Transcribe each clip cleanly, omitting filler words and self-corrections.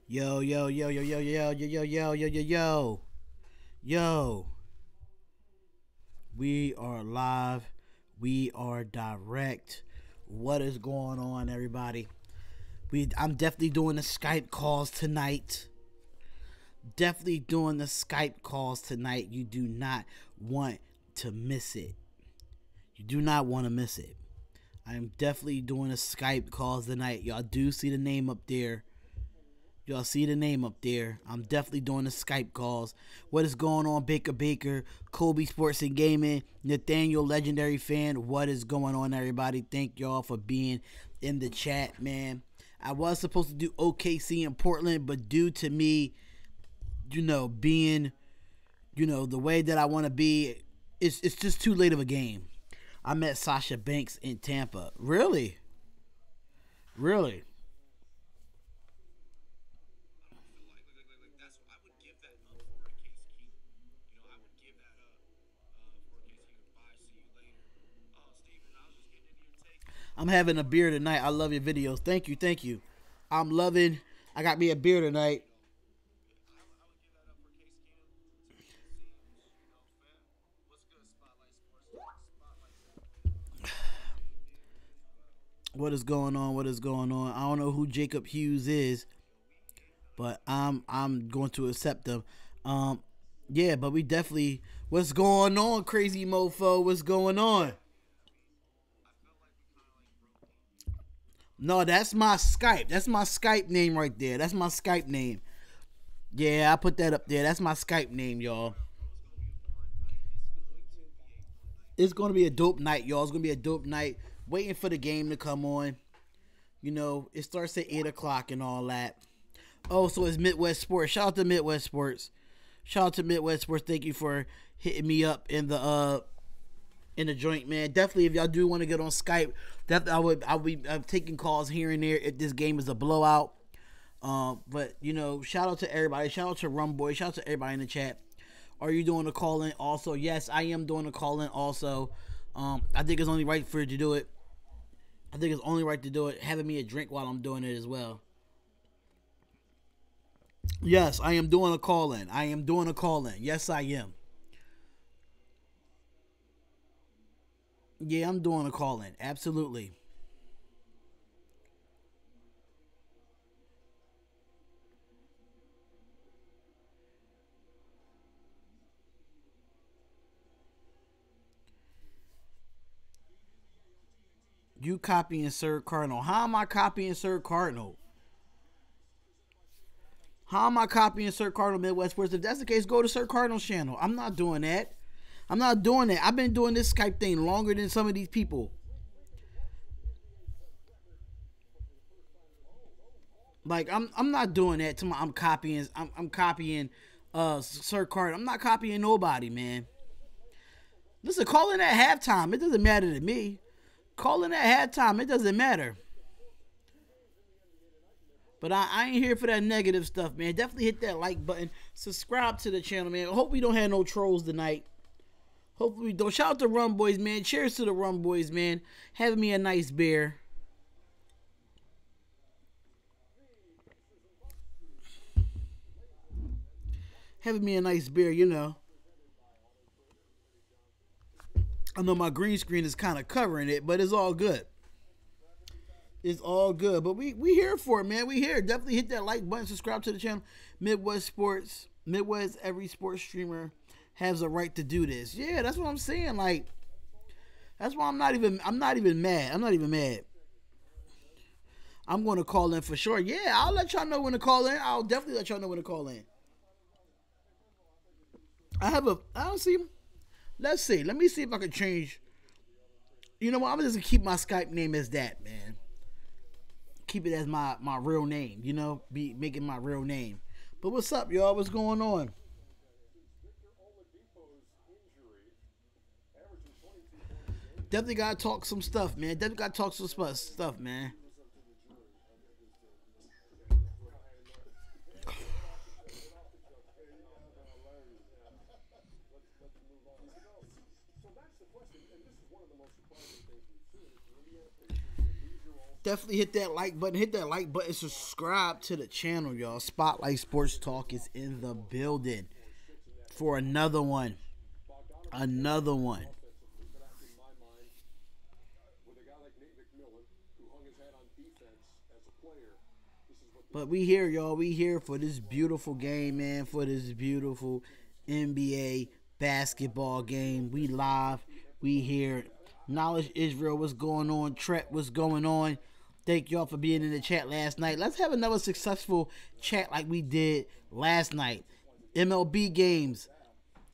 Yo, yo, yo, yo, yo, yo, yo, yo, yo, yo, yo, yo. Yo. We are live. We are direct. What is going on, everybody? I'm definitely doing the Skype calls tonight. Definitely doing the Skype calls tonight. You do not want to miss it. You do not want to miss it. I am definitely doing the Skype calls tonight. Y'all do see the name up there. Y'all see the name up there. I'm definitely doing the Skype calls. What is going on, Baker, Kobe Sports and Gaming, Nathaniel Legendary Fan? What is going on, everybody? Thank y'all for being in the chat, man. I was supposed to do OKC in Portland, but due to me, being, the way that I want to be, it's just too late of a game. I met Sasha Banks in Tampa. Really? Really? I'm having a beer tonight. I love your videos. Thank you, thank you. I got me a beer tonight. What is going on? What is going on? I don't know who Jacob Hughes is, but I'm going to accept them. Yeah, but we definitely. What's going on, crazy mofo? What's going on? No, that's my Skype. That's my Skype name right there. That's my Skype name. Yeah, I put that up there. That's my Skype name, y'all. It's gonna be a dope night, y'all. It's gonna be a dope night. Waiting for the game to come on. It starts at 8 o'clock and all that. Oh, so it's Midwest Sports. Shout out to Midwest Sports. Shout out to Midwest Sports. Thank you for hitting me up in the joint, man. Definitely, if y'all do want to get on Skype, I'll be taking calls here and there if this game is a blowout. But shout out to everybody. Shout out to Rumboy. Shout out to everybody in the chat. Are you doing a call in also? Yes, I am doing a call in also. I think it's only right for you to do it. I think it's only right to do it. Having me a drink while I'm doing it as well. Yes, I am doing a call in. I am doing a call in. Yes, I am. Yeah, I'm doing a call in. Absolutely. You copying Sir Cardinal. How am I copying Sir Cardinal? How am I copying Sir Cardinal Midwest Sports? If that's the case, go to Sir Cardinal's channel. I'm not doing that. I'm not doing that. I've been doing this Skype thing longer than some of these people. Like I'm not doing that to my I'm copying Sir Cardinal. I'm not copying nobody, man. Listen, call in at halftime. It doesn't matter to me. Call in at halftime. It doesn't matter. But I ain't here for that negative stuff, man. Definitely hit that like button. Subscribe to the channel, man. Hope we don't have no trolls tonight. Hopefully we don't. Shout out to Rum Boys, man. Cheers to the Rum Boys, man. Having me a nice beer. Having me a nice beer, I know my green screen is kind of covering it, but it's all good. It's all good. But we here for it, man. We here. Definitely hit that like button. Subscribe to the channel. Midwest Sports. Midwest, every sports streamer has a right to do this. Yeah, that's what I'm saying. Like, that's why I'm not even mad. I'm not even mad. I'm going to call in for sure. Yeah, I'll let y'all know when to call in. I'll definitely let y'all know when to call in. I don't see. Let's see. Let me see if I can change. You know what? I'm just going to keep my Skype name as that, man. Keep it as my real name, be making my real name. But what's up, y'all? What's going on? Definitely gotta talk some stuff, man. Definitely gotta talk some stuff, man. definitely hit that like button. Hit that like button. Subscribe to the channel, y'all. Spotlight Sports Talk is in the building for another one. Another one. But we here, y'all. We here for this beautiful game, man. For this beautiful NBA basketball game. We live. We here. Knowledge Israel, what's going on? Tret, what's going on? Thank y'all for being in the chat last night. Let's have another successful chat like we did last night. MLB games.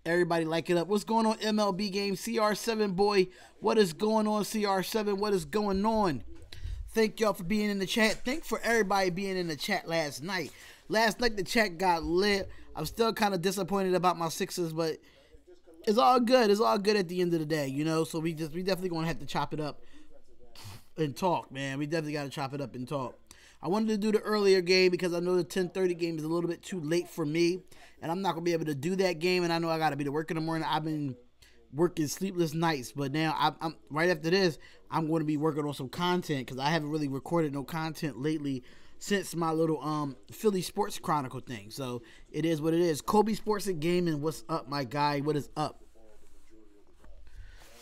Everybody like it up. What's going on, MLB games? CR7 boy. What is going on, CR7? What is going on? Thank y'all for being in the chat. Thank for everybody being in the chat last night. Last night the chat got lit. I'm still kind of disappointed about my Sixers, but it's all good. It's all good at the end of the day, you know. So we definitely gonna have to chop it up and talk, man. We definitely gotta chop it up and talk. I wanted to do the earlier game because I know the 10:30 game is a little bit too late for me, and I'm not gonna be able to do that game. And I know I gotta be to work in the morning. I've been working sleepless nights, but now I'm right after this. I'm going to be working on some content because I haven't really recorded no content lately since my little Philly Sports Chronicle thing. So it is what it is. Kobe Sports and Gaming, what's up, my guy? What is up?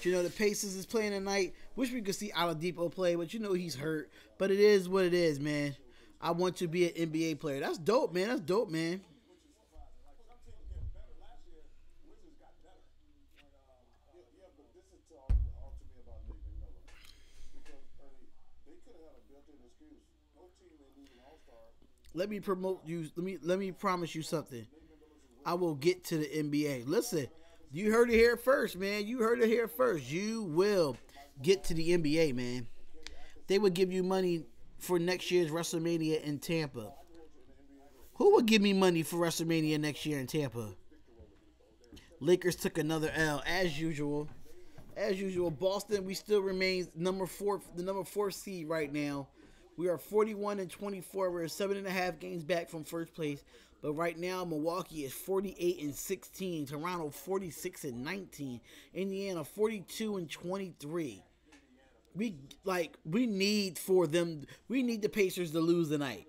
You know, the Pacers is playing tonight. Wish we could see Oladipo play, but you know he's hurt. But it is what it is, man. I want to be an NBA player. That's dope, man. That's dope, man. Let me promote you. Let me promise you something. I will get to the NBA. Listen, you heard it here first, man. You heard it here first. You will get to the NBA, man. They would give you money for next year's WrestleMania in Tampa. Who would give me money for WrestleMania next year in Tampa? Lakers took another L as usual. As usual, Boston, we still remain the number 4 seed right now. We are 41-24. We're 7.5 games back from first place. But right now, Milwaukee is 48-16. Toronto 46-19. Indiana 42-23. We need for them. We need the Pacers to lose tonight.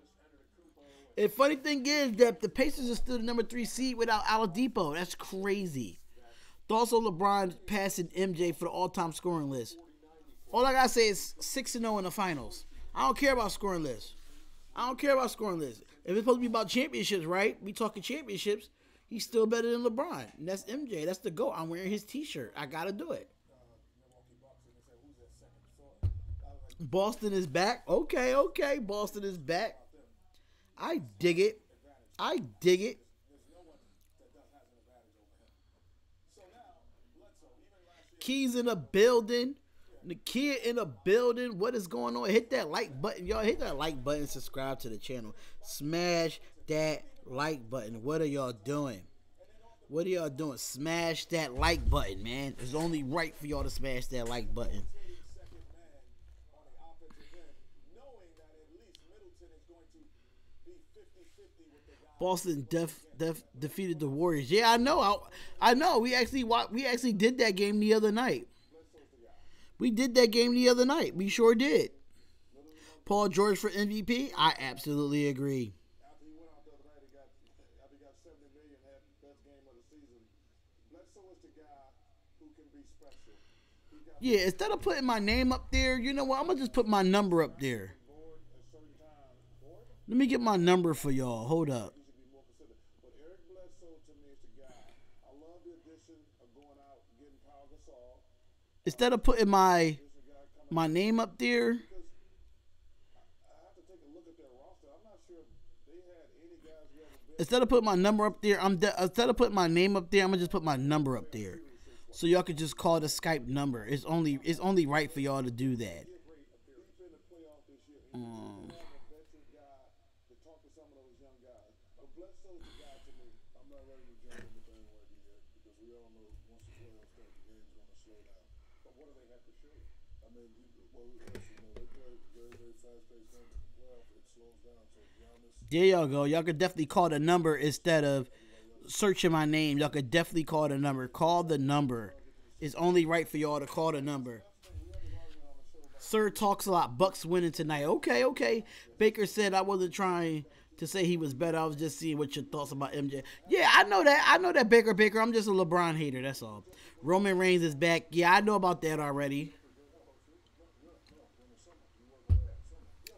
The funny thing is that the Pacers are still the number 3 seed without Oladipo. That's crazy. Also, LeBron passing MJ for the all-time scoring list. All I gotta say is 6-0 in the finals. I don't care about scoring lists. I don't care about scoring lists. If it's supposed to be about championships, right? We talking championships. He's still better than LeBron. And that's MJ. That's the GOAT. I'm wearing his T-shirt. I got to do it. Boston is back. Okay. Boston is back. I dig it. Keys in the building. The kid in the building. What is going on? Hit that like button, y'all. Hit that like button. Subscribe to the channel. Smash that like button. What are y'all doing? Smash that like button, man. It's only right for y'all to smash that like button. Boston defeated the Warriors. Yeah, I know. I know. We actually did that game the other night. We sure did. Paul George for MVP? I absolutely agree. Yeah, instead of putting my name up there, you know what? I'm going to just put my number up there. Let me get my number for y'all. Hold up. Instead of putting my name up there, instead of putting my number up there, instead of putting my name up there, I'm gonna just put my number up there, so y'all could just call the Skype number. It's only right for y'all to do that. There y'all go. Y'all could definitely call the number instead of searching my name. Y'all could definitely call the number. Call the number. It's only right for y'all to call the number. Sir talks a lot. Bucks winning tonight. Okay, okay. Baker said I wasn't trying to say he was better. I was just seeing what your thoughts about MJ. Yeah, I know that. I know that, Baker. I'm just a LeBron hater. That's all. Roman Reigns is back. Yeah, I know about that already.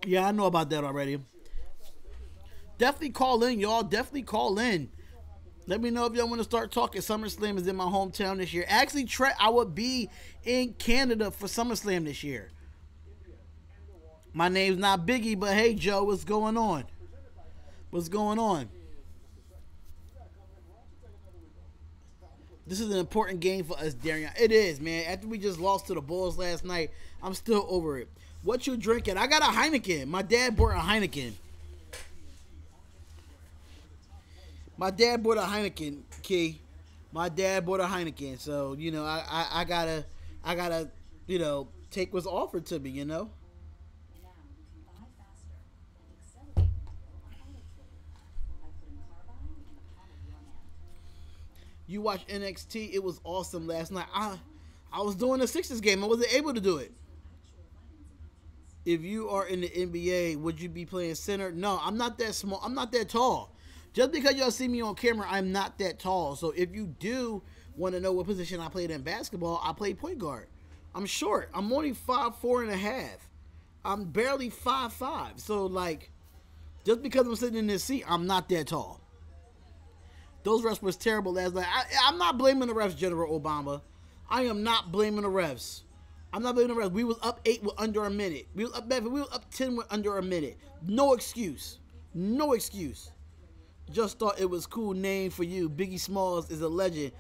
Yeah, I know about that already. Definitely call in, y'all. Definitely call in. Let me know if y'all want to start talking. SummerSlam is in my hometown this year. Actually, I would be in Canada for SummerSlam this year. My name's not Biggie, but hey, Joe, what's going on? What's going on? This is an important game for us, Darian. It is, man. After we just lost to the Bulls last night, I'm still over it. What you drinking? I got a Heineken. My dad bought a Heineken. My dad bought a Heineken, Key. My dad bought a Heineken. So, you know, I gotta, you know, take what's offered to me, you know? You watched NXT. It was awesome last night. I was doing a Sixers game. I wasn't able to do it. If you are in the NBA, would you be playing center? No, I'm not that small. I'm not that tall. Just because y'all see me on camera, I'm not that tall. So if you do want to know what position I played in basketball, I played point guard. I'm short. I'm only 5'4.5". I'm barely 5'5". So, like, just because I'm sitting in this seat, I'm not that tall. Those refs was terrible last night. I'm not blaming the refs, General Obama. I am not blaming the refs. I'm not blaming the refs. We was up 8 with under a minute. We was up 10 with under a minute. No excuse. No excuse. Just thought it was a cool name for you. Biggie Smalls is a legend.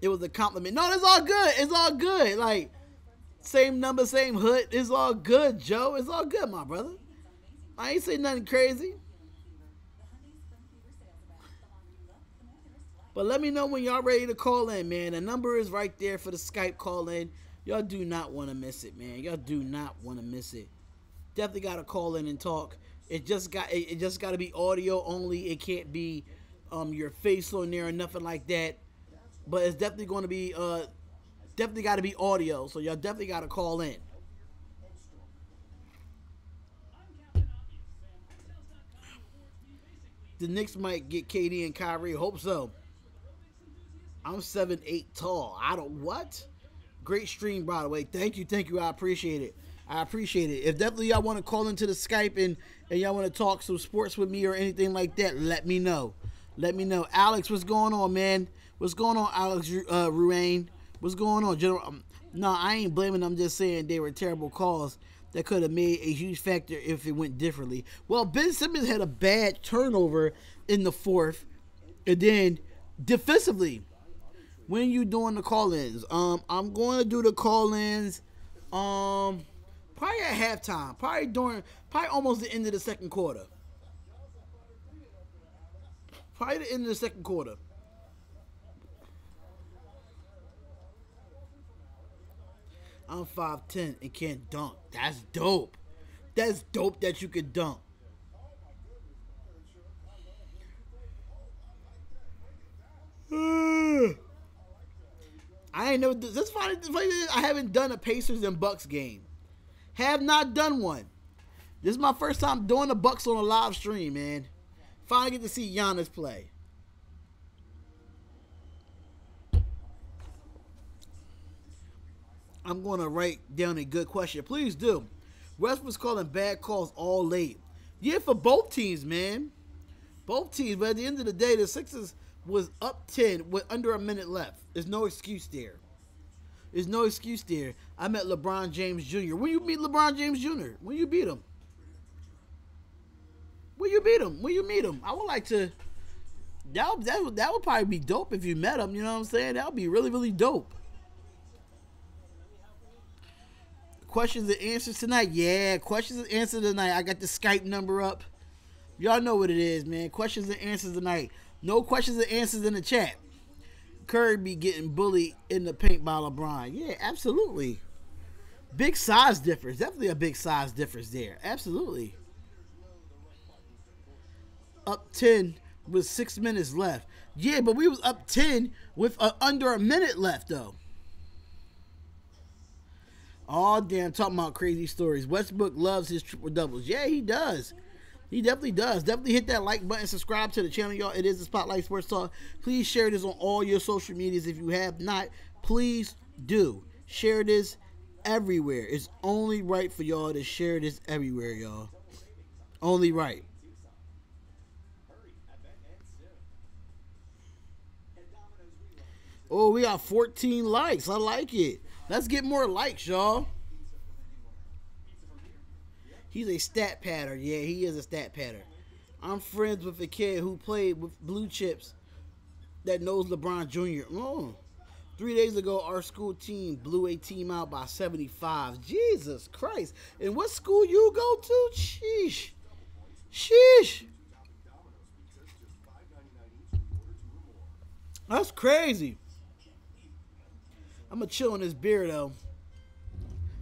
It was a compliment. No, it's all good. It's all good. Like, same number, same hood. It's all good, Joe. It's all good, my brother. I ain't say nothing crazy. But let me know when y'all ready to call in, man. The number is right there for the Skype call in. Y'all do not want to miss it, man. Y'all do not want to miss it. Definitely got to call in and talk. It just got to be audio only. It can't be your face on there or nothing like that. But it's definitely going to be definitely got to be audio. So y'all definitely got to call in. The Knicks might get KD and Kyrie. Hope so. I'm 7'8" tall. I don't what? Great stream, by the way. Thank you. I appreciate it. If definitely y'all want to call into the Skype and y'all want to talk some sports with me or anything like that, let me know. Alex, what's going on, man? What's going on, Alex Ruane? What's going on, General? No, I ain't blaming them. I'm just saying they were terrible calls that could have made a huge factor if it went differently. Well, Ben Simmons had a bad turnover in the fourth, and then defensively, when you doing the call-ins? I'm going to do the call-ins probably at halftime. Probably almost the end of the second quarter. Probably the end of the second quarter. I'm 5'10" and can't dunk. That's dope. That's dope that you could dunk. I ain't know this funny. I haven't done a Pacers and Bucks game. Have not done one. This is my first time doing the Bucks on a live stream, man. Finally get to see Giannis play. I'm going to write down a good question. Please do. West was calling bad calls all late. Yeah, for both teams, man. Both teams. But at the end of the day, the Sixers was up 10 with under a minute left. There's no excuse there. I met LeBron James Jr. When you meet LeBron James Jr.? When you beat him? When you meet him? I would like to. That would probably be dope if you met him. You know what I'm saying? That would be really, really dope. Questions and answers tonight? Yeah, questions and answers tonight. I got the Skype number up. Y'all know what it is, man. Questions and answers tonight. No questions and answers in the chat. Curry be getting bullied in the paint by LeBron. Yeah, absolutely. Big size difference. Definitely a big size difference there. Absolutely. Up 10 with 6 minutes left. Yeah, but we was up 10 with under a minute left, though. Oh, damn, talking about crazy stories. Westbrook loves his triple doubles. Yeah, he does. He definitely does. Definitely hit that like button. Subscribe to the channel, y'all. It is the Spotlight Sports Talk. Please share this on all your social medias. If you have not, please do. Share this everywhere. It's only right for y'all to share this everywhere, y'all. Only right. Oh, we got 14 likes. I like it. Let's get more likes, y'all. He's a stat patter. Yeah, he is a stat patter. I'm friends with a kid who played with Blue Chips that knows LeBron Jr. Oh. 3 days ago, our school team blew a team out by 75. Jesus Christ. And what school you go to? Sheesh. Sheesh. That's crazy. I'm going to chill on this beer, though.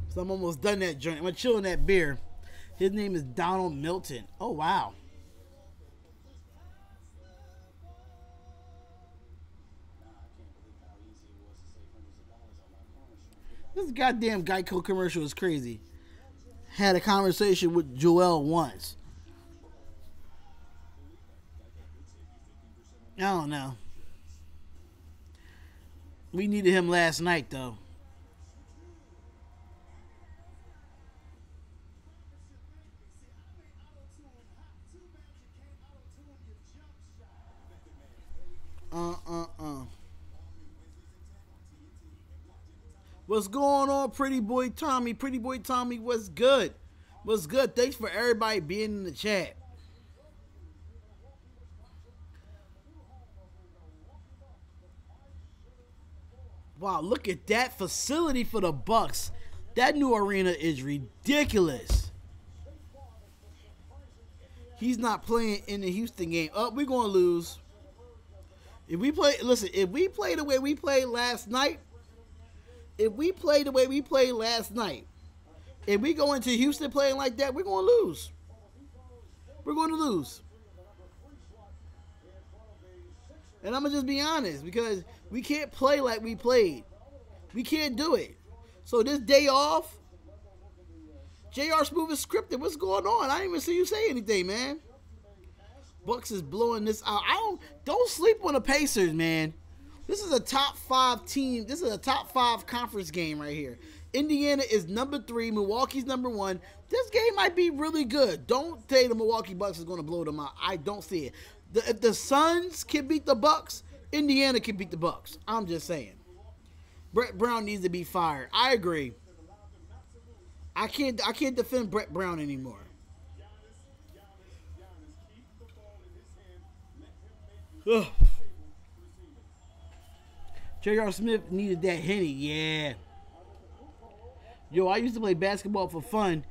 So I'm almost done that joint. I'm going to chill on that beer. His name is Donald Milton. Oh, wow. This goddamn Geico commercial is crazy. Had a conversation with Joel once. I don't know. We needed him last night, though. What's going on, pretty boy Tommy? Pretty boy Tommy, what's good? What's good? Thanks for everybody being in the chat. Wow, look at that facility for the Bucks. That new arena is ridiculous. He's not playing in the Houston game. Oh, we're going to lose. If we play, listen, if we play the way we played last night, if we go into Houston playing like that, we're going to lose. We're going to lose. And I'm going to just be honest, because we can't play like we played. We can't do it. So this day off, JR Smooth is scripted. What's going on? I didn't even see you say anything, man. Bucks is blowing this out. Don't sleep on the Pacers, man. This is a top 5 team. This is a top 5 conference game right here. Indiana is number 3. Milwaukee's number 1. This game might be really good. Don't say the Milwaukee Bucks is going to blow them out. I don't see it. If the Suns can beat the Bucks, Indiana can beat the Bucks. I'm just saying. Brett Brown needs to be fired. I agree. I can't defend Brett Brown anymore. Ugh. J.R. Smith needed that Henny, yeah. Yo, I used to play basketball for fun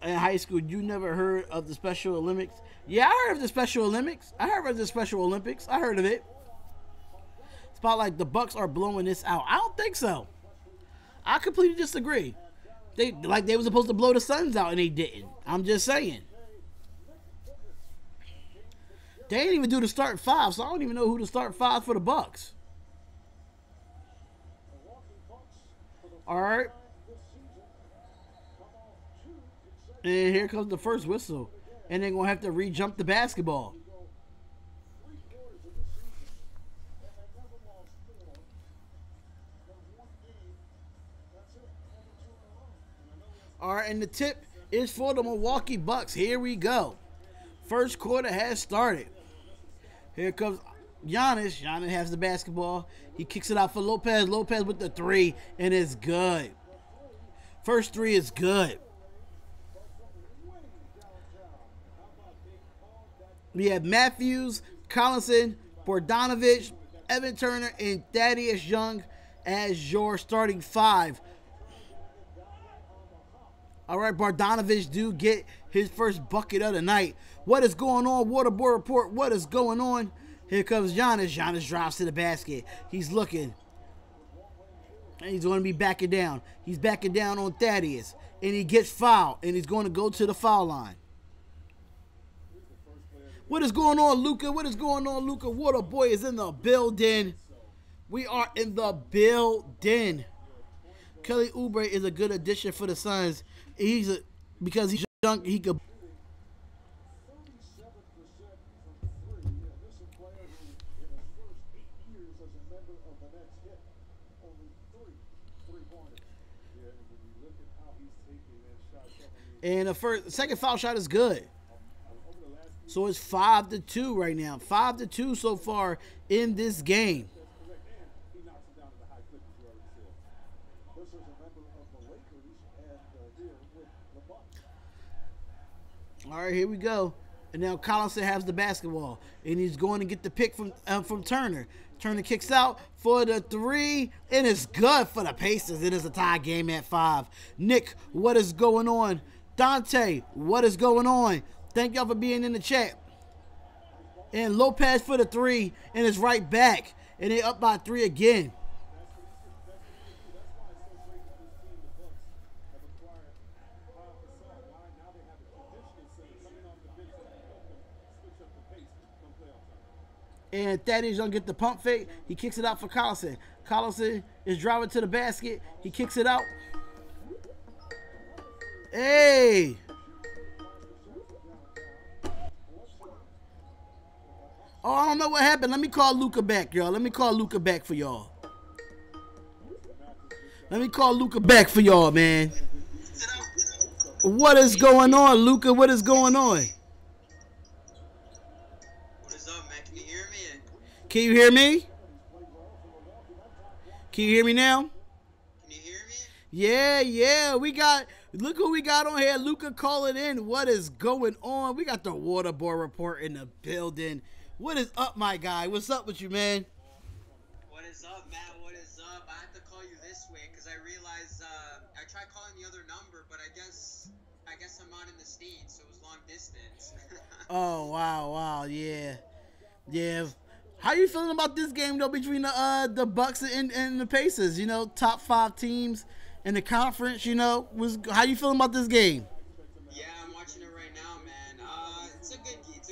in high school. You never heard of the Special Olympics? Yeah, I heard of the Special Olympics. I heard of it. Spotlight, the Bucks are blowing this out. I don't think so. I completely disagree. They were supposed to blow the Suns out and they didn't. I'm just saying. They didn't even do the start 5, so I don't even know who the start 5 for the Bucks. All right. And here comes the first whistle. And they're going to have to re-jump the basketball. All right, and the tip is for the Milwaukee Bucks. Here we go. First quarter has started. Here comes Giannis. Giannis has the basketball. He kicks it out for Lopez. Lopez with the 3, and it's good. First 3 is good. We have Matthews, Collinson, Bogdanovich, Evan Turner, and Thaddeus Young as your starting 5. All right, Bogdanovich do get his first bucket of the night. What is going on? Waterboy report. What is going on? Here comes Giannis. Giannis drives to the basket. He's looking. And he's going to be backing down. He's backing down on Thaddeus. And he gets fouled. And he's going to go to the foul line. What is going on, Luka? What is going on, Luka? Waterboy is in the building. We are in the building. Kelly Oubre is a good addition for the Suns. Because he's young, he could. And the second foul shot is good. So it's 5-2 right now. 5-2 so far in this game. All right, here we go. And now Collison has the basketball, and he's going to get the pick from Turner. Turner kicks out for the three, and it's good for the Pacers. It is a tie game at 5. Nick, what is going on? Dante, what is going on? Thank y'all for being in the chat. And Lopez for the 3, and it's right back. And they up by 3 again. And Thaddeus Young get the pump fake. He kicks it out for Collison. Collison is driving to the basket. He kicks it out. Hey! Oh, I don't know what happened. Let me call Luka back, y'all. Let me call Luka back for y'all. Let me call Luka back for y'all, man. What is going on, Luka? What is going on? What is up, man? Can you hear me? Can you hear me? Can you hear me now? Can you hear me? Yeah. Look who we got on here. Luka calling in. What is going on? We got the Waterboy report in the building. What is up, my guy? What's up with you, man? What is up, man? What is up? I have to call you this way because I realized I tried calling the other number, but I guess I'm not in the States, so it was long distance. Oh, wow, yeah. How you feeling about this game though between the Bucks and the Pacers? You know, top 5 teams in the conference. You know, how you feeling about this game? Yeah, I'm watching it right now, man. It's a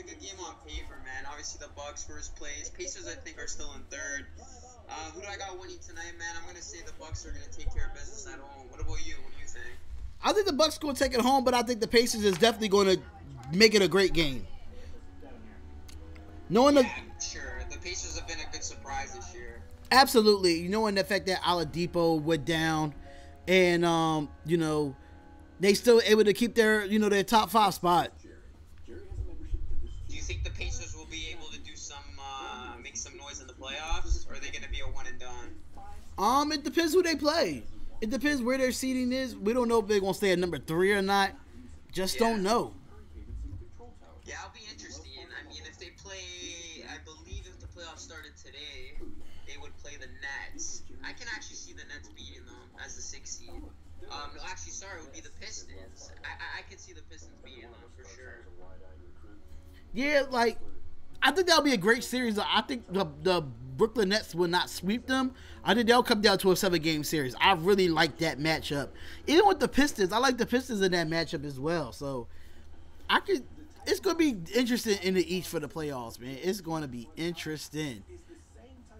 good game on paper, man. Obviously, the Bucks first place. Pacers, I think, are still in third. Who do I got winning tonight, man? I'm gonna say the Bucks are gonna take care of business at home. What about you? What do you think? I think the Bucks going to take it home, but I think the Pacers is definitely going to make it a great game. Sure. The Pacers have been a good surprise this year. Absolutely. Knowing the fact that Oladipo went down, and you know, they still able to keep their their top 5 spot. Do you think the Pacers will be able to do make some noise in the playoffs, or are they going to be a one and done? It depends who they play. It depends where their seeding is. We don't know if they're gonna stay at number 3 or not. Just don't know. Yeah, it'll be interesting. I mean, if they play, I believe if the playoffs started today, they would play the Nets. I can actually see the Nets beating them as the 6th seed. No, actually, sorry, it would be the Pistons. I could see the Pistons beating them for sure. Yeah, like I think that'll be a great series. I think the Brooklyn Nets will not sweep them. I think they'll come down to a 7-game series. I really like that matchup. Even with the Pistons, I like the Pistons in that matchup as well. So it's going to be interesting in the East for the playoffs, man. It's going to be interesting.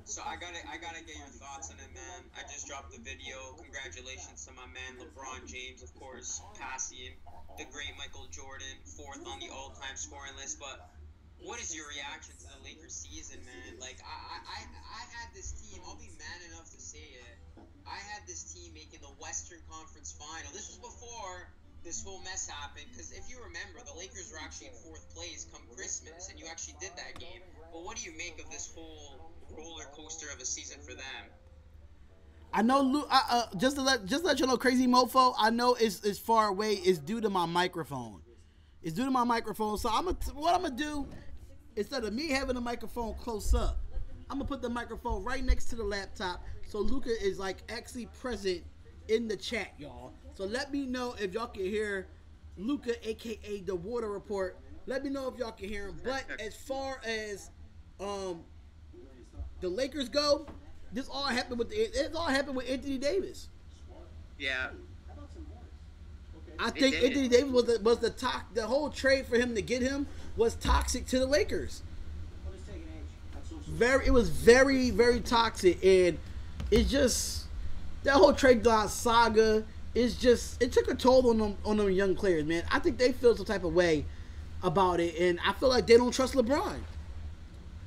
So I gotta get your thoughts on it, man. I just dropped the video. Congratulations to my man LeBron James, of course, passing the great Michael Jordan, 4th on the all-time scoring list. But what is your reaction to the Lakers season, man? Like, I had this team, I'll be man enough to say it, I had this team making the Western Conference Final. This was before this whole mess happened, because if you remember, the Lakers were actually in 4th place come Christmas, and you actually did that game. But what do you make of this whole roller coaster of a season for them? I know, just to let you know, Crazy Mofo, I know it's far away. It's due to my microphone. It's due to my microphone. So what I'm gonna do, instead of me having the microphone close up, I'm gonna put the microphone right next to the laptop, so Luka is like actually present in the chat, y'all. So let me know if y'all can hear Luka, aka the Water Report. Let me know if y'all can hear him. But as far as the Lakers go, this all happened with Anthony Davis. Yeah. I think Anthony Davis was the whole trade for him to get him was toxic to the Lakers. It was very, very toxic, and it's just that whole trade saga is just, it took a toll on them young players, man. I think they feel some type of way about it, and I feel like they don't trust LeBron.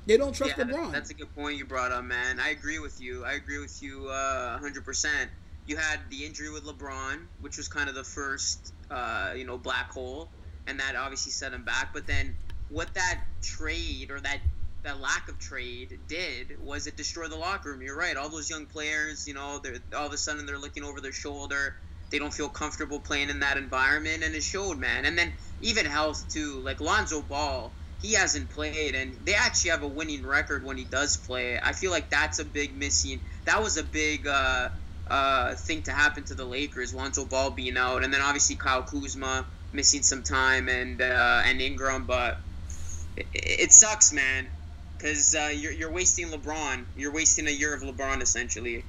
They don't trust LeBron. That's a good point you brought up, man. I agree with you. 100%. You had the injury with LeBron, which was kind of the first, black hole, and that obviously set him back. But then what that trade or that lack of trade did was it destroyed the locker room. You're right. All those young players, they're all of a sudden they're looking over their shoulder. They don't feel comfortable playing in that environment, and it showed, man. And then even health, too. Like Lonzo Ball, he hasn't played, and they actually have a winning record when he does play. I feel like that's a big missing. That was a big thing to happen to the Lakers, Lonzo Ball being out. And then obviously Kyle Kuzma missing some time, and Ingram. But it sucks, man, because you're wasting LeBron. You're wasting a year of LeBron, essentially.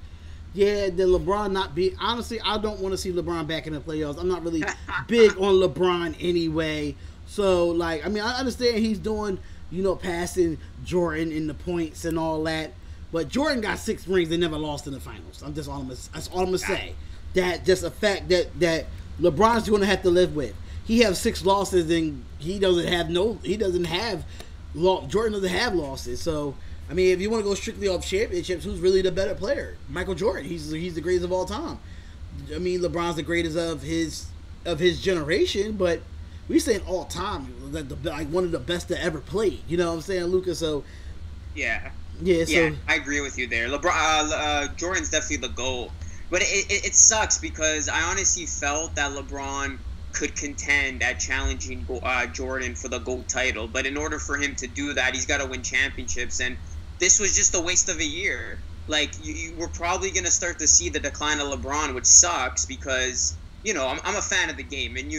Yeah, the LeBron not be... Honestly, I don't want to see LeBron back in the playoffs. I'm not really big on LeBron anyway. So, like, I mean, I understand he's doing, passing Jordan in the points and all that. But Jordan got 6 rings and never lost in the finals. That's all I'm going to say. That just a fact that LeBron's going to have to live with. He has 6 losses and Jordan doesn't have losses. So, I mean, if you want to go strictly off championships, who's really the better player? Michael Jordan. He's the greatest of all time. I mean, LeBron's the greatest of his generation, but we saying all time, like one of the best that ever played. You know what I'm saying, Lucas? So yeah. So I agree with you there. LeBron, Jordan's definitely the GOAT, but it sucks because I honestly felt that LeBron could contend at challenging Jordan for the GOAT title, but in order for him to do that, he's got to win championships, and this was just a waste of a year. Like, we're probably going to start to see the decline of LeBron, which sucks because, I'm a fan of the game, and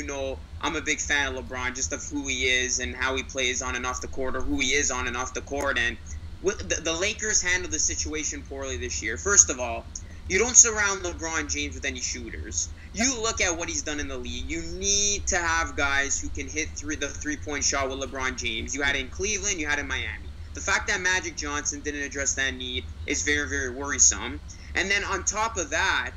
I'm a big fan of LeBron, just of who he is and how he plays on and off the court, or who he is on and off the court. And the Lakers handled the situation poorly this year. First of all, you don't surround LeBron James with any shooters. You look at what he's done in the league. You need to have guys who can hit the three-point shot with LeBron James. You had it in Cleveland, you had it in Miami. The fact that Magic Johnson didn't address that need is very, very worrisome. And then on top of that,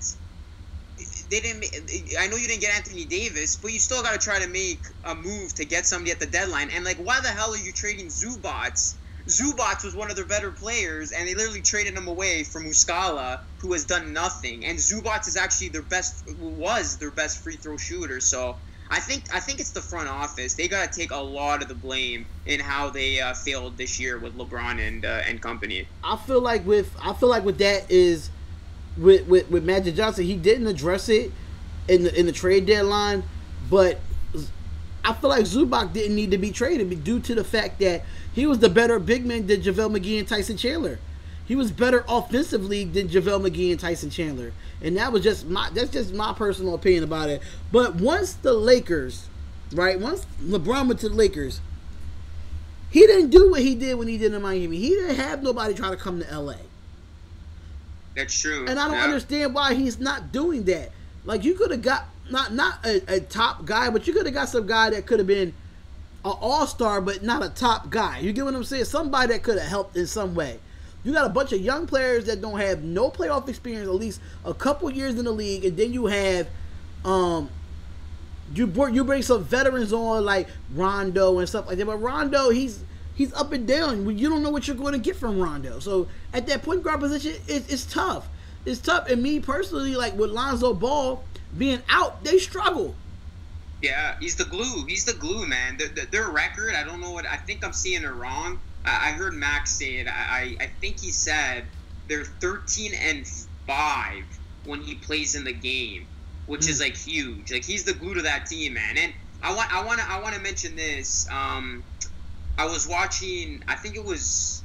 I know you didn't get Anthony Davis, but you still got to try to make a move to get somebody at the deadline. And, like, why the hell are you trading Zubats? Zubats was one of their better players, and they literally traded him away for Muscala, who has done nothing. And Zubats is actually was their best free throw shooter. So I think it's the front office. They got to take a lot of the blame in how they failed this year with LeBron and company. I feel like with that is with Magic Johnson, he didn't address it in the trade deadline, but I feel like Zubac didn't need to be traded due to the fact that he was the better big man than JaVale McGee and Tyson Chandler. He was better offensively than JaVale McGee and Tyson Chandler. And that's just my personal opinion about it. But once LeBron went to the Lakers, he didn't do what he did when he did in Miami. He didn't have nobody try to come to LA. That's true. And I don't understand why he's not doing that. Like, you could have got not a top guy, but you could have got some guy that could have been an all-star, but not a top guy. You get what I'm saying? Somebody that could have helped in some way. You got a bunch of young players that don't have no playoff experience, at least a couple years in the league, and then you have you bring some veterans on like Rondo and stuff like that. But Rondo, he's up and down. You don't know what you're going to get from Rondo. So at that point guard position, it's tough. It's tough. And me personally, like with Lonzo Ball being out, they struggle. Yeah, he's the glue. He's the glue, man. Their record, I don't know what. I think I'm seeing it wrong. I heard Max say it. I think he said they're 13-5 when he plays in the game, which is like huge. Like, he's the glue to that team, man. And I want to mention this. I was watching. I think it was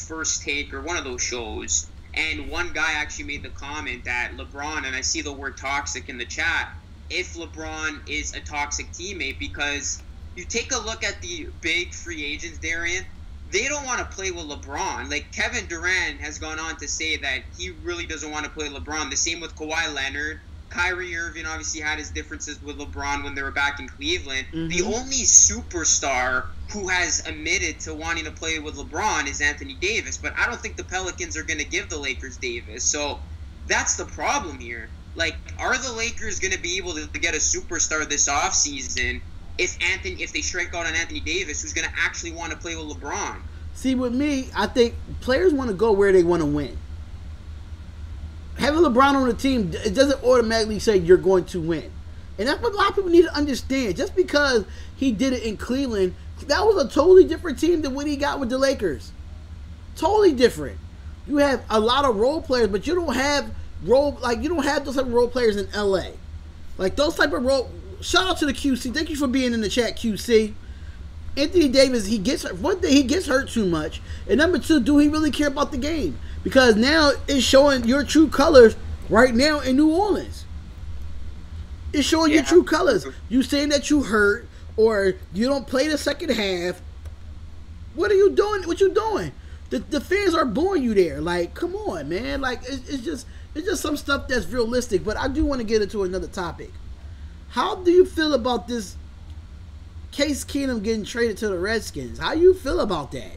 First Take or one of those shows, and one guy actually made the comment that LeBron, and I see the word toxic in the chat, if LeBron is a toxic teammate, because you take a look at the big free agents, Darian, they don't want to play with LeBron. Like, Kevin Durant has gone on to say that he really doesn't want to play LeBron. The same with Kawhi Leonard. Kyrie Irving obviously had his differences with LeBron when they were back in Cleveland. Mm-hmm. The only superstar who has admitted to wanting to play with LeBron is Anthony Davis, but I don't think the Pelicans are going to give the Lakers Davis. So that's the problem here. Like, are the Lakers going to be able to get a superstar this offseason if they strike out on Anthony Davis, who's going to actually want to play with LeBron? See, with me, I think players want to go where they want to win. Having LeBron on the team, it doesn't automatically say you're going to win. And that's what a lot of people need to understand. Just because he did it in Cleveland, that was a totally different team than what he got with the Lakers. Totally different. You have a lot of role players, but you don't have those type of role players in LA. Like those type of role. Shout out to the QC. Thank you for being in the chat, QC. Anthony Davis, he gets hurt too much, and number two, do he really care about the game? Because now it's showing your true colors right now in New Orleans. It's showing your true colors. You saying that you hurt or you don't play the second half. What are you doing? What you doing? The fans are booing you there. Like, come on, man. Like, it's just some stuff that's realistic. But I do want to get into another topic. How do you feel about this Case Keenum getting traded to the Redskins? How you feel about that?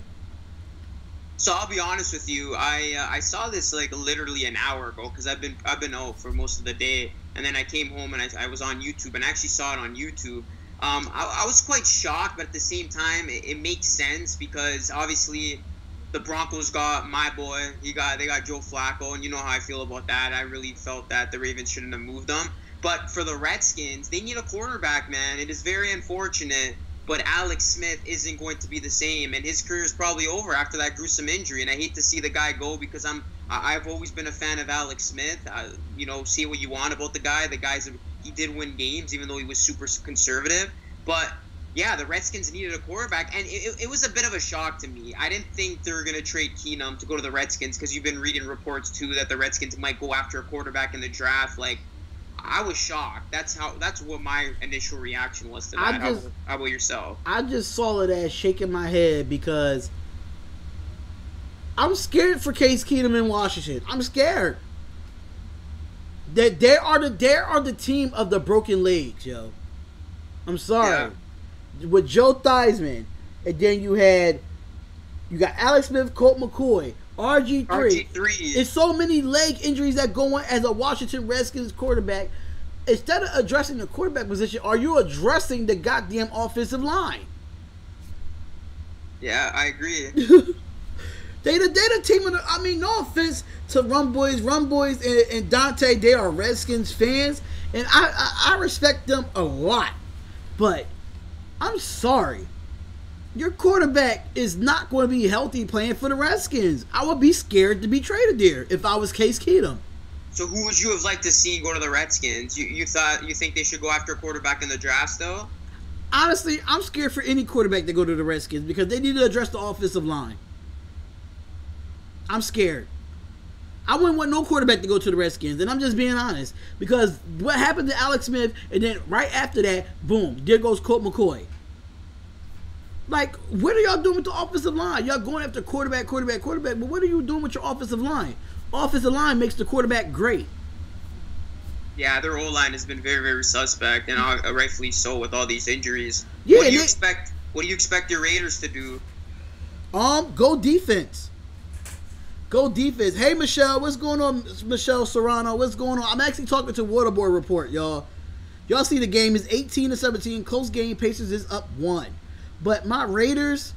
So I'll be honest with you. I saw this like literally an hour ago because I've been out for most of the day, and then I came home and I was on YouTube and I actually saw it on YouTube. I was quite shocked, but at the same time, it makes sense because obviously the Broncos got my boy. They got Joe Flacco, and you know how I feel about that. I really felt that the Ravens shouldn't have moved them. But for the Redskins, they need a quarterback, man. It is very unfortunate, but Alex Smith isn't going to be the same, and his career is probably over after that gruesome injury. And I hate to see the guy go because I've always been a fan of Alex Smith. Say what you want about the guy. He did win games, even though he was super conservative. But yeah, the Redskins needed a quarterback, and it was a bit of a shock to me. I didn't think they were going to trade Keenum to go to the Redskins because you've been reading reports too that the Redskins might go after a quarterback in the draft. Like, I was shocked. That's what my initial reaction was to that. How about yourself? I just saw it as shaking my head because I'm scared for Case Keenum in Washington. I'm scared that they are the team of the broken legs, yo. I'm sorry. Yeah. With Joe Theismann, and then you got Alex Smith, Colt McCoy, RG3. It's so many leg injuries that go on as a Washington Redskins quarterback. Instead of addressing the quarterback position, are you addressing the goddamn offensive line? Yeah, I agree. They the team of the, no offense to Rum Boys and Dante, they are Redskins fans, and I respect them a lot. But I'm sorry. Your quarterback is not going to be healthy playing for the Redskins. I would be scared to be traded there if I was Case Keenum. So who would you have liked to see go to the Redskins? You think they should go after a quarterback in the draft, though? Honestly, I'm scared for any quarterback to go to the Redskins because they need to address the offensive line. I'm scared. I wouldn't want no quarterback to go to the Redskins, and I'm just being honest. Because what happened to Alex Smith, and then right after that, boom, there goes Colt McCoy. Like, what are y'all doing with the offensive line? Y'all going after quarterback, but what are you doing with your offensive line? Offensive line makes the quarterback great. Yeah, their O-line has been very, very suspect, and rightfully so with all these injuries. Yeah, what do you expect your Raiders to do? Go defense. Go defense. Hey, Michelle, what's going on? Michelle Serrano, what's going on? I'm actually talking to Waterboy Report, y'all. Y'all see the game is 18-17. Close game. Pacers is up 1. But my Raiders,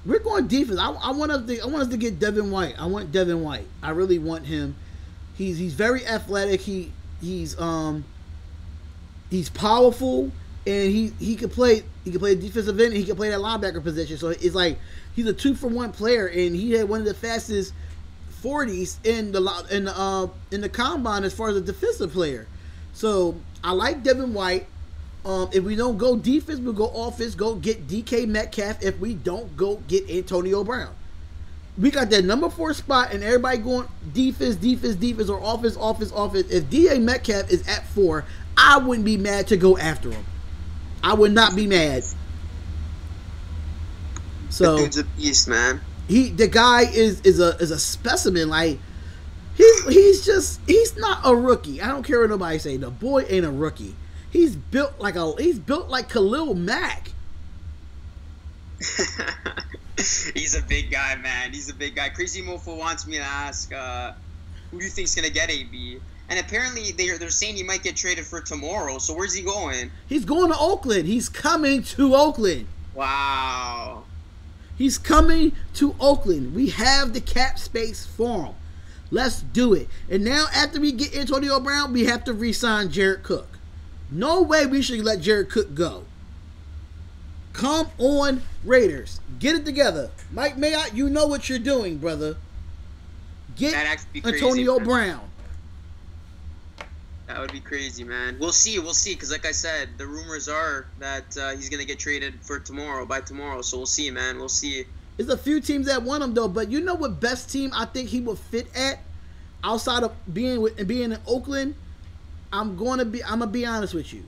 we're going defense. I want us to get Devin White. I want Devin White. I really want him. He's very athletic. He's powerful, and he can play defensive end, and he can play that linebacker position. So it's like he's a 2-for-1 player, and he had one of the fastest 40s in the combine as far as a defensive player. So I like Devin White. If we don't go defense, we'll go offense. Go get DK Metcalf. If we don't, go get Antonio Brown. We got that number 4 spot, and everybody going defense, or offense. If DK Metcalf is at 4, I wouldn't be mad to go after him. I would not be mad. So the dude's a beast, man. The guy is a specimen. Like he's not a rookie. I don't care what nobody say. The boy ain't a rookie. He's built like Khalil Mack. He's a big guy, man. He's a big guy. Crazy Mofo wants me to ask Who do you think's gonna get AB? And apparently they're saying he might get traded for tomorrow. So where's he going? He's going to Oakland. He's coming to Oakland. Wow. He's coming to Oakland. We have the cap space for him. Let's do it. And now after we get Antonio Brown, we have to re-sign Jared Cook. No way we should let Jared Cook go. Come on, Raiders. Get it together. Mike Mayock, you know what you're doing, brother. Get Antonio Brown. That would be crazy, man. We'll see, because like I said, the rumors are that he's going to get traded by tomorrow. So we'll see, man. We'll see. There's a few teams that want him, though. But you know what best team I think he would fit at? Outside of being in Oakland, I'm gonna be honest with you.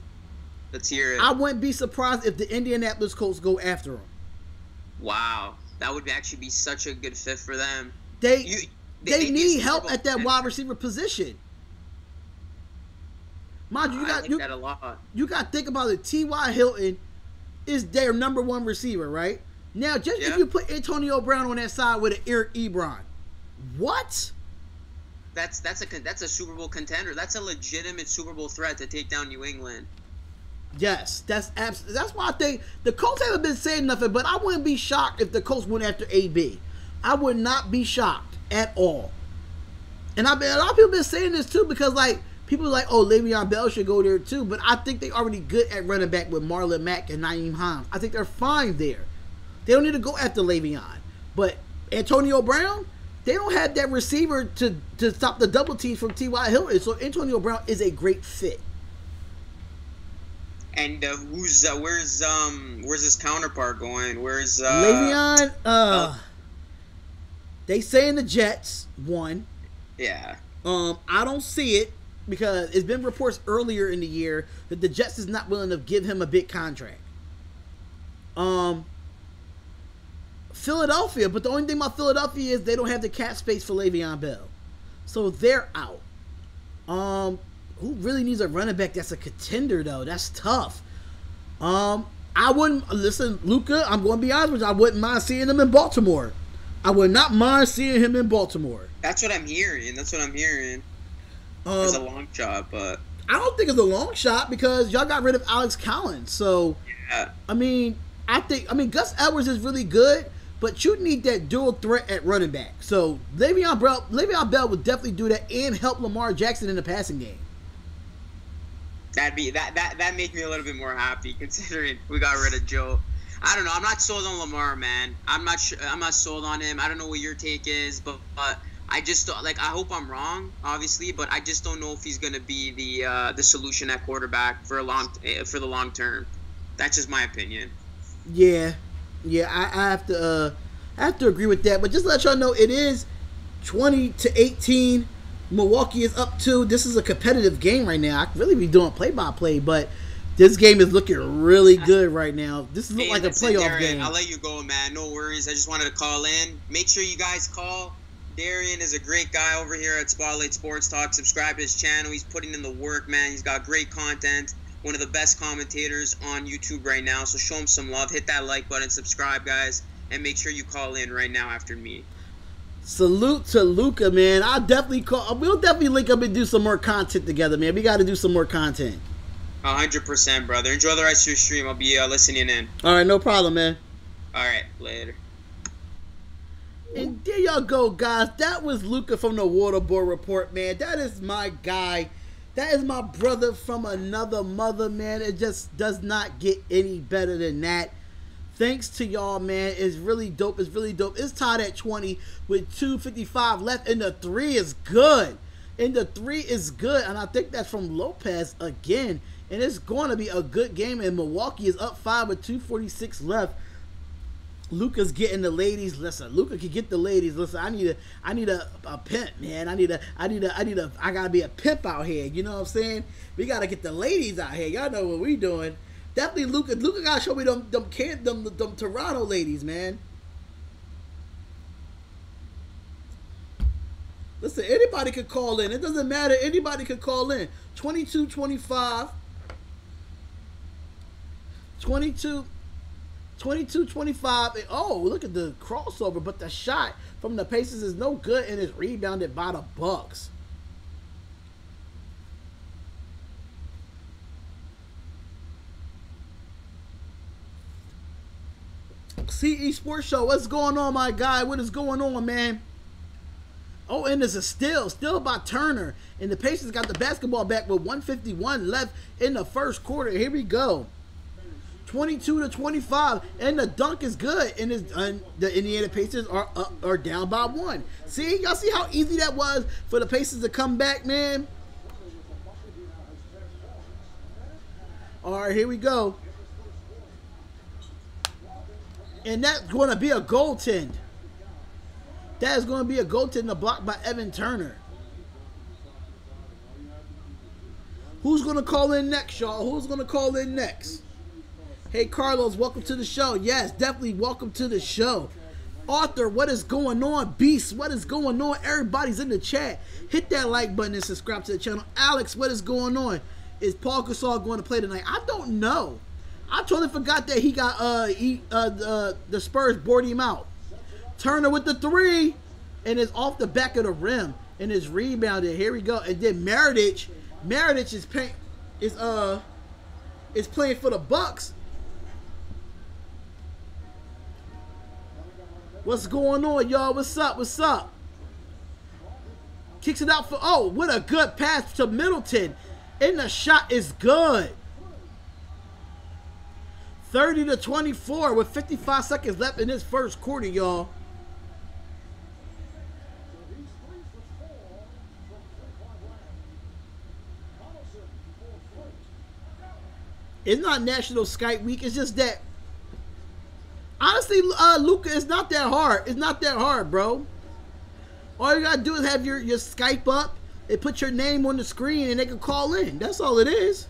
Let's hear it. I wouldn't be surprised if the Indianapolis Colts go after him. Wow, that would actually be such a good fit for them. They need help at that wide receiver position. Mind you, that a lot. You got to think about it. T.Y. Hilton is their number one receiver, right? Now, if you put Antonio Brown on that side with an Eric Ebron, what? That's a Super Bowl contender. That's a legitimate Super Bowl threat to take down New England. Yes, that's why I think the Colts haven't been saying nothing, but I wouldn't be shocked if the Colts went after AB. I would not be shocked at all. And a lot of people been saying this too because people are like, oh, Le'Veon Bell should go there too, but I think they're already good at running back with Marlon Mack and Nyheim Hines. I think they're fine there. They don't need to go after Le'Veon. But Antonio Brown, they don't have that receiver to stop the double teams from T.Y. Hilton. So Antonio Brown is a great fit. And where's his counterpart going? Where's Le'Veon? They say in the Jets one. Yeah. I don't see it because it's been reports earlier in the year that the Jets is not willing to give him a big contract. Philadelphia, but the only thing about Philadelphia is they don't have the cap space for Le'Veon Bell, so they're out. Who really needs a running back that's a contender though? That's tough. I wouldn't listen, Luka. I'm going to be honest with you. I wouldn't mind seeing him in Baltimore. I would not mind seeing him in Baltimore. That's what I'm hearing. It's a long shot, but I don't think it's a long shot because y'all got rid of Alex Collins. So yeah. I mean Gus Edwards is really good, but you need that dual threat at running back. So Le'Veon Bell would definitely do that and help Lamar Jackson in the passing game. That make me a little bit more happy considering we got rid of Joe. I don't know. I'm not sold on Lamar, man. I'm not sold on him. I don't know what your take is, but I just I hope I'm wrong, obviously, but I just don't know if he's gonna be the solution at quarterback for the long term. That's just my opinion. Yeah, I have to agree with that. But just to let y'all know, it is 20-18. Milwaukee is up 2. This is a competitive game right now. I could really be doing play-by-play, but this game is looking really good right now. This looks like a playoff game. I'll let you go, man. No worries. I just wanted to call in. Make sure you guys call. Darian is a great guy over here at Spotlight Sports Talk. Subscribe to his channel. He's putting in the work, man. He's got great content. One of the best commentators on YouTube right now. So show him some love. Hit that like button. Subscribe, guys. And make sure you call in right now after me. Salute to Luka, man. We'll definitely link up and do some more content together, man. We got to do some more content. 100%, brother. Enjoy the rest of your stream. I'll be listening in. All right, no problem, man. All right, later. And there y'all go, guys. That was Luka from the Waterboy Report, man. That is my guy. That is my brother from another mother, man. It just does not get any better than that. Thanks to y'all, man. It's really dope. It's tied at 20 with 2:55 left, and the 3 is good. And I think that's from Lopez again. And it's going to be a good game. And Milwaukee is up 5 with 2:46 left. Luka's getting the ladies. Listen, Luka can get the ladies. Listen, I need a pimp, man. I gotta be a pimp out here. You know what I'm saying? We gotta get the ladies out here. Y'all know what we doing. Definitely Luka gotta show me them Toronto ladies, man. Listen, anybody could call in. It doesn't matter. Anybody could call in. 22 25 22-25. Oh, look at the crossover, but the shot from the Pacers is no good and is rebounded by the Bucks. CE Sports Show, what's going on, my guy? What is going on, man? Oh, and there's a still by Turner. And the Pacers got the basketball back with 1:51 left in the first quarter. Here we go. 22-25. And the dunk is good. And the Indiana Pacers are down by 1. See? Y'all see how easy that was for the Pacers to come back, man? All right, here we go. And that's going to be a goaltend. That is going to be a goaltend blocked by Evan Turner. Who's going to call in next, y'all? Who's going to call in next? Hey, Carlos, welcome to the show. Yes, definitely welcome to the show. Arthur, what is going on? Beast, what is going on? Everybody's in the chat. Hit that like button and subscribe to the channel. Alex, what is going on? Is Paul Gasol going to play tonight? I don't know. I totally forgot that he got the Spurs bored him out. Turner with the 3, and it's off the back of the rim, and it's rebounded. Here we go. And then Meredith is playing for the Bucks. What's going on, y'all? What's up? What's up? Kicks it out for, oh, what a good pass to Middleton. And the shot is good. 30-24 with 55 seconds left in this first quarter, y'all. It's not National Skype Week. It's just that, honestly, Luca, it's not that hard. It's not that hard, bro. All you gotta do is have your Skype up and put your name on the screen, and they can call in. That's all it is.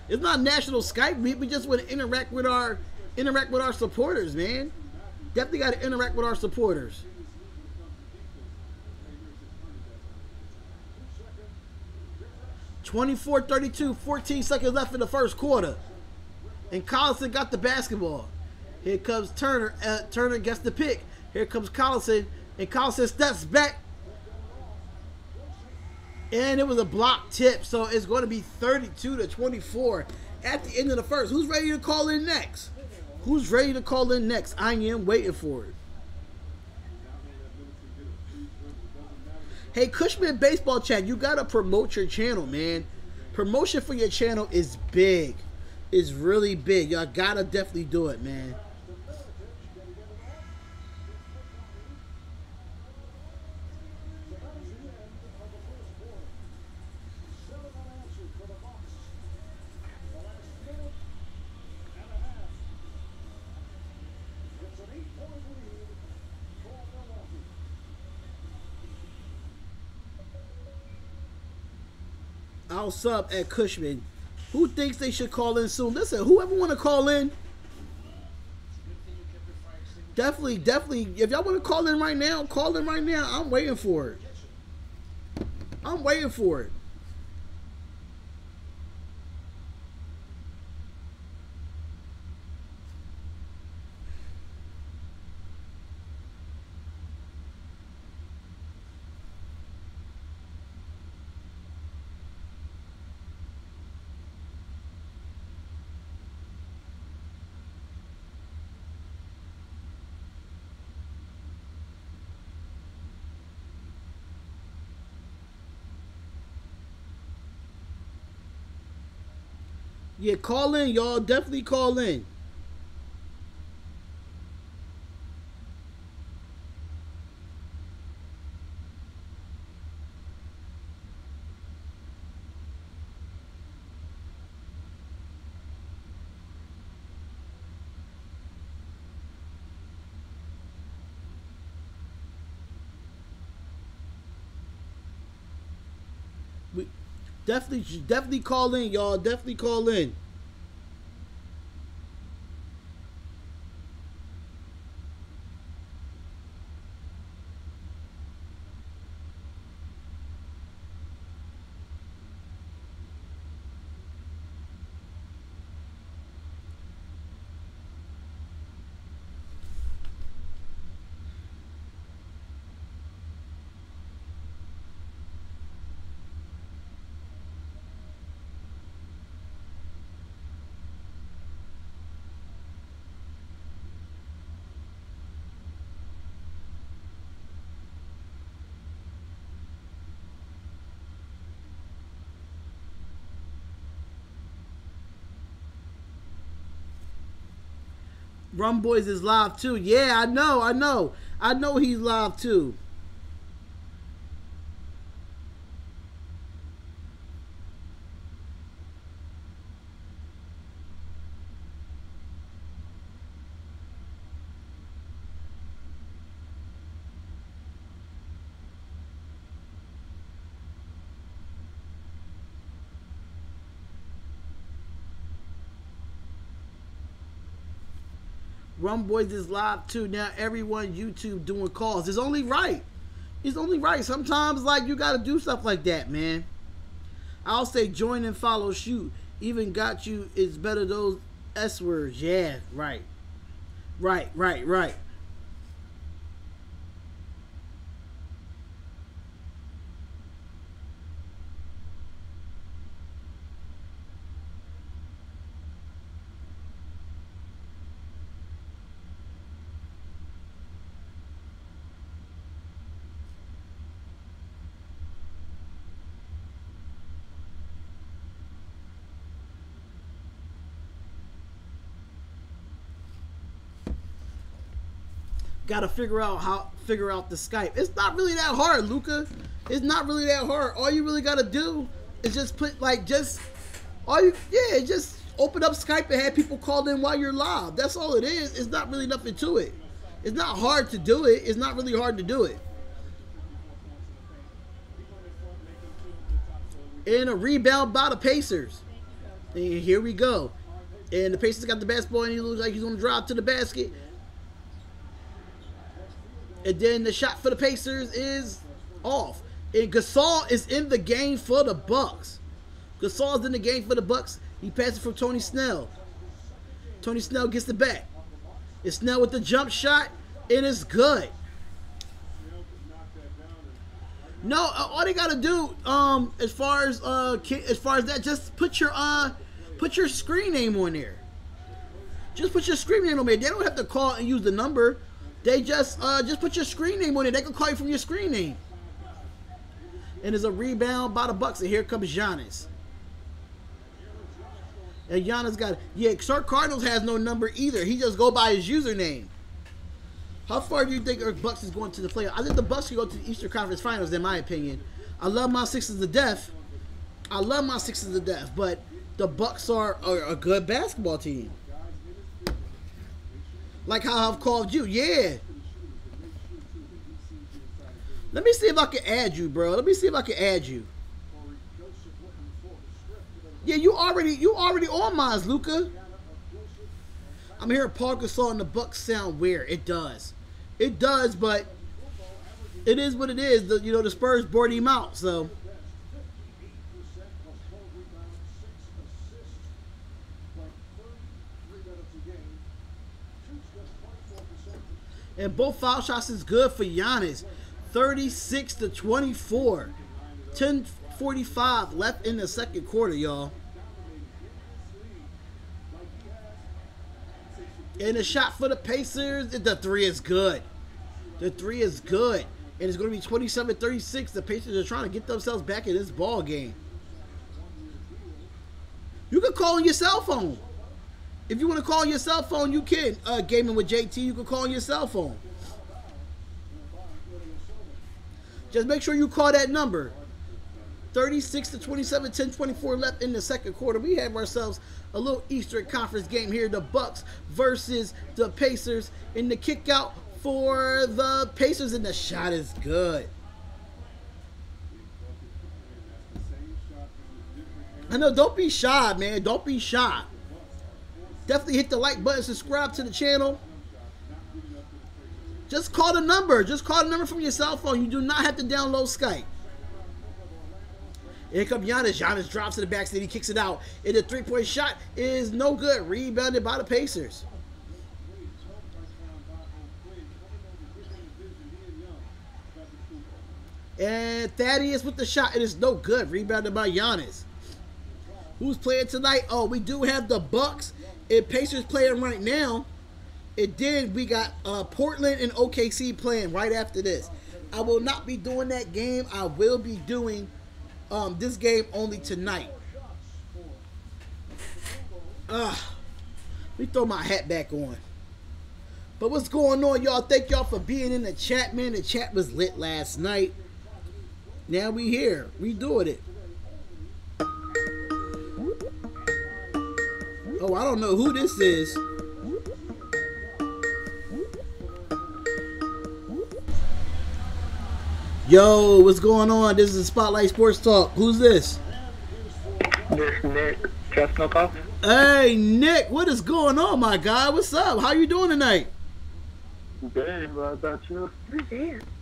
It's not National Skype Week. We just want to interact with our supporters, man. Definitely got to interact with our supporters. (24-32), 14 seconds left in the first quarter. And Collison got the basketball. Here comes Turner. Turner gets the pick. Here comes Collison. And Collison steps back. And it was a block tip. So it's going to be 32-24 at the end of the first. Who's ready to call in next? Who's ready to call in next? I am waiting for it. Hey, Cushman Baseball Chat, you got to promote your channel, man. Promotion for your channel is big. It's really big. Y'all got to definitely do it, man. I'll sub at Cushman. Who thinks they should call in soon? Listen, whoever want to call in, definitely. If y'all want to call in right now, call in right now. I'm waiting for it. I'm waiting for it. Yeah, call in, y'all. Definitely call in. Definitely call in, y'all. Definitely call in. Rum Boys is live too. Yeah, I know he's live too. Rum Boys is live too. Now everyone YouTube doing calls. It's only right. It's only right. Sometimes like you gotta do stuff like that, man. I'll say join and follow, shoot. Even got you is better those S words. Yeah, right. Right. Got to figure out the Skype. It's not really that hard, Luca. It's not really that hard. All you really got to do is just put just open up Skype and have people call in while you're live. That's all it is. It's not really nothing to it. It's not hard to do it. It's not really hard to do it. And a rebound by the Pacers. And here we go. And the Pacers got the basketball and he looks like he's going to drive to the basket. And then the shot for the Pacers is off. And Gasol is in the game for the Bucks. Gasol's in the game for the Bucks. He passes from Tony Snell. Tony Snell gets the back. It's Snell with the jump shot. And it's good. No, all they gotta do, as far as that, just put your screen name on there. Just put your screen name on there. They don't have to call and use the number. They just put your screen name on it. They can call you from your screen name. And there's a rebound by the Bucks. And here comes Giannis. And Giannis got it. Yeah, Sir Cardinals has no number either. He just go by his username. How far do you think the Bucks is going to the playoffs? I think the Bucks can go to the Eastern Conference Finals, in my opinion. I love my Sixers to death. But the Bucks are a good basketball team. Like how I've called you. Yeah. Let me see if I can add you, bro. Yeah, you already on mine, Luca. I'm hearing Paul Gasol and the Bucks sound weird. It does, but it is what it is. The Spurs bored him out, so. And both foul shots is good for Giannis. 36-24. 10:45 left in the second quarter, y'all. And the shot for the Pacers, the three is good. And it's going to be 27-36. The Pacers are trying to get themselves back in this ball game. You can call on your cell phone. If you want to call on your cell phone, you can. Gaming with JT, you can call on your cell phone. Just make sure you call that number. 36-27, 10:24 left in the second quarter. We have ourselves a little Eastern Conference game here. The Bucks versus the Pacers. In the kick out for the Pacers, and the shot is good. I know, don't be shy, man. Don't be shy. Definitely hit the like button, subscribe to the channel. Just call the number. Just call the number from your cell phone. You do not have to download Skype. Here comes Giannis. Giannis drops to the backside. He kicks it out. And the three-point shot is no good. Rebounded by the Pacers. And Thaddeus with the shot. It is no good. Rebounded by Giannis. Who's playing tonight? Oh, we do have the Bucks and Pacers playing right now. And then we got Portland and OKC playing right after this. I will not be doing that game. I will be doing this game only tonight. Let me throw my hat back on. But what's going on, y'all? Thank y'all for being in the chat, man. The chat was lit last night. Now we here. We doing it. Oh, I don't know who this is. Yo, what's going on? This is Spotlight Sports Talk. Who's this? This Nick Chestnut. Hey, Nick, what is going on, my guy? What's up? How you doing tonight? Good. What about you?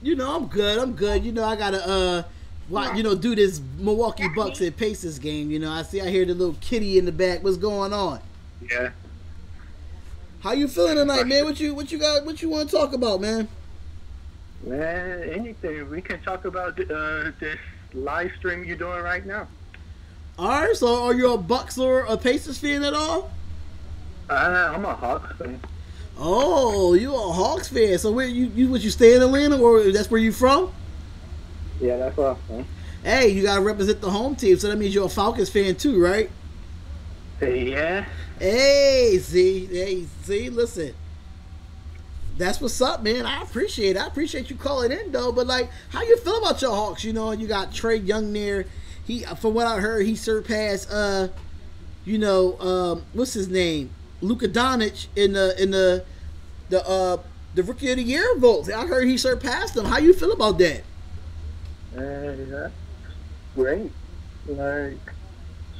You know, I'm good. I'm good. You know, I gotta do this Milwaukee Bucks and Pacers game. You know, I hear the little kitty in the back. What's going on? Yeah. How you feeling tonight, man? What you want to talk about, man? Man, anything. We can talk about this live stream you're doing right now. All right. So, are you a Bucks or a Pacers fan at all? I'm a Hawks fan. Oh, you a Hawks fan. So, where you stay in Atlanta, or that's where you from? Yeah, that's where I'm from. Hey, you gotta represent the home team, so that means you're a Falcons fan too, right? Yeah. Hey, see, listen. That's what's up, man. I appreciate it. I appreciate you calling in, though. But, like, how you feel about your Hawks? You know, you got Trey Young there. He, from what I heard, he surpassed, what's his name? Luka Doncic in the Rookie of the Year votes. I heard he surpassed him. How you feel about that? Yeah, great. Like,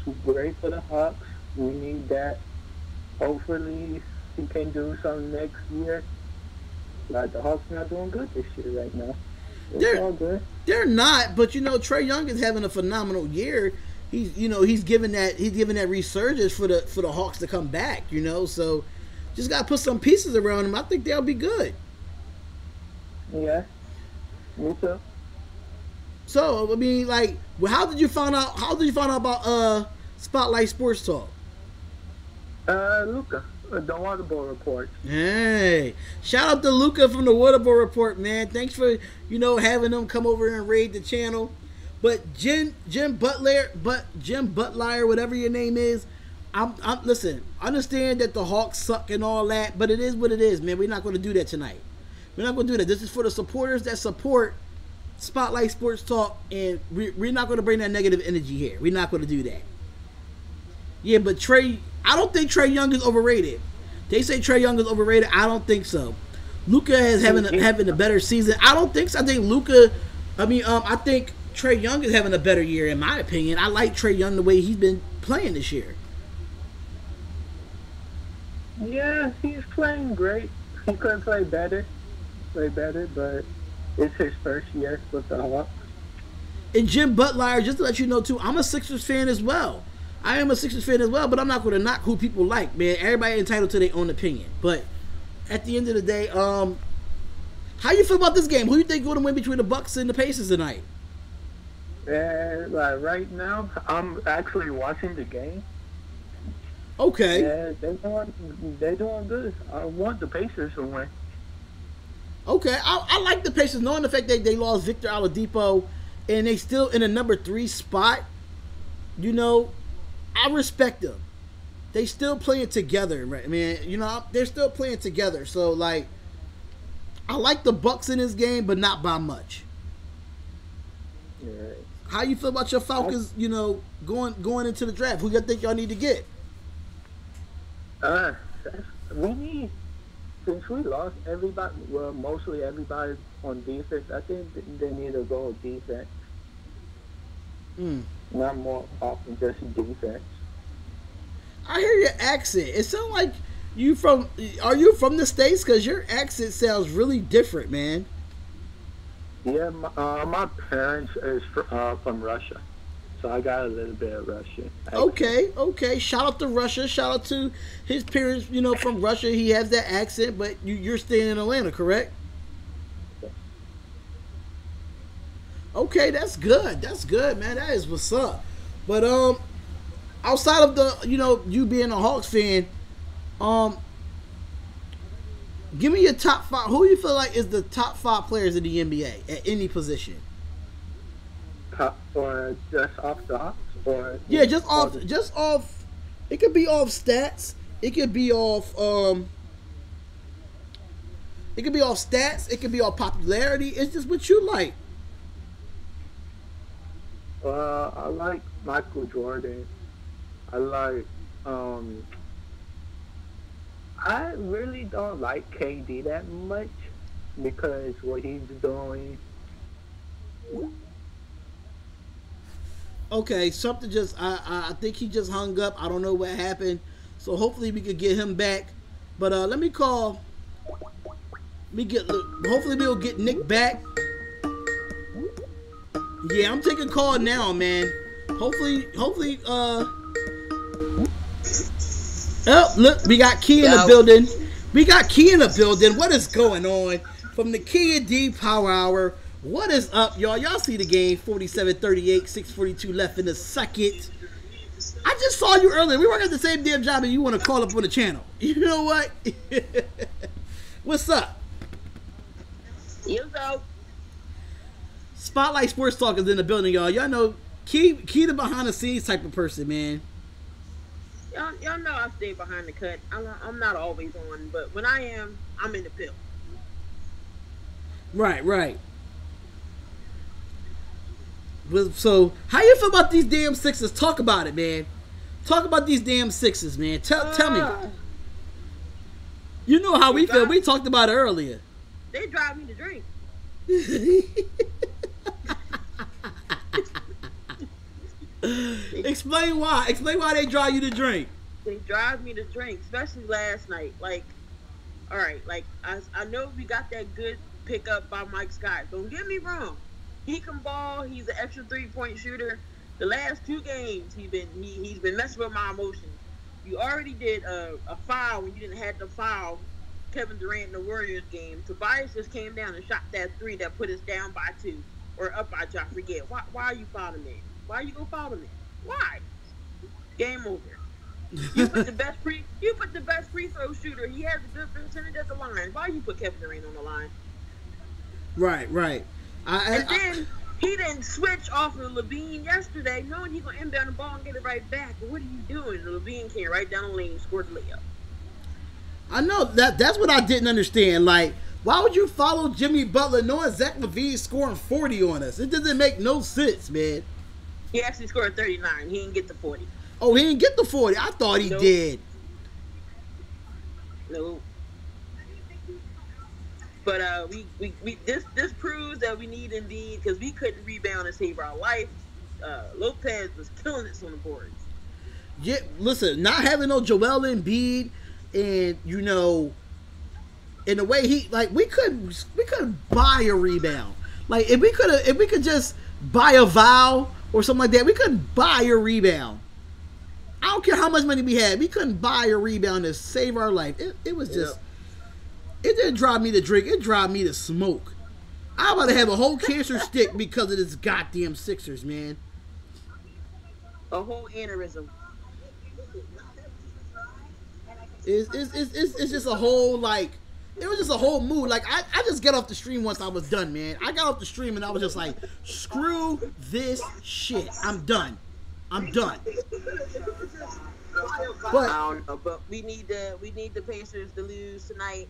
it's great for the Hawks. We need that. Hopefully, he can do something next year. Like, the Hawks not doing good this year right now. It's all good. They're not, but you know, Trey Young is having a phenomenal year. He's given that resurgence for the Hawks to come back. You know, so just gotta put some pieces around him. I think they'll be good. Yeah, me too. So I mean, like, how did you find out about Spotlight Sports Talk? Luka, the Waterboy report. Hey, shout out to Luka from the Waterboy report, man. Thanks for having them come over and raid the channel. But Jim Butler, whatever your name is, I'm listen. Understand that the Hawks suck and all that, but it is what it is, man. We're not going to do that tonight. We're not going to do that. This is for the supporters that support Spotlight Sports Talk, and we're not going to bring that negative energy here. We're not going to do that. Yeah, but I don't think Trey Young is overrated. They say Trey Young is overrated. I don't think so. Luka is having a better season. I don't think so. I think I think Trey Young is having a better year, in my opinion. I like Trey Young the way he's been playing this year. Yeah, he's playing great. He could play better, but it's his first year with the Hawks. And Jim Butler, just to let you know too, I'm a Sixers fan as well. I am a Sixers fan as well, but I'm not going to knock who people like, man. Everybody entitled to their own opinion. But at the end of the day, how you feel about this game? Who do you think going to win between the Bucks and the Pacers tonight? Like right now, I'm actually watching the game. Okay. Yeah, they're doing good. I want the Pacers to win. Okay, I like the Pacers, knowing the fact that they lost Victor Oladipo and they still in a number 3 spot. You know, I respect them. They still playing together, right? I mean, they're still playing together. So, like, I like the Bucks in this game, but not by much. Yeah. How you feel about your Falcons? Going into the draft. Who you think y'all need to get? We need, since we lost everybody, well, mostly everybody on defense. I think they need to go with defense. Not more often just defense. I hear your accent. It sounds like are you from the States? Because your accent sounds really different, man. Yeah, my parents is from Russia, so I got a little bit of Russian accent. Okay. Shout out to Russia. Shout out to his parents, from Russia. He has that accent, but you're staying in Atlanta, correct? Okay, that's good. That's good, man. That is what's up. But outside of the, you being a Hawks fan, give me your top 5. Who you feel like is the top 5 players in the NBA at any position? Or just off the Hawks, or yeah, just off. It could be off stats. It could be off It could be all stats. It could be all popularity. It's just what you like. I like Michael Jordan. I like, I really don't like KD that much because what he's doing. Okay, something just I think he just hung up. I don't know what happened. So hopefully we could get him back. But let me call. Hopefully we'll get Nick back. Yeah, I'm taking a call now, man. Hopefully. Oh, look, we got Key in the building. What is going on? From the Key and D Power Hour. What is up, y'all? Y'all see the game. 47-38, 6:42 left in the second. I just saw you earlier. We work at the same damn job and you want to call up on the channel. You know what? What's up? You go. Spotlight Sports Talk is in the building, y'all. Y'all know Key the behind the scenes type of person, man. Y'all know I stay behind the cut. I'm not always on, but when I am, I'm in the pill. Right. So, how you feel about these damn Sixers? Talk about it, man. Talk about these damn Sixers, man. Tell me. You know how we feel. We talked about it earlier. They drive me to drink. Explain why. Explain why they drive you to drink. They drive me to drink, especially last night. Like, all right, like I know we got that good pickup by Mike Scott. Don't get me wrong. He can ball. He's an extra 3-point shooter. The last 2 games, he's been messing with my emotions. You already did a foul when you didn't have to foul Kevin Durant in the Warriors game. Tobias just came down and shot that 3 that put us down by 2 or up by 2. I forget. Why are you fouling me? Why you gonna foul me? Why? Game over. You put the best free throw shooter. He has a good percentage at the line. Why you put Kevin Durant on the line? Right. And then he didn't switch off of Levine yesterday, knowing he's gonna inbound the ball and get it right back. But what are you doing? Levine came right down the lane, scored the layup. I know that's what I didn't understand. Like, why would you follow Jimmy Butler knowing Zach LaVine scoring 40 on us? It doesn't make no sense, man. He actually scored 39. He didn't get the 40. Oh, he didn't get the 40. I thought he did. No. But this proves that we need Embiid because we couldn't rebound and save our life. Lopez was killing us on the boards. Yeah, listen, not having no Joel Embiid, and in the way he we couldn't buy a rebound. Like if we could just buy a vowel or something like that, we couldn't buy a rebound. I don't care how much money we had, we couldn't buy a rebound to save our life. It was just. It didn't drive me to drink. It drive me to smoke. I'm about to have a whole cancer stick because of this goddamn Sixers, man. A whole aneurysm. It's just a whole, it was just a whole mood. Like, I just got off the stream once I was done, man. I got off the stream and I was just like, screw this shit. I'm done. But I don't know, but we need the Pacers to lose tonight.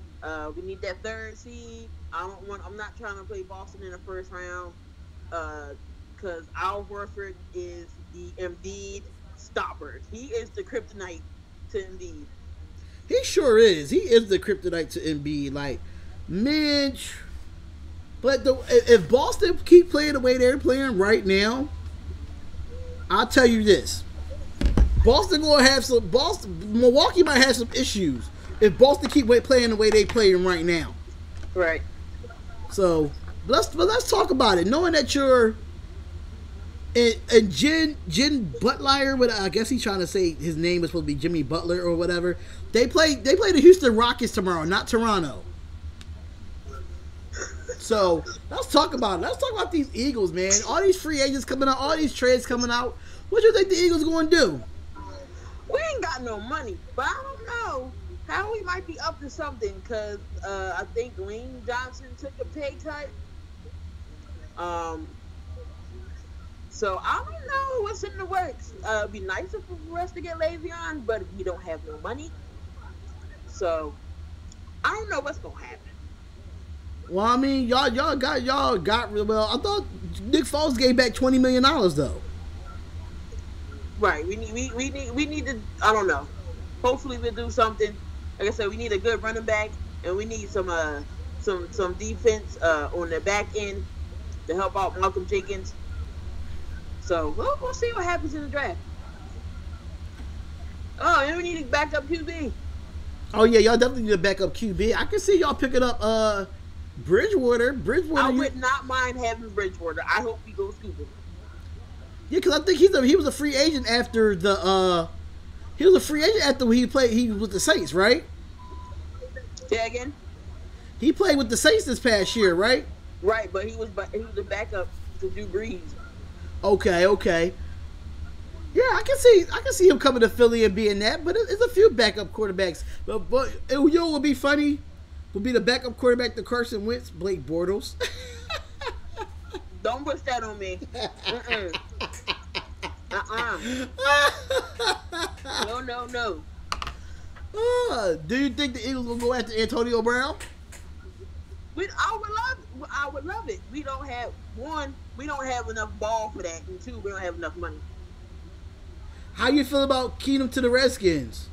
We need that 3rd seed. I'm not trying to play Boston in the first round, because Al Horford is the Embiid stopper. He is the kryptonite to Embiid. He sure is. He is the kryptonite to Embiid. Like, man. But if Boston keep playing the way they're playing right now, I'll tell you this. Milwaukee might have some issues if Boston keep playing the way they playing right now. Right. So let's talk about it. Knowing that you're and Jim Butler, I guess he's trying to say his name is supposed to be Jimmy Butler or whatever. They play the Houston Rockets tomorrow, not Toronto. So let's talk about it. Let's talk about these Eagles, man. All these free agents coming out, all these trades coming out. What do you think the Eagles going to do? We ain't got no money, but I don't know how we might be up to something because I think Lane Johnson took a pay cut. So I don't know what's in the works. It'd be nicer for us to get Le'Veon, but we don't have no money. So I don't know what's gonna happen. Well, I mean, y'all got real well. I thought Nick Foles gave back $20 million though. Right. We need to. I don't know. Hopefully we'll do something. Like I said, we need a good running back, and we need some defense on the back end to help out Malcolm Jenkins. So we'll see what happens in the draft. Oh, and we need a backup QB. Oh yeah, y'all definitely need a backup QB. I can see y'all picking up Bridgewater. I would not mind having Bridgewater. I hope he goes scooping. Yeah, because I think he was a free agent after the he was a free agent after he was with the Saints, right? Say again? He played with the Saints this past year, right? Right, but he was a backup to Drew Brees. Okay. Yeah, I can see him coming to Philly and being that, but it's a few backup quarterbacks. But you know what would be funny? Would be the backup quarterback to Carson Wentz, Blake Bortles. Don't push that on me. No. Do you think the Eagles will go after Antonio Brown? I would love it. We don't have enough ball for that, and two, we don't have enough money. How you feel about Keenum to the Redskins?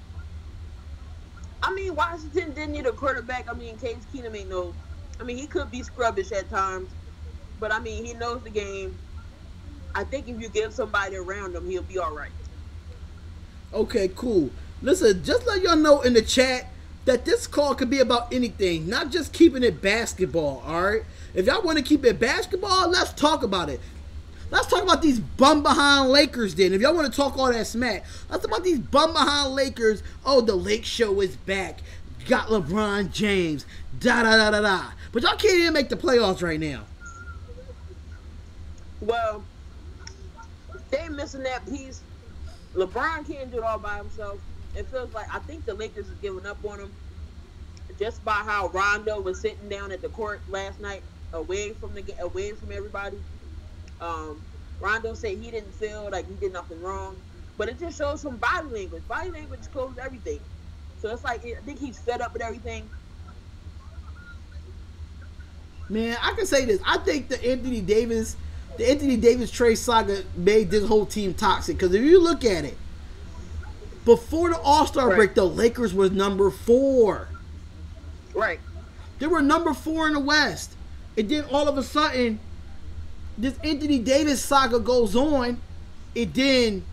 I mean, Washington didn't need a quarterback. I mean, Case Keenum ain't no. I mean, he could be scrubbish at times, but I mean, he knows the game. I think if you give somebody around him, he'll be all right. Okay, cool. Listen, just let y'all know in the chat that this call could be about anything, not just keeping it basketball, all right? If y'all want to keep it basketball, let's talk about it. Let's talk about these bum-behind Lakers then. If y'all want to talk all that smack, let's talk about these bum-behind Lakers. Oh, the Lake Show is back. Got LeBron James. Da-da-da-da-da. But y'all can't even make the playoffs right now. Well, they missing that piece. LeBron can't do it all by himself. It feels like, I think the Lakers is giving up on him just by how Rondo was sitting down at the court last night, away from everybody. Rondo said he didn't feel like he did nothing wrong, but it just shows some body language. Body language closes everything. So it's like, I think he's fed up with everything. Man, I can say this. I think the Anthony Davis trade saga made this whole team toxic. Because if you look at it, before the All-Star break, the Lakers was number 4. Right. They were number 4 in the West. And then all of a sudden, this Anthony Davis saga goes on. And then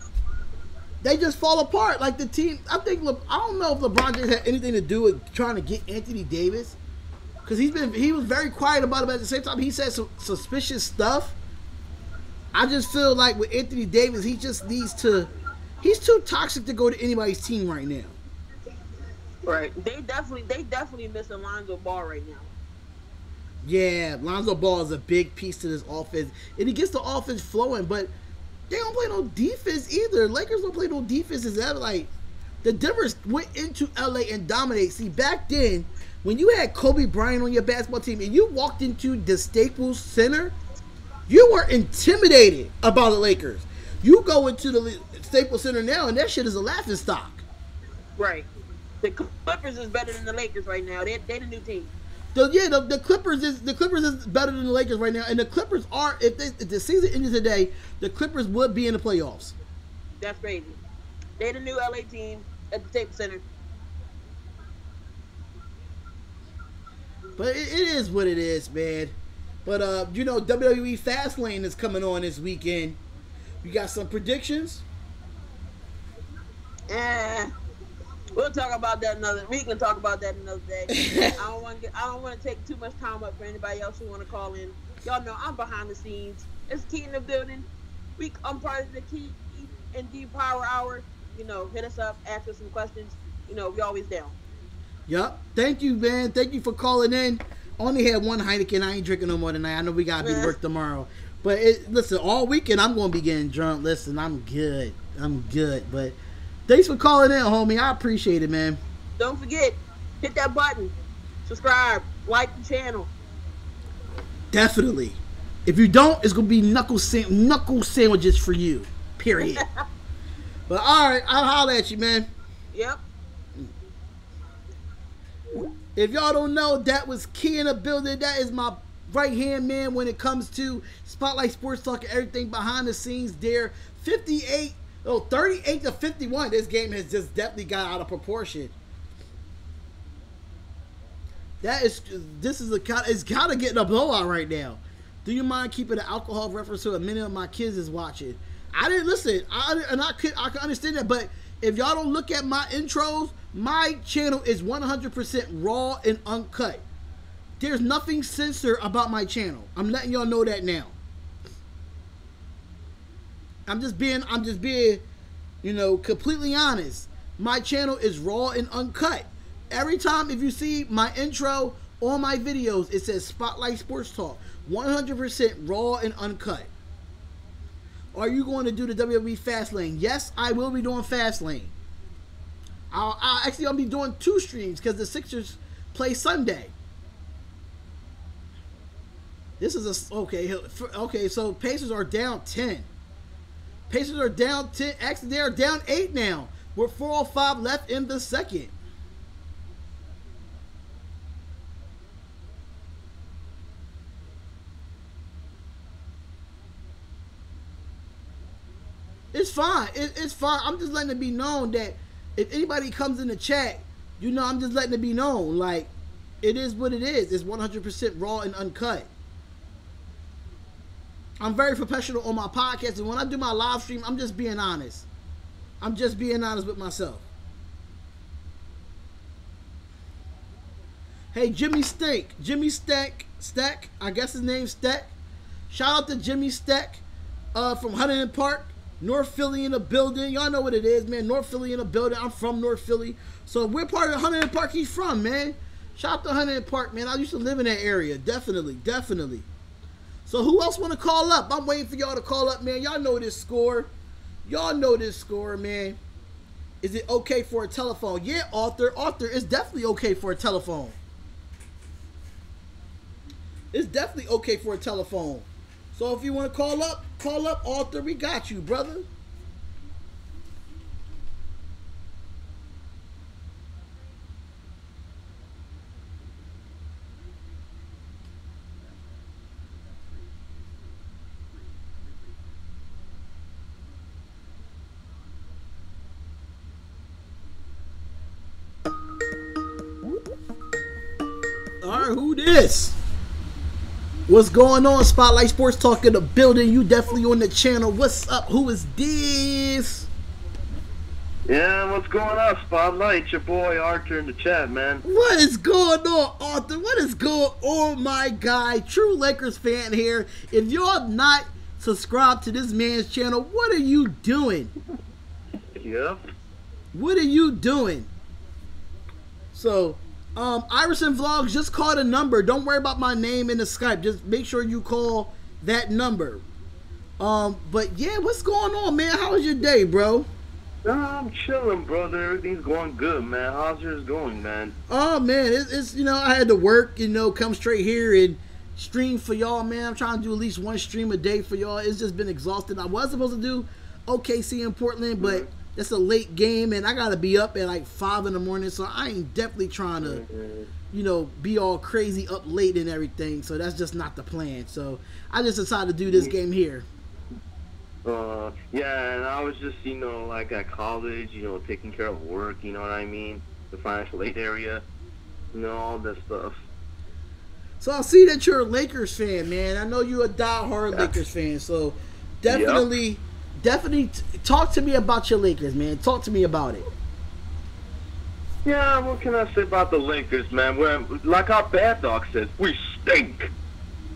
they just fall apart. Like the team, I don't know if LeBron James had anything to do with trying to get Anthony Davis. Because he was very quiet about it, but at the same time, he said some suspicious stuff. I just feel like with Anthony Davis, he's too toxic to go to anybody's team right now. Right. They definitely miss Lonzo Ball right now. Yeah, Lonzo Ball is a big piece to this offense. And he gets the offense flowing, but they don't play no defense either. Lakers don't play no defense. Is that like the Denver went into LA and dominated. See, back then, when you had Kobe Bryant on your basketball team and you walked into the Staples Center, you were intimidated about the Lakers. You go into the Staples Center now, and that shit is a laughingstock. Right. The Clippers is better than the Lakers right now. They're the new team. The Clippers is better than the Lakers right now, and the Clippers are if the season ended today, the Clippers would be in the playoffs. That's crazy. They're the new LA team at the Staples Center. But it is what it is, man. But WWE Fastlane is coming on this weekend. You got some predictions? We'll talk about that we can talk about that another day. I don't want to take too much time up for anybody else who want to call in. Y'all know I'm behind the scenes. It's Key in the building. I'm part of the Key and D Power Hour. Hit us up, ask us some questions. We always down. Yup. Thank you, man. Thank you for calling in. Only had one Heineken. I ain't drinking no more tonight. I know we got to be to work tomorrow. But listen, all weekend I'm going to be getting drunk. Listen, I'm good. But thanks for calling in, homie. I appreciate it, man. Don't forget, hit that button. Subscribe. Like the channel. Definitely. If you don't, it's going to be knuckle sandwiches for you. Period. But all right, I'll holler at you, man. Yep. If y'all don't know, that was Key in the building. That is my right-hand man when it comes to Spotlight Sports Talk and everything behind the scenes there. 38 38 to 51. This game has just definitely got out of proportion. It's kind of getting a blowout right now. Do you mind keeping an alcohol reference to a minute of my kids is watching? I didn't listen. I can understand that, but if y'all don't look at my intros, my channel is 100% raw and uncut. There's nothing censored about my channel. I'm letting y'all know that now. I'm just being, completely honest. My channel is raw and uncut. Every time if you see my intro on my videos, it says Spotlight Sports Talk. 100% raw and uncut. Are you going to do the WWE Fastlane? Yes, I will be doing Fastlane. I'll be doing 2 streams because the Sixers play Sunday. This is okay. So Pacers are down 10. Pacers are down 10. Actually, they are down 8 now. With 4:05 left in the second. It's fine. It's fine. I'm just letting it be known that if anybody comes in the chat, I'm just letting it be known. Like, it is what it is. It's 100% raw and uncut. I'm very professional on my podcast, and when I do my live stream, I'm just being honest. I'm just being honest with myself. Hey, Jimmy Steak. Jimmy Stack. I guess his name's Stack. Shout out to Jimmy Stack from Huntington Park. North Philly in the building. Y'all know what it is, man. North Philly in the building. I'm from North Philly. So we're part of Huntington Park he's from, man. Shout out to Huntington Park, man. I used to live in that area. Definitely. So who else want to call up? I'm waiting for y'all to call up, man. Y'all know this score. Man. Is it okay for a telephone? Yeah, Arthur. It's definitely okay for a telephone. It's definitely okay for a telephone. So if you want to call up, Arthur. We got you, brother. All right, who this? What's going on? Spotlight Sports Talk in the building. You definitely on the channel. What's up? Who is this? Yeah, what's going on, Spotlight? It's your boy Arthur in the chat, man. What is going on, Arthur? What is going on, my guy? True Lakers fan here. If you're not subscribed to this man's channel, what are you doing? Yep. What are you doing? So, Iverson Vlogs, just call the number. Don't worry about my name in the Skype. Just make sure you call that number. But yeah, what's going on, man? How was your day, bro? I'm chilling, brother. Everything's going good, man. How's yours going, man? Oh, man, it's I had to work, come straight here and stream for y'all, man. I'm trying to do at least 1 stream a day for y'all. It's just been exhausting. I was supposed to do OKC in Portland, but it's a late game, and I got to be up at like 5 in the morning, so I ain't definitely trying to, be all crazy up late and everything, so that's just not the plan. So I just decided to do this game here. Yeah, and I was just, like at college, taking care of work, you know what I mean? The financial aid area, all that stuff. So I see that you're a Lakers fan, man. I know you're a diehard Lakers fan, so definitely talk to me about your Lakers, man. Talk to me about it. Yeah, what can I say about the Lakers, man? Like our Bad Dog says, we stink.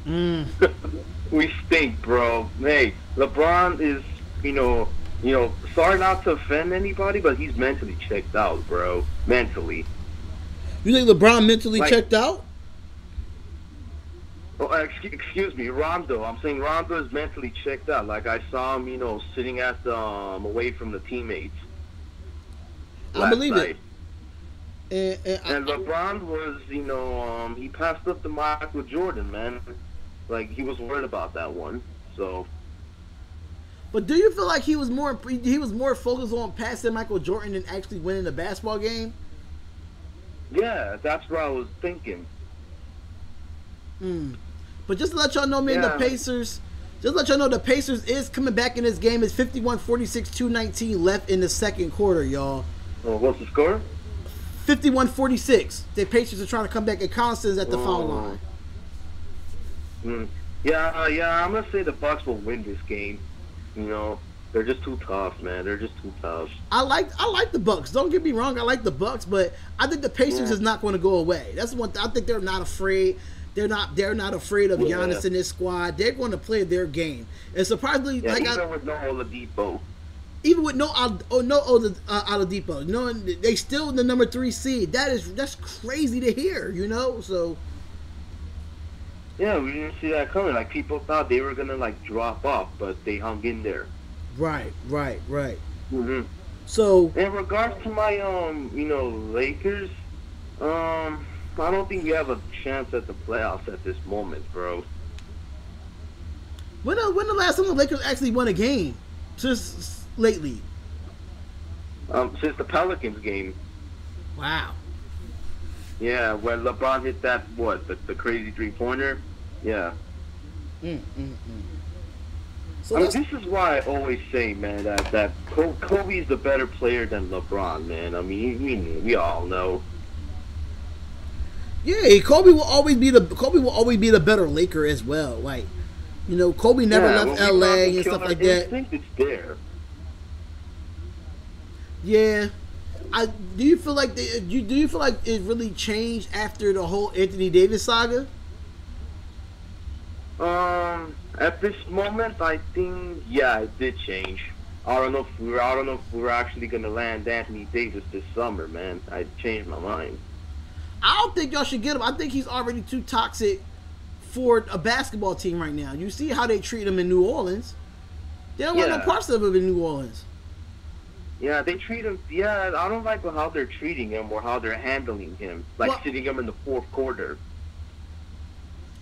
We stink, bro. Hey, LeBron is, sorry not to offend anybody, but he's mentally checked out, bro. Mentally. You think LeBron mentally checked out? Oh, excuse me, Rondo. I'm saying Rondo is mentally checked out. Like, I saw him, sitting at the, away from the teammates. I believe night. it. And LeBron was, he passed up to Michael Jordan, man. Like, he was worried about that one. So. But do you feel like he was more focused on passing Michael Jordan than actually winning the basketball game? Yeah, that's what I was thinking. But just to let y'all know, man, Yeah. the Pacers. Just to let y'all know, the Pacers is coming back in this game. It's 51-46, 2:19 left in the second quarter, y'all. Oh, what's the score? 51-46. The Pacers are trying to come back, and Constance at the foul line. Yeah, I'm gonna say the Bucks will win this game. You know, they're just too tough, man. They're just too tough. I like the Bucks. Don't get me wrong, I like the Bucks, but I think the Pacers is not going to go away. That's one thing. I think they're not afraid. They're not afraid of Giannis in this squad. They're going to play their game. And surprisingly, Even with no Oladipo. Even with no Oladipo, knowing they still in the number 3 seed. That's crazy to hear, you know. So yeah, we didn't see that coming. Like, people thought they were gonna like drop off, but they hung in there. Right. Mm-hmm. So in regards to my Lakers, I don't think we have a chance at the playoffs at this moment, bro. When the last time the Lakers actually won a game? Just lately. Since the Pelicans game. Wow. Yeah, when LeBron hit that the crazy 3-pointer. Yeah. So this is why I always say, man, that Kobe is the better player than LeBron, man. I mean, we all know. Yeah, Kobe will always be the better Laker as well. Like, you know, Kobe never left LA and stuff like that. I think it's there. Yeah. Do you feel like it really changed after the whole Anthony Davis saga? At this moment, I think it did change. I don't know if we're actually gonna land Anthony Davis this summer, man. I changed my mind. I don't think y'all should get him. I think he's already too toxic for a basketball team right now. You see how they treat him in New Orleans. They don't want no parts of him in New Orleans. Yeah, they treat him. Yeah, I don't like how they're treating him or how they're handling him, like sitting him in the fourth quarter.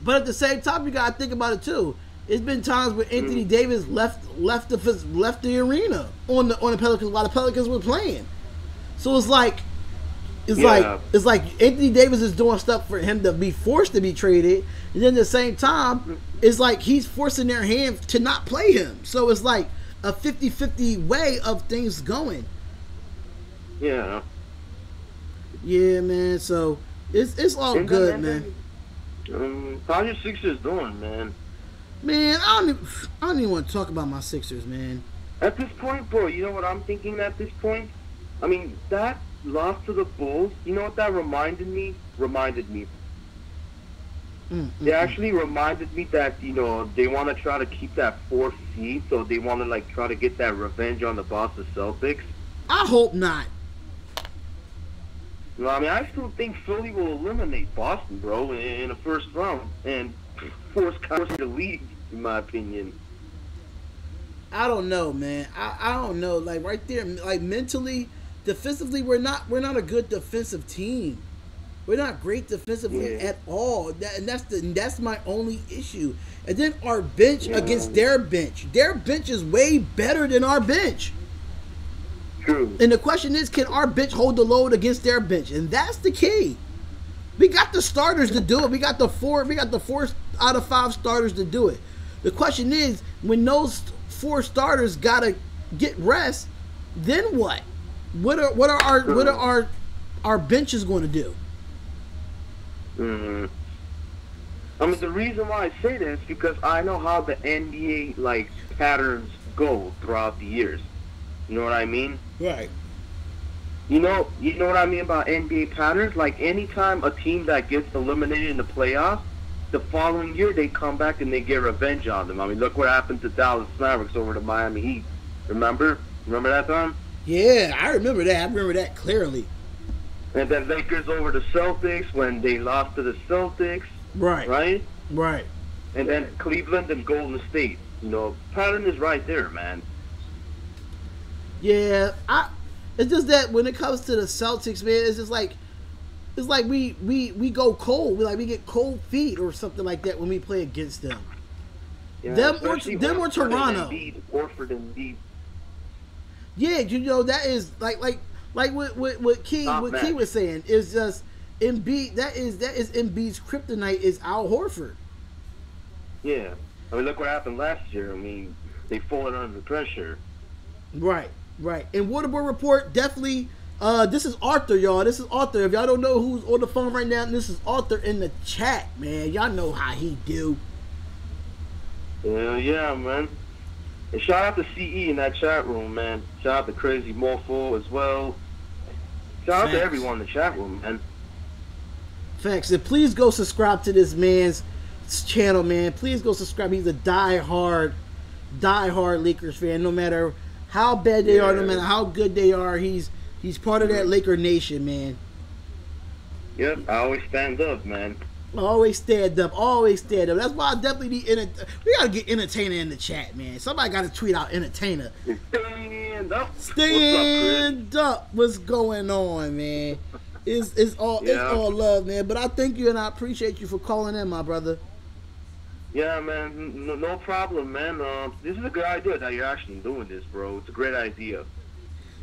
But at the same time, you gotta think about it too. It's been times where Anthony Davis left the arena on the Pelicans while the Pelicans were playing. So it's like Anthony Davis is doing stuff for him to be forced to be traded, and then at the same time, it's like he's forcing their hand to not play him. So it's like a 50-50 way of things going. Yeah. Yeah, man. So it's all good, man. How your Sixers doing, man? Man, I don't even want to talk about my Sixers, man. At this point, bro, you know what I'm thinking at this point? I mean, that loss to the Bulls, you know what that reminded me? They actually reminded me that, you know, they want to try to keep that 4th seed, so they want to, like, try to get that revenge on the Boston Celtics. I hope not. You know, I mean, I still think Philly will eliminate Boston, bro, in the first round and force the league, in my opinion. I don't know, man. I don't know. Like, right there, like, mentally, defensively, we're not a good defensive team. We're not great defensively at all. That's my only issue. And then our bench against their bench. Their bench is way better than our bench. True. And the question is, can our bench hold the load against their bench? And that's the key. We got the starters to do it. We got the 4 out of 5 starters to do it. The question is, when those 4 starters gotta get rest, then what? What are our benches going to do? I mean, the reason why I say this is because I know how the NBA like patterns go throughout the years. You know what I mean? Right. You know what I mean about NBA patterns? Like, anytime a team that gets eliminated in the playoffs, the following year they come back and they get revenge on them. I mean, look what happened to Dallas Mavericks over the Miami Heat. Remember that time? Yeah, I remember that. I remember that clearly. And then Lakers over the Celtics when they lost to the Celtics. Right. Right? Right. And then Cleveland and Golden State. You know, pattern is right there, man. Yeah, it's just that when it comes to the Celtics, man, it's just like we go cold. We get cold feet or something like that when we play against them. Yeah, them or Toronto. Horford and Embiid. Yeah, you know, that is like what Key was saying. It's just Embiid, that is Embiid's kryptonite is Al Horford. Yeah. I mean, look what happened last year. I mean, they folded under pressure. Right. And Waterboy Report, definitely, this is Arthur, y'all. This is Arthur. If y'all don't know who's on the phone right now, this is Arthur in the chat, man. Y'all know how he do. Yeah, man. And shout out to CE in that chat room, man. Shout out to Crazy Mofo as well. Shout out to everyone in the chat room, man. Facts. And please go subscribe to this man's channel, man. Please go subscribe. He's a die-hard Lakers fan. No matter how bad they are, no matter how good they are, he's part of that Laker nation, man. Yep, I always stand up, man. Always stand up. That's why I definitely need we gotta get Entertainer in the chat, man. Somebody gotta tweet out Entertainer. Stand up. Stand up. What's going on, man? It's all love, man. But I thank you and I appreciate you for calling in, my brother. Yeah, man. No problem, man. This is a good idea that you're actually doing this, bro. It's a great idea.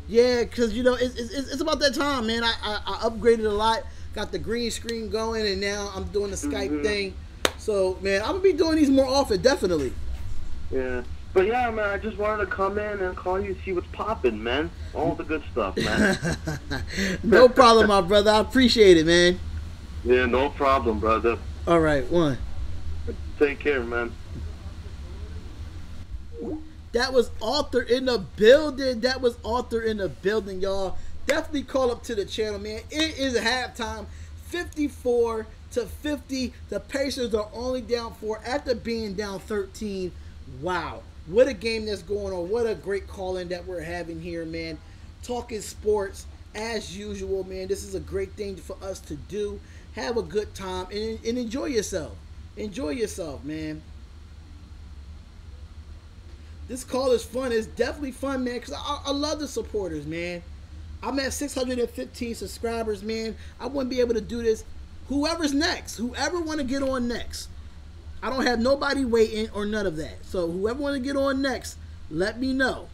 Yeah, because, you know, it's about that time, man. I upgraded a lot. Got the green screen going, and now I'm doing the Skype thing. So, man, I'm going to be doing these more often, definitely. Yeah. But, yeah, man, I just wanted to come in and call you and see what's popping, man. All the good stuff, man. No problem, my brother. I appreciate it, man. Yeah, no problem, brother. All right, one. Take care, man. That was Arthur in the building. Y'all. Definitely call up to the channel, man. It is halftime, 54-50. The Pacers are only down 4 after being down 13. Wow. What a game that's going on. What a great call-in that we're having here, man. Talking sports as usual, man. This is a great thing for us to do. Have a good time and enjoy yourself. Enjoy yourself, man. This call is fun. It's definitely fun, man, because I love the supporters, man. I'm at 615 subscribers, man. I wouldn't be able to do this. Whoever's next, whoever want to get on next. I don't have nobody waiting or none of that. So whoever want to get on next, let me know.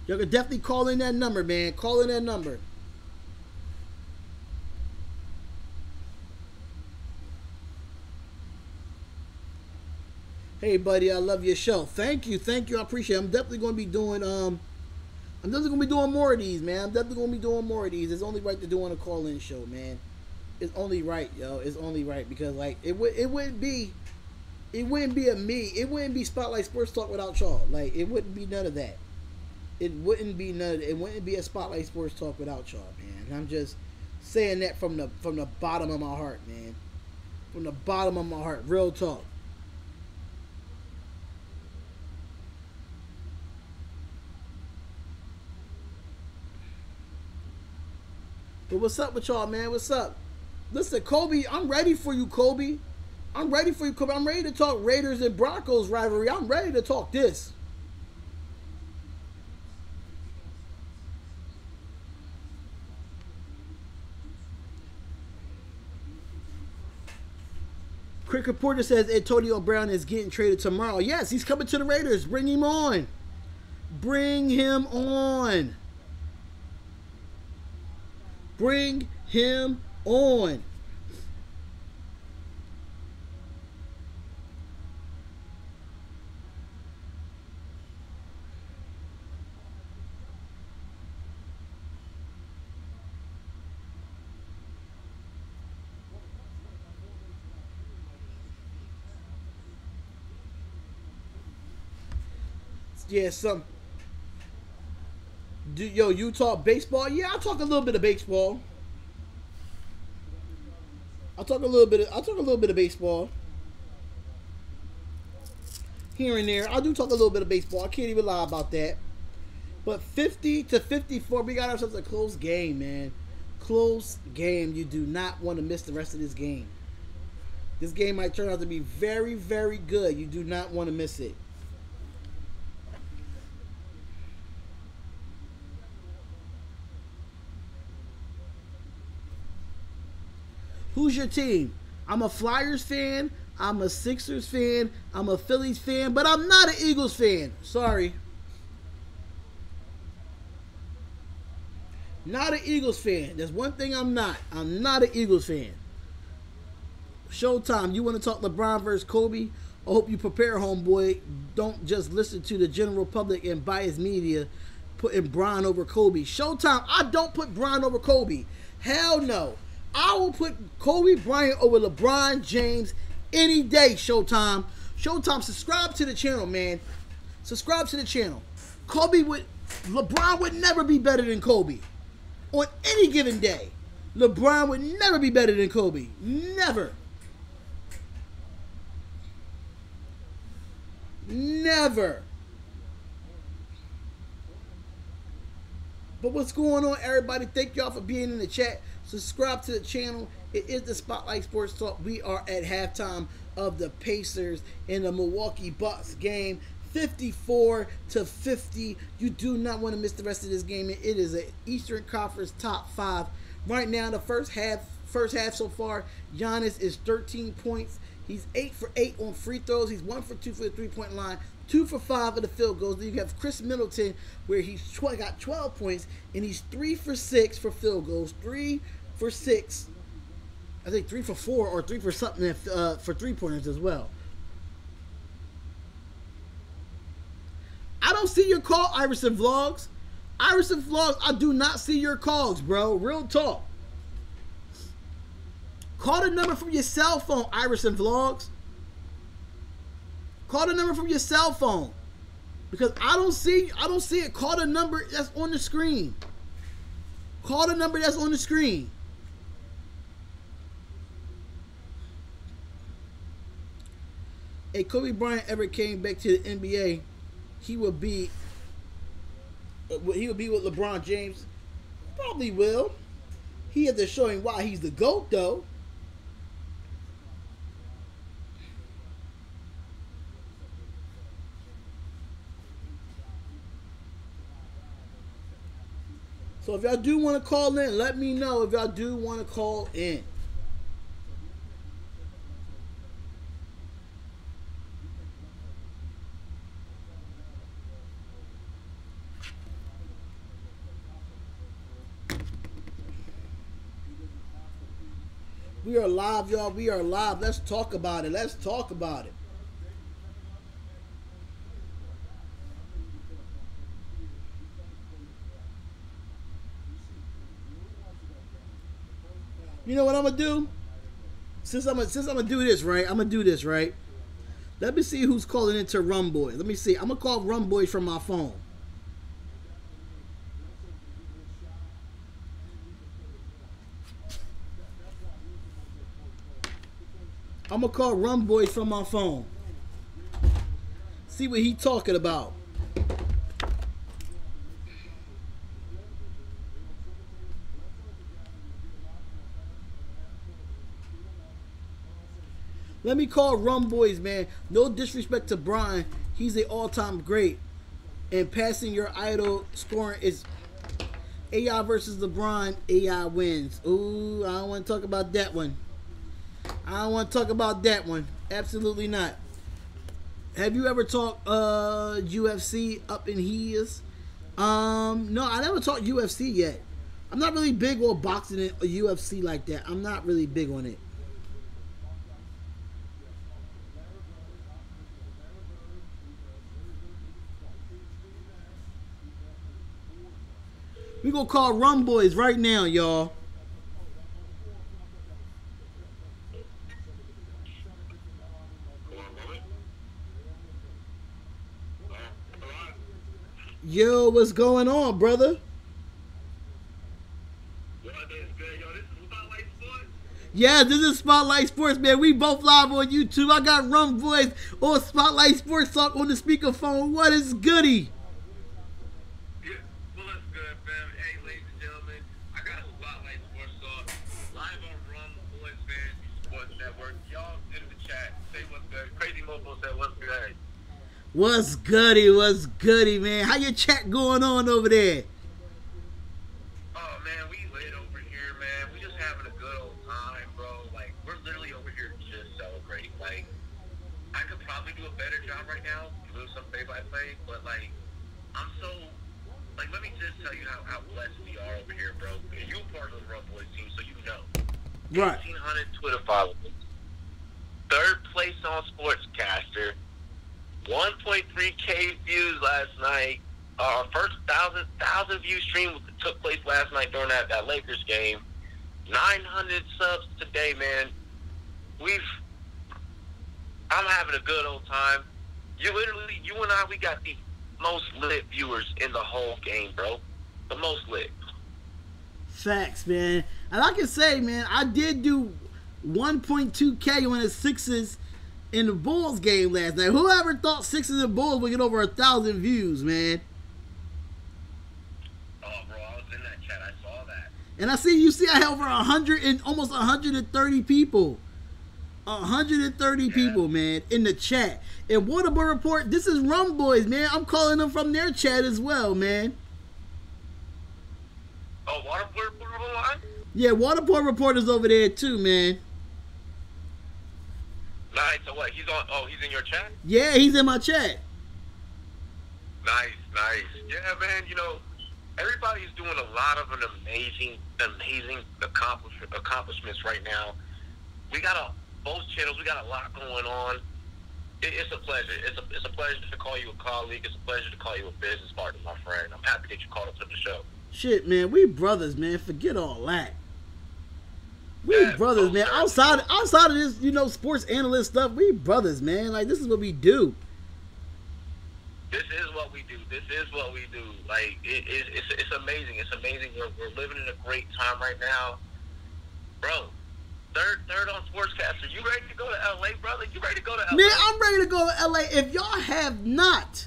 Y'all can definitely call in that number, man. Call in that number. Hey, buddy, I love your show. Thank you. I appreciate it. I'm definitely going to be doing more of these, man. It's only right to do on a call-in show, man. It's only right, yo. It's only right because, like, it wouldn't be a me. It wouldn't be Spotlight Sports Talk without y'all. Like, it wouldn't be none of that. It wouldn't be a Spotlight Sports Talk without y'all, man. And I'm just saying that from the bottom of my heart, man. From the bottom of my heart. Real talk. But what's up with y'all, man? What's up? Listen, Kobe, I'm ready for you, Kobe. I'm ready to talk Raiders and Broncos rivalry. I'm ready to talk this. Quick Reporter says Antonio Brown is getting traded tomorrow. Yes, he's coming to the Raiders. Bring him on. Bring him on. Bring him on. Yeah, you talk baseball? Yeah, I'll talk a little bit of baseball. I'll talk a little bit of baseball. Here and there. I do talk a little bit of baseball. I can't even lie about that. But 50-54, we got ourselves a close game, man. Close game. You do not want to miss the rest of this game. This game might turn out to be very, very good. You do not want to miss it. Who's your team? I'm a Flyers fan. I'm a Sixers fan. I'm a Phillies fan. But I'm not an Eagles fan. Sorry. Not an Eagles fan. That's one thing I'm not. I'm not an Eagles fan. Showtime, you want to talk LeBron versus Kobe? I hope you prepare, homeboy. Don't just listen to the general public and biased media putting Bron over Kobe. Showtime, I don't put Bron over Kobe. Hell no. I will put Kobe Bryant over LeBron James any day, Showtime. Showtime, subscribe to the channel, man. Subscribe to the channel. LeBron would never be better than Kobe. On any given day, LeBron would never be better than Kobe. Never. Never. But what's going on, everybody? Thank y'all for being in the chat. Subscribe to the channel. It is the Spotlight Sports Talk. We are at halftime of the Pacers in the Milwaukee Bucks game. 54-50. You do not want to miss the rest of this game. It is an Eastern Conference top 5. Right now, the first half so far, Giannis is 13 points. He's 8 for 8 on free throws. He's 1 for 2 for the three-point line. 2 for 5 of the field goals. Then you have Chris Middleton, where he's got 12 points, and he's 3 for 6 for field goals. 3 for 6. I think 3 for 4 or 3 for something for three-pointers as well. I don't see your call, Iverson Vlogs. Iverson Vlogs, I do not see your calls, bro. Real talk. Call the number from your cell phone, Iverson Vlogs. Call the number from your cell phone. Because I don't see it. Call the number that's on the screen. Call the number that's on the screen. If Kobe Bryant ever came back to the NBA, he would be with LeBron James. Probably will. He had to show him why he's the GOAT, though. So if y'all do want to call in, let me know if y'all do want to call in. We are live, y'all. We are live. Let's talk about it. Let's talk about it. You know what I'm gonna do? Since I'm gonna do this, right? I'm gonna do this, right? Let me see who's calling into Rumboy. Let me see. I'm gonna call Rumboy from my phone. I'm gonna call Rumboy from my phone. See what he talking about. Let me call Rumboys, man. No disrespect to Brian. He's an all-time great. And passing your idol scoring is AI versus LeBron. AI wins. Ooh, I don't want to talk about that one. I don't want to talk about that one. Absolutely not. Have you ever talked UFC up in his? No, I never talked UFC yet. I'm not really big on boxing and UFC like that. I'm not really big on it. We gonna call Rumboys right now, y'all. Yo, what's going on, brother? Yeah, this is Spotlight Sports, man. We both live on YouTube. I got Rumboys on Spotlight Sports Talk on the speakerphone. What is goody? What's goody? What's goody, man? How your chat going on over there? Oh, man, we lit over here, man. We just having a good old time, bro. Like, we're literally over here just celebrating. Like, I could probably do a better job right now, doing some play-by-play, but, like, I'm so Like, let me just tell you how blessed we are over here, bro. You're part of the Run Boys team, so you know. Right. 1,800 Twitter followers. Third place on Sportscaster. 1.3K views last night. Our first 1,000 view stream took place last night during that Lakers game. 900 subs today, man. I'm having a good old time. You and I, we got the most lit viewers in the whole game, bro. The most lit. Facts, man. And I can say, man, I did do 1.2K on the Sixers in the Bulls game last night. Whoever thought Sixers and Bulls would get over 1,000 views, man? Oh, bro, I was in that chat. I saw that. And I had over 100 and almost 130 people. 130 people, man, in the chat. And Waterboy Report, this is Rum Boys, man. I'm calling them from their chat as well, man. Oh, Waterboy Report on the line? Yeah, Waterboy Report is over there too, man. Nice. So what? He's in your chat? Yeah, he's in my chat. Nice. Yeah, man, everybody's doing a lot of amazing accomplishments right now. We got both channels, we got a lot going on. It's a pleasure. It's a pleasure to call you a colleague. It's a pleasure to call you a business partner, my friend. I'm happy that you called up to the show. Shit, man, we brothers, man. Forget all that. We brothers, man. Outside of this, sports analyst stuff, we brothers, man. Like, this is what we do. This is what we do. Like, it's amazing. It's amazing. We're living in a great time right now, bro. Third on Sportscaster. You ready to go to LA, brother? You ready to go to LA? Man, I'm ready to go to LA. If y'all have not,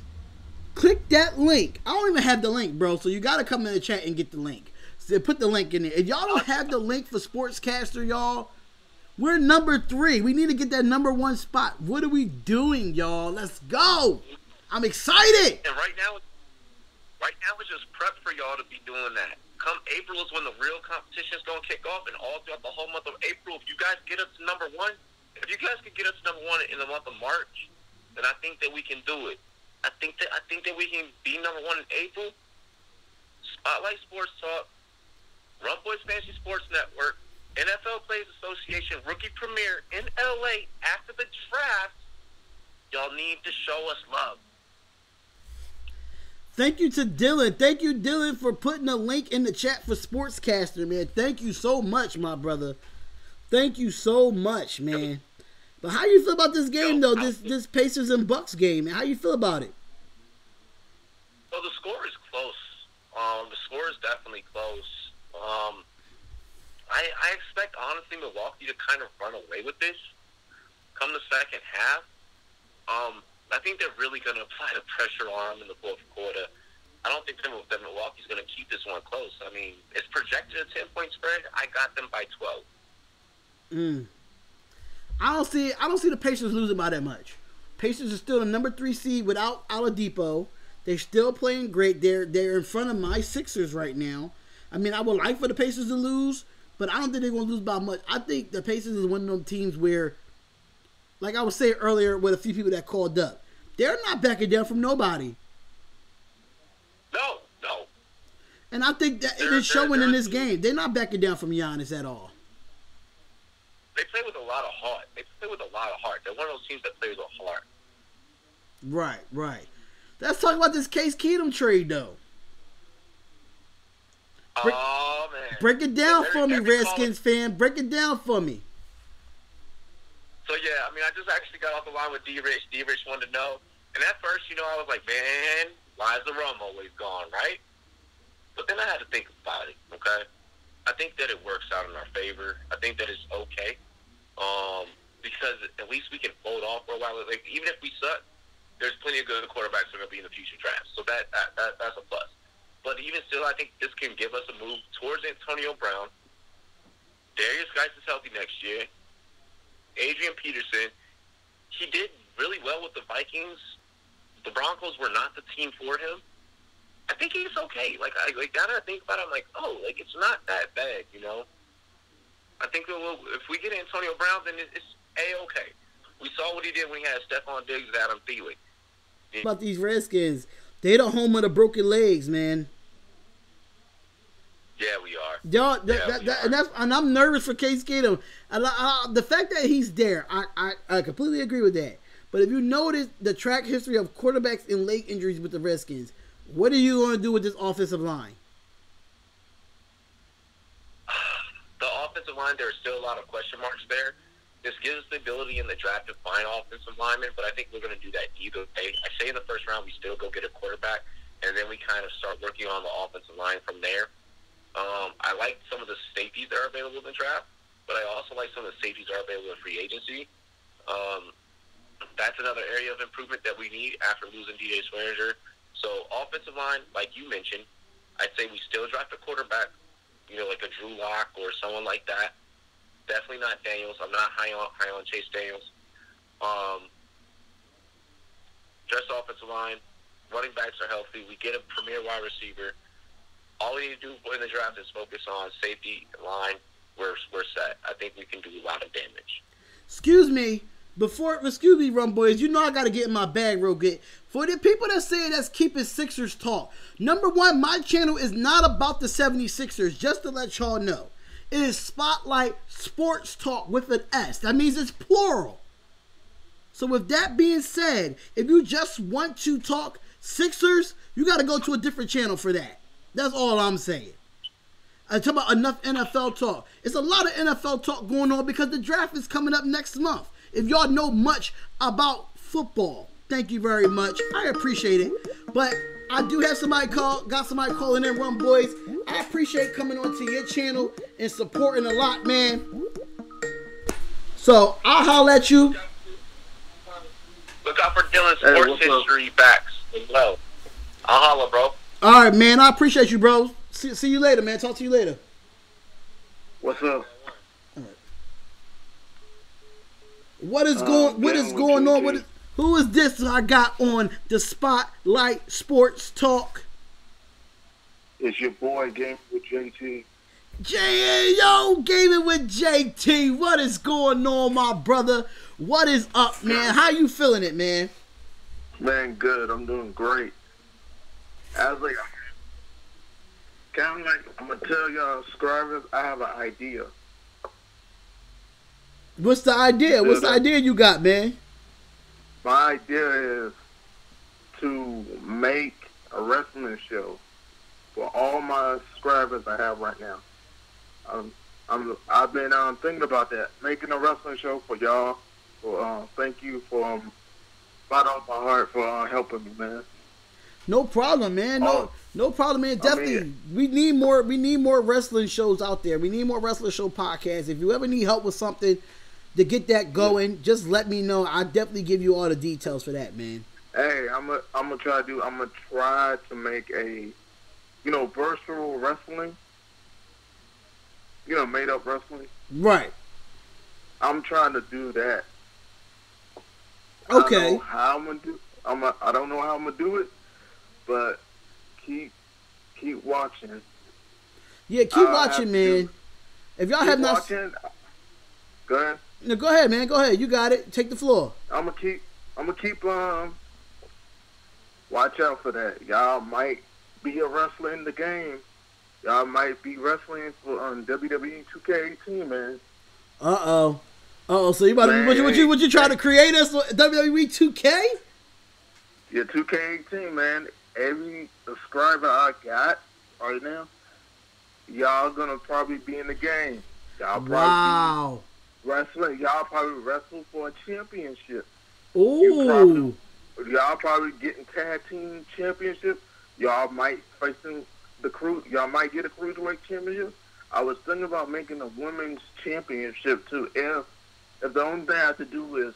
click that link. I don't even have the link, bro. So you got to come in the chat and get the link. So put the link in there. If y'all don't have the link for Sportscaster, y'all, we're number 3. We need to get that number 1 spot. What are we doing, y'all? Let's go. I'm excited. And right now it's just prep for y'all to be doing that. Come April is when the real competition is going to kick off, and all throughout the whole month of April, if you guys get us to number 1, if you guys can get us to number 1 in the month of March, then I think that we can do it. I think that we can be number 1 in April. Spotlight Sports Talk, Run Boys Fantasy Sports Network, NFL Players Association Rookie Premiere in LA after the draft. Y'all need to show us love. Thank you to Dylan. Thank you, Dylan, for putting a link in the chat for Sportscaster, man. Thank you so much, my brother. Thank you so much, man. But how you feel about this game, though? This Pacers and Bucks game, man. How you feel about it? Well, the score is close. The score is definitely close. I expect, honestly, Milwaukee to kind of run away with this come the second half. I think they're really going to apply the pressure on them in the fourth quarter. I don't think that Milwaukee's going to keep this one close. I mean, it's projected a 10-point spread. I got them by 12. I don't see the Pacers losing by that much. Pacers are still the number 3 seed without Oladipo. They're still playing great. They're in front of my Sixers right now. I mean, I would like for the Pacers to lose, but I don't think they're going to lose by much. I think the Pacers is one of those teams where, like I was saying earlier with a few people that called up, they're not backing down from nobody. No. And I think that it is showing in this game. They're not backing down from Giannis at all. They play with a lot of heart. They're one of those teams that plays with heart. Right. Let's talk about this Case Keenum trade, though. Oh, man. Break it down for me, Redskins fan. Break it down for me. So, yeah, I mean, I just actually got off the line with D-Rich. D-Rich wanted to know. And at first, I was like, man, why is the rum always gone, right? But then I had to think about it, okay? I think that it works out in our favor. I think that it's okay. Because at least we can hold off for a while. Like, even if we suck, there's plenty of good quarterbacks that are going to be in the future drafts. So that's a plus. But even still, I think this can give us a move towards Antonio Brown. Darius Geis is healthy next year. Adrian Peterson, he did really well with the Vikings. The Broncos were not the team for him. I think he's okay. Like now that I think about it, I'm like, it's not that bad, I think if we get Antonio Brown, then it's A-okay. We saw what he did when he had Stephon Diggs and Adam Thielen. About these Redskins, they the home of the broken legs, man. Yeah, we are. Y'all, and I'm nervous for Case Keenum. The fact that he's there, I completely agree with that. But if you notice the track history of quarterbacks and leg injuries with the Redskins, what are you going to do with this offensive line? The offensive line, there are still a lot of question marks there. This gives us the ability in the draft to find offensive linemen, but I think we're going to do that either way. I say in the first round we still go get a quarterback, and then we kind of start working on the offensive line from there. I like some of the safeties that are available in the draft, but I also like some of the safeties that are available in free agency. That's another area of improvement that we need after losing DJ Swearinger. So offensive line, like you mentioned, I'd say we still draft a quarterback, like a Drew Lock or someone like that. Definitely not Daniels. I'm not high on Chase Daniels. Just offensive line. Running backs are healthy. We get a premier wide receiver. All we need to do in the draft is focus on safety and line. We're set. I think we can do a lot of damage. Excuse me, Rum Boys. I got to get in my bag real good. For the people that say that's keeping Sixers talk, number one, my channel is not about the 76ers, just to let y'all know. It is Spotlight Sports Talk with an S. That means it's plural. So with that being said, if you just want to talk Sixers, you got to go to a different channel for that. That's all I'm saying. I'm talking about enough NFL talk. It's a lot of NFL talk going on because the draft is coming up next month. If y'all know much about football, thank you very much. I appreciate it. But I do have got somebody calling in, Rum Boys. I appreciate coming onto your channel and supporting a lot, man. So I'll holler at you. Look out for Dylan's sports history backs as well. I'll holler, bro. All right, man. I appreciate you, bro. See you later, man. Talk to you later. What's up? All right. What is going on? Who is this I got on the Spotlight Sports Talk? It's your boy, Gaming with JT. Gaming with JT. What is going on, my brother? What is up, man? How you feeling it, man? Man, good. I'm doing great. I was like, I'm going to tell y'all subscribers, I have an idea. What's the idea? What's the idea you got, man? My idea is to make a wrestling show for all my subscribers I have right now. I've been thinking about that, making a wrestling show for y'all. Thank you for right off my heart for helping me, man. No problem, man. No problem, man. Definitely, we need more wrestling shows out there. We need more wrestling show podcasts. If you ever need help with something to get that going, just let me know. I definitely give you all the details for that, man. Hey, I'm gonna try to make a, virtual wrestling. Made up wrestling. Right. I'm trying to do that. Okay. I don't know how I'm gonna do. I don't know how I'm gonna do it, but keep watching. Yeah, keep watching, man. If y'all have not watching, go ahead. No, go ahead, man. Go ahead. You got it. Take the floor. I'm gonna keep watch out for that. Y'all might be a wrestler in the game. Y'all might be wrestling for WWE 2K18, man. Uh-oh. So you about to what you trying to create us for WWE 2K? Yeah, 2K18, man. Every subscriber I got right now, y'all gonna probably be in the game. Y'all probably wrestling. Y'all probably wrestle for a championship. Ooh. Y'all probably getting tag team championship. Y'all might facing y'all might get a cruiserweight championship. I was thinking about making a women's championship too. If the only thing I have to do is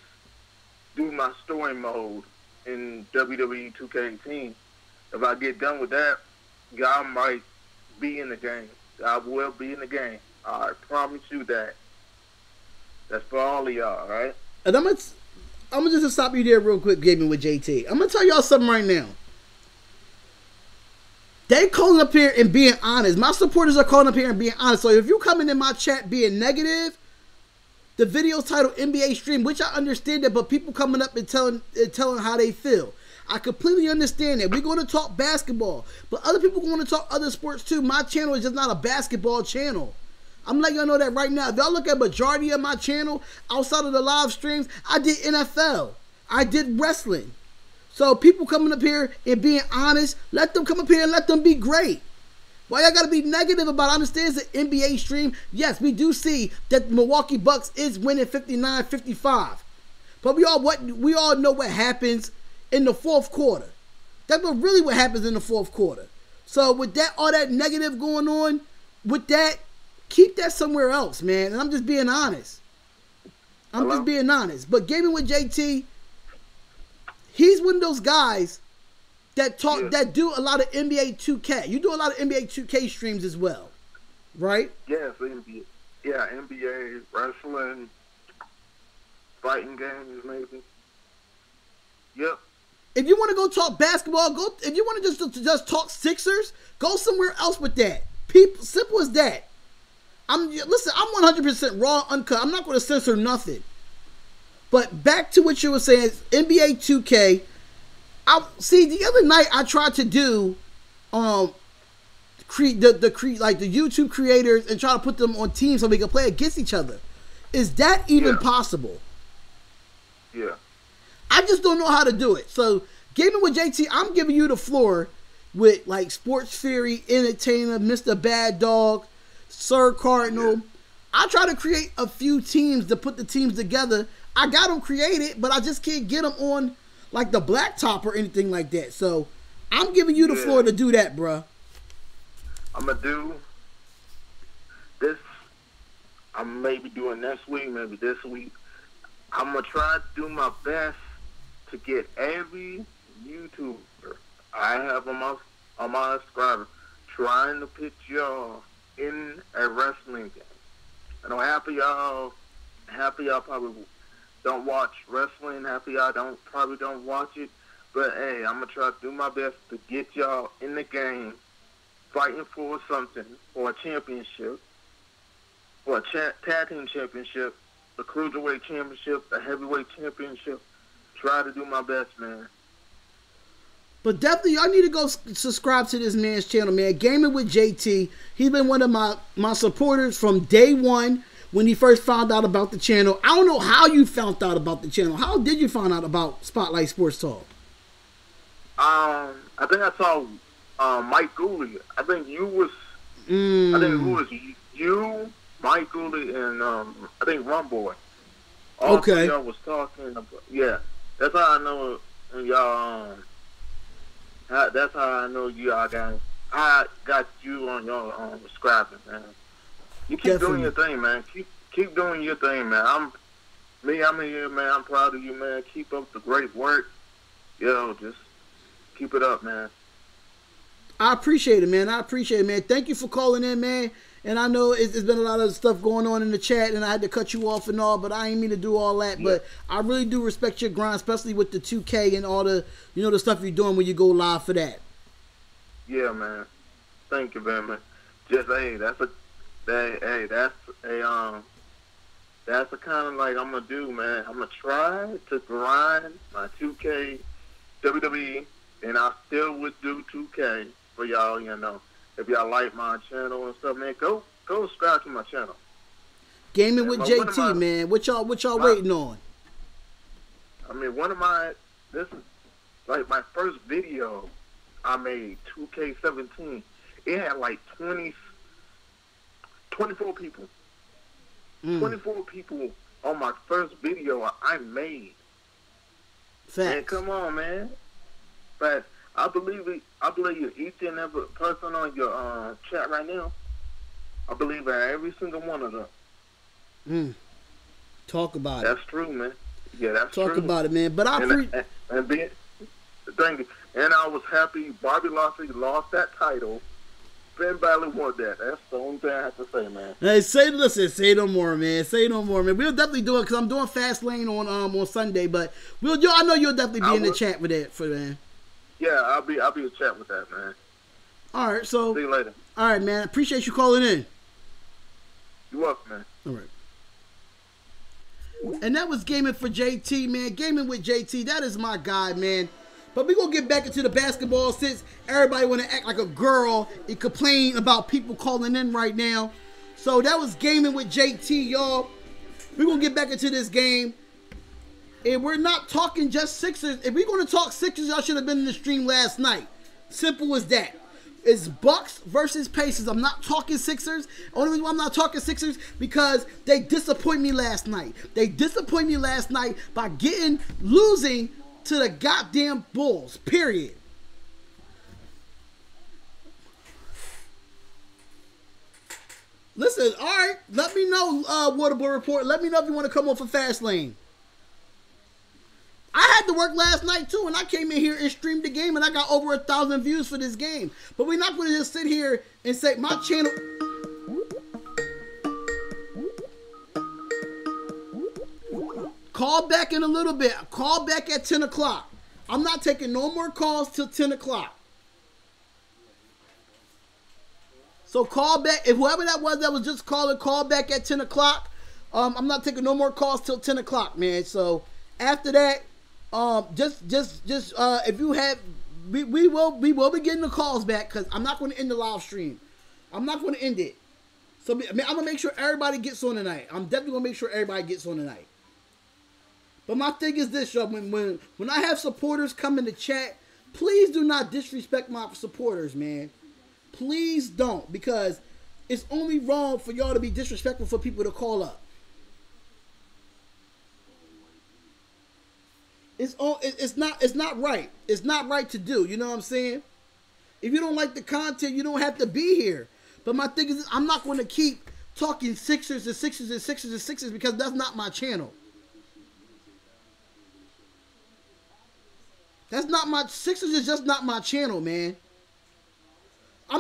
do my story mode in WWE 2K18, if I get done with that, y'all might be in the game. I will be in the game. I promise you that. That's for all of y'all, right? And I'm gonna just stop you there real quick, Gaming with JT. I'm gonna tell y'all something right now. They calling up here and being honest. My supporters are calling up here and being honest. So if you coming in my chat being negative, the video's titled NBA Stream, which I understand that, but people coming up and telling how they feel. I completely understand that. We're going to talk basketball, but other people going to talk other sports too. My channel is just not a basketball channel. I'm letting y'all know that right now. If y'all look at majority of my channel, outside of the live streams, I did NFL. I did wrestling. So people coming up here and being honest, let them come up here and let them be great. Why y'all gotta be negative about it? I understand it's an NBA stream. Yes, we do see that the Milwaukee Bucks is winning 59-55. But we all know what happens in the fourth quarter. That's what happens in the fourth quarter. So with that, all that negative going on, with that, keep that somewhere else, man. And I'm just being honest. Just being honest. But gaming with JT, he's one of those guys that do a lot of NBA 2K. You do a lot of NBA 2K streams as well, right? Yes, NBA. Yeah, NBA, wrestling, fighting games, maybe. Yep. If you want to go talk basketball, go. If you want to just talk Sixers, go somewhere else with that. Simple as that. I'm 100% raw, uncut. I'm not going to censor nothing. But back to what you were saying, NBA 2K. The other night I tried to do the YouTube creators and try to put them on teams so we can play against each other. Is that even possible? Yeah. I just don't know how to do it. So gaming with JT, I'm giving you the floor with like Sports Theory, Entertainer, Mr. Bad Dog, Sir Cardinal. I try to create a few teams to put the teams together. I got them created, but I just can't get them on like the blacktop or anything like that. So I'm giving you the floor to do that, bruh. I'm going to do this. I'm maybe doing next week, maybe this week. I'm going to try to do my best to get every YouTuber I have on my subscribers trying to put y'all in a wrestling game. I know half of y'all probably don't watch wrestling. Half of y'all probably don't watch it. But hey, I'm gonna try to do my best to get y'all in the game, fighting for something, for a championship, for a tag team championship, the cruiserweight championship, the heavyweight championship. Try to do my best, man. But definitely, y'all need to go subscribe to this man's channel, man. Gaming with JT. He's been one of my supporters from day one when he first found out about the channel. I don't know how you found out about the channel. How did you find out about Spotlight Sports Talk? I think I saw Mike Gully. I think you was. I think who was you, Mike Gully, and I think Waterboy. All three of y'all was talking about. Yeah, that's how I know y'all. That's how I know y'all got. I got you on your subscribing, man. You keep doing your thing, man. Keep doing your thing, man. I'm here, man. I'm proud of you, man. Keep up the great work. Yo, just keep it up, man. I appreciate it, man. Thank you for calling in, man. And I know it's been a lot of stuff going on in the chat, and I had to cut you off and all, but I ain't mean to do all that. Yeah. But I really do respect your grind, especially with the 2K and all the, the stuff you're doing when you go live for that. Yeah, man. Thank you very much. Just that's the kind of like I'm gonna do, man. I'm gonna try to grind my 2K WWE, and I still would do 2K for y'all. If y'all like my channel and stuff, man, go subscribe to my channel. Gaming with JT, man. What y'all waiting on? I mean, this is like my first video I made, 2K17. It had like 24 people. 24 people on my first video I made. Facts. Man, come on, man. But I believe each and every person on your chat right now. I believe in every single one of them. Talk about it. That's true, man. Yeah, that's true. Talk about it, man. But and I was happy Bobby Lashley lost that title. Finn Balor won that. That's the only thing I have to say, man. Hey, say no more, man. Say no more, man. We'll definitely do it because I'm doing Fastlane on Sunday, but I know you'll definitely be in the chat with that man. Yeah, I'll be in chat with that, man. All right, so see you later. All right, man. Appreciate you calling in. You're welcome, man. All right. And that was Gaming for JT, man. Gaming with JT. That is my guy, man. But we're going to get back into the basketball since everybody want to act like a girl and complain about people calling in right now. So that was Gaming with JT, y'all. We're going to get back into this game. And we're not talking just Sixers. If we're going to talk Sixers, y'all should have been in the stream last night. Simple as that. It's Bucks versus Pacers. I'm not talking Sixers. Only reason why I'm not talking Sixers because they disappointed me last night. They disappointed me last night by losing to the goddamn Bulls. Period. Listen, all right. Let me know, Waterboy Report. Let me know if you want to come on for Fast Lane. I had to work last night too, and I came in here and streamed the game, and I got over 1,000 views for this game. But we're not going to just sit here and say my channel. Call back in a little bit. Call back at 10 o'clock. I'm not taking no more calls till 10 o'clock. So call back. If whoever that was just calling, call back at 10 o'clock. I'm not taking no more calls till 10 o'clock, man. So after that, if you have, we will be getting the calls back because I'm not going to end the live stream. I'm not going to end it. So I'm going to make sure everybody gets on tonight. I'm definitely going to make sure everybody gets on tonight. But my thing is this, y'all. When I have supporters come in the chat, please do not disrespect my supporters, man. Please don't, because it's only wrong for y'all to be disrespectful for people to call up. It's not right. It's not right to do. You know what I'm saying? If you don't like the content, you don't have to be here. But my thing is, I'm not going to keep talking Sixers and Sixers and Sixers and Sixers because that's not my channel. That's not my Sixers is just not my channel, man. I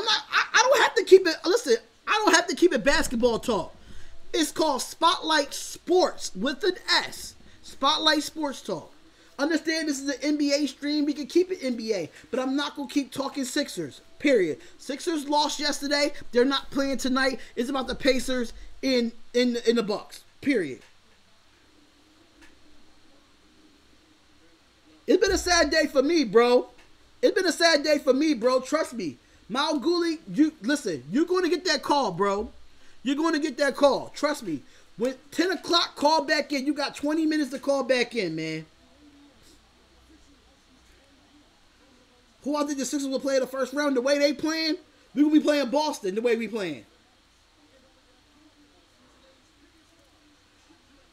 don't have to keep it. Listen, I don't have to keep it basketball talk. It's called Spotlight Sports with an S. Spotlight Sports Talk. Understand this is an NBA stream. We can keep it NBA, but I'm not going to keep talking Sixers, period. Sixers lost yesterday. They're not playing tonight. It's about the Pacers in the Bucks, period. It's been a sad day for me, bro. It's been a sad day for me, bro. Trust me. Gully, listen, you're going to get that call, bro. You're going to get that call. Trust me. When 10 o'clock, call back in. You got 20 minutes to call back in, man. Who I think the Sixers will play the first round the way they playing? We will be playing Boston the way we playing.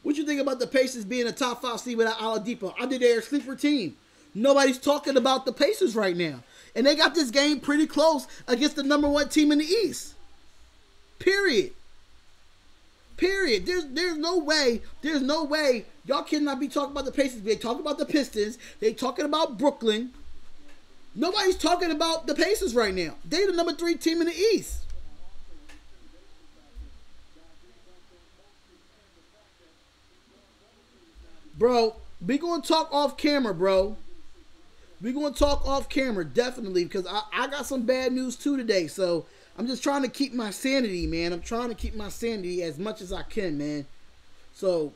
What you think about the Pacers being a top 5 seed without Oladipo? I think they're a sleeper team. Nobody's talking about the Pacers right now. And they got this game pretty close against the #1 team in the East. Period. Period. There's no way y'all cannot be talking about the Pacers. They talking about the Pistons. They talking about Brooklyn. Nobody's talking about the Pacers right now. They're the #3 team in the East. Bro, we going to talk off camera, bro. We're going to talk off camera, definitely, because I got some bad news, too, today. So, I'm just trying to keep my sanity, man. I'm trying to keep my sanity as much as I can, man. So,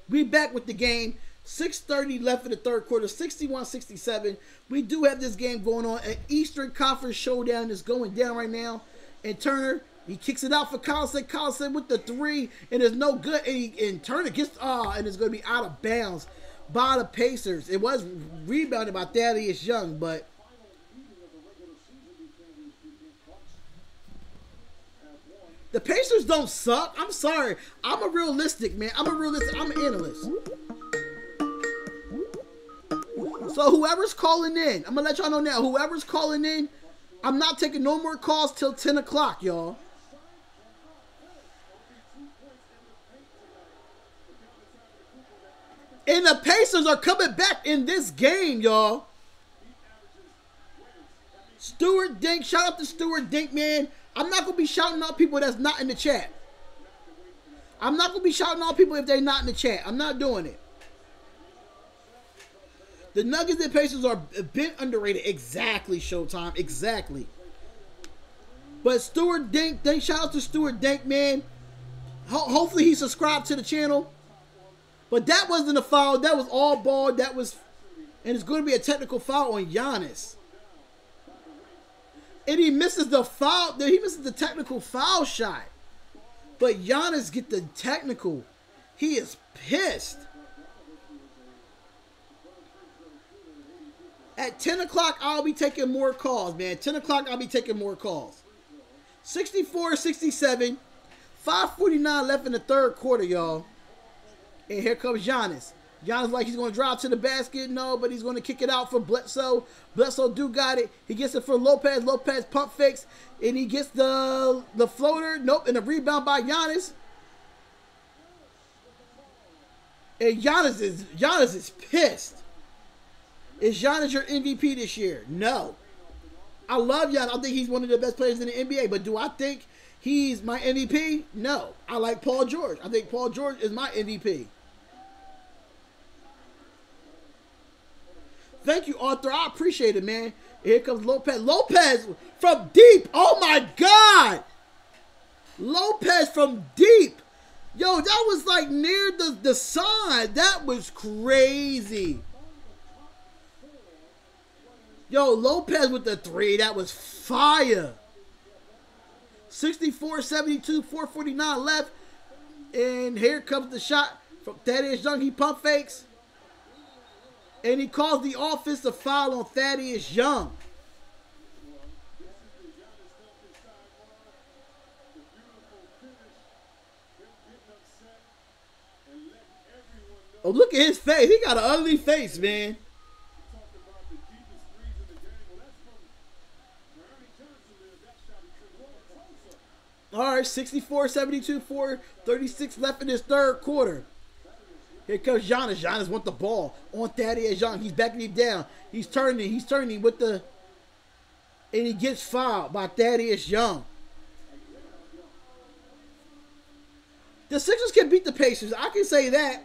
we back with the game. 6:30 left in the third quarter, 61-67. We do have this game going on. An Eastern Conference showdown is going down right now. And Turner, he kicks it out for Collison. Collison with the 3, and it's no good. And Turner gets, and it's going to be out of bounds by the Pacers. It was rebounded by Thaddeus Young, but the Pacers don't suck. I'm sorry. I'm a realistic, man. I'm an analyst. So whoever's calling in, I'm going to let y'all know now, whoever's calling in, I'm not taking no more calls till 10 o'clock, y'all. And the Pacers are coming back in this game, y'all. Stuart Dink, shout out to Stuart Dink, man. I'm not going to be shouting out people that's not in the chat. I'm not going to be shouting out people if they're not in the chat. I'm not doing it. The Nuggets and Pacers are a bit underrated. Exactly, Showtime. Exactly. But Stuart Dink, shout out to Stuart Dink, man. Hopefully he subscribed to the channel. But that wasn't a foul. That was all ball. That was And it's going to be a technical foul on Giannis. And he misses the foul. He misses the technical foul shot. But Giannis get the technical. He is pissed. At 10 o'clock, I'll be taking more calls, man. 10 o'clock, I'll be taking more calls. 64-67. 5:49 left in the third quarter, y'all. And here comes Giannis. Giannis like he's going to drive to the basket. No, but he's going to kick it out for Bledsoe. Bledsoe do got it. He gets it for Lopez. Lopez pump fakes. And he gets the floater. Nope. And the rebound by Giannis. And Giannis is pissed. Is Giannis your MVP this year? No. I love Giannis. I think he's one of the best players in the NBA. But do I think he's my MVP? No. I like Paul George. I think Paul George is my MVP. Thank you, Arthur. I appreciate it, man. Here comes Lopez. Lopez from deep. Oh, my God. Lopez from deep. Yo, that was like near the side. That was crazy. Yo, Lopez with the three. That was fire. 64-72, 4:49 left. And here comes the shot from Thaddeus Young. He pump fakes. And he calls the offensive foul on Thaddeus Young. Oh, look at his face. He got an ugly face, man. All right, 64-72, 4:36 left in his third quarter. Here comes Giannis. Giannis wants the ball on Thaddeus Young. He's backing him down. He's turning with the... And he gets fouled by Thaddeus Young. The Sixers can beat the Pacers. I can say that.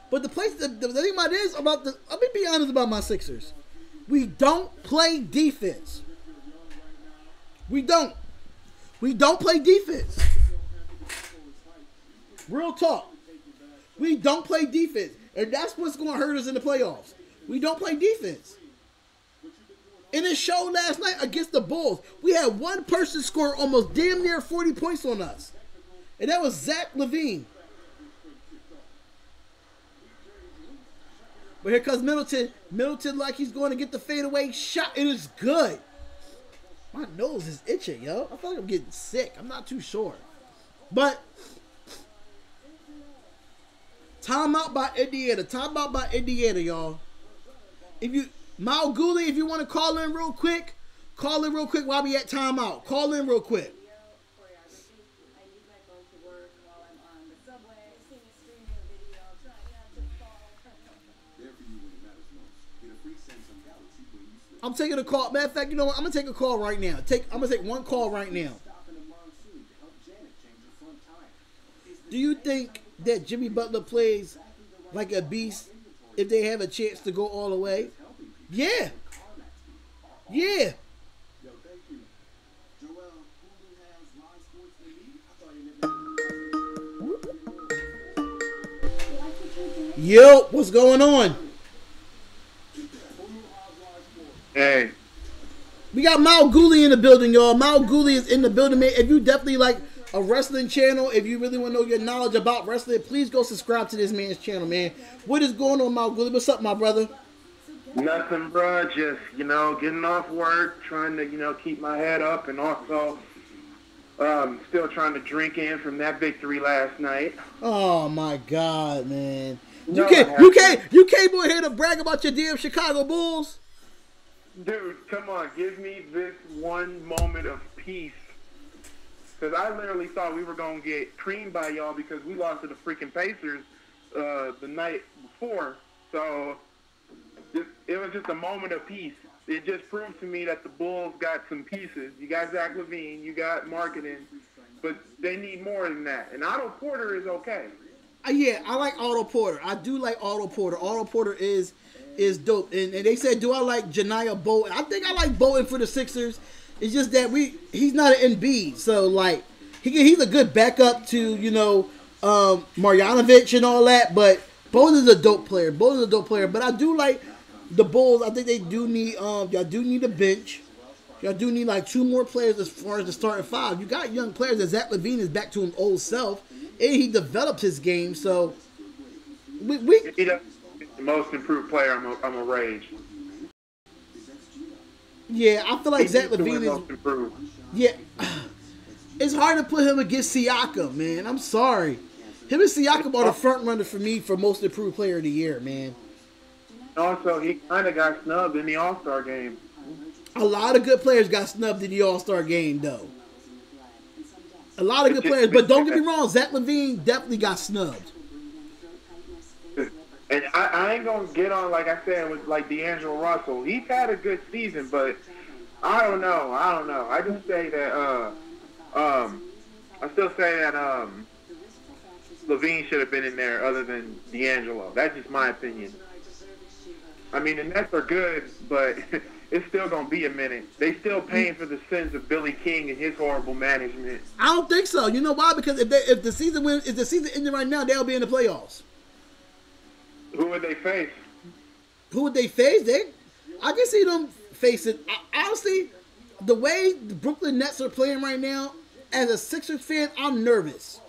But the thing about it is, let me be honest about my Sixers. We don't play defense. We don't play defense. Real talk. We don't play defense. And that's what's going to hurt us in the playoffs. We don't play defense. And it showed last night against the Bulls. We had one person score almost damn near 40 points on us. And that was Zach LaVine. But here comes Middleton. Middleton like he's going to get the fadeaway shot. It is good. My nose is itching, yo. I feel like I'm getting sick. I'm not too sure. But timeout by Indiana. Timeout by Indiana, y'all. Gully, if you want to call in real quick while we at timeout. Call in real quick. I'm taking a call. Matter of fact, you know what? I'm going to take a call right now. I'm going to take one call right now. Do you think that Jimmy Butler plays like a beast if they have a chance to go all the way? Yeah. Yeah. Yo, what's going on? Hey. We got Gully in the building, y'all. Gully is in the building, man. If you definitely like a wrestling channel, if you really want to know your knowledge about wrestling, please go subscribe to this man's channel, man. What is going on, Gully? What's up, my brother? Nothing, bro. Just, getting off work, trying to, keep my head up, and also still trying to drink in from that victory last night. Oh, my God, man. You came on here to brag about your damn Chicago Bulls? Dude, come on. Give me this one moment of peace. Because I literally thought we were going to get creamed by y'all because we lost to the freaking Pacers the night before. So it was just a moment of peace. It just proved to me that the Bulls got some pieces. You got Zach LaVine, you got marketing, but they need more than that. And Otto Porter is okay. Yeah, I like Otto Porter. I do like Otto Porter. Otto Porter is dope. And they said, do I like Janiah Bolton? I think I like Bolton for the Sixers. It's just that he's not an Embiid. So, like, he's a good backup to, Marjanovic and all that. But Bolton is a dope player. But I do like the Bulls, I think they do need y'all do need a bench. Y'all do need like 2 more players as far as the starting 5. You got young players. That Zach LaVine is back to his old self, and he developed his game. So we he the most improved player. I'm a rage. Yeah, I feel like Zach LaVine is improved. Yeah, it's hard to put him against Siakam, man. I'm sorry. Him and Siakam are the front runner for me for most improved player of the year, man. Also, he kind of got snubbed in the All-Star game. A lot of good players got snubbed in the All-Star game, though. A lot of good players, but don't get me wrong, Zach LaVine definitely got snubbed. And I ain't gonna get on, like I said, with like D'Angelo Russell. He's had a good season, but I don't know. I just say that I still say that LaVine should have been in there other than D'Angelo. That's just my opinion. I mean, the Nets are good, but it's still going to be a minute. They still paying for the sins of Billy King and his horrible management. I don't think so. You know why? Because if the season ended right now, they'll be in the playoffs. Who would they face? Who would they face? I can see them facing. Honestly, the way the Brooklyn Nets are playing right now, as a Sixers fan, I'm nervous.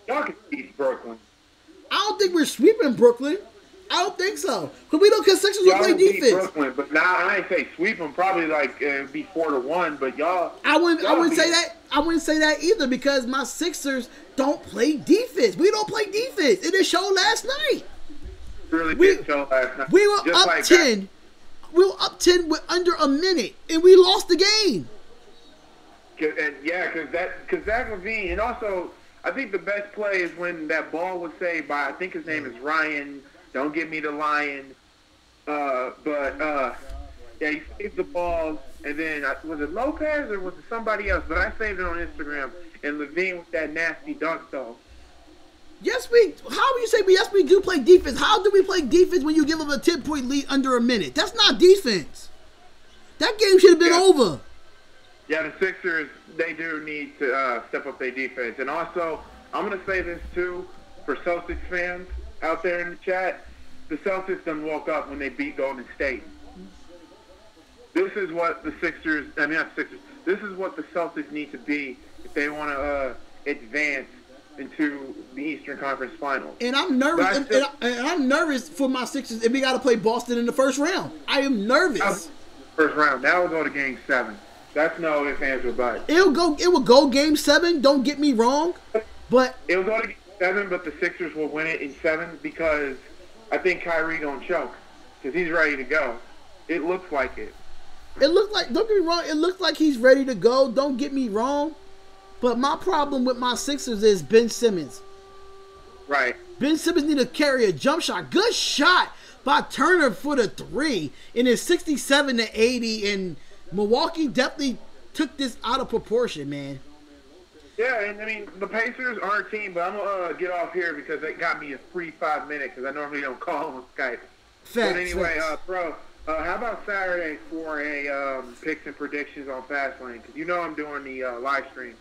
Y'all can beat Brooklyn. I don't think we're sweeping Brooklyn. I don't think so. Because we don't, because Sixers will play defense. Brooklyn, but now I ain't say sweep them. Probably like be 4-1. But y'all, I wouldn't say that. I wouldn't say that either because my Sixers don't play defense. We don't play defense. It showed last night. Really did show last night. We were just up like 10. That. We were up 10 with under a minute, and we lost the game. Because Zach LaVine, and also I think the best play is when that ball was saved by, I think his name is Ryan. Don't give me the Lion. Yeah, he saved the ball, and then, was it Lopez or was it somebody else? But I saved it on Instagram, and LaVine with that nasty dunk, though. How you say yes, we do play defense? How do we play defense when you give them a 10-point lead under a minute? That's not defense. That game should have been over. Yeah, the Sixers, they do need to step up their defense. And also, I'm going to say this, too, for Celtics fans out there in the chat. The Celtics done woke up when they beat Golden State. This is what the Sixers, this is what the Celtics need to be if they want to advance into the Eastern Conference Finals. And I'm nervous. And I'm nervous for my Sixers if we got to play Boston in the first round. I am nervous. First round. Now we'll go to Game 7. That's no ifs, ands, or buts. It will go Game 7. Don't get me wrong, but it will go to Game 7. But the Sixers will win it in 7 because I think Kyrie don't choke because he's ready to go. It looks like it. It looks like. Don't get me wrong. It looks like he's ready to go. Don't get me wrong. But my problem with my Sixers is Ben Simmons. Right. Ben Simmons need to carry a jump shot. Good shot by Turner for the 3. And it's 67-80. And Milwaukee definitely took this out of proportion, man. Yeah, and I mean, the Pacers are a team, but I'm going to get off here because they got me a free 5 minutes because I normally don't call on Skype. Facts, but anyway, bro, how about Saturday for a picks and predictions on Fastlane? Because you know I'm doing the live stream.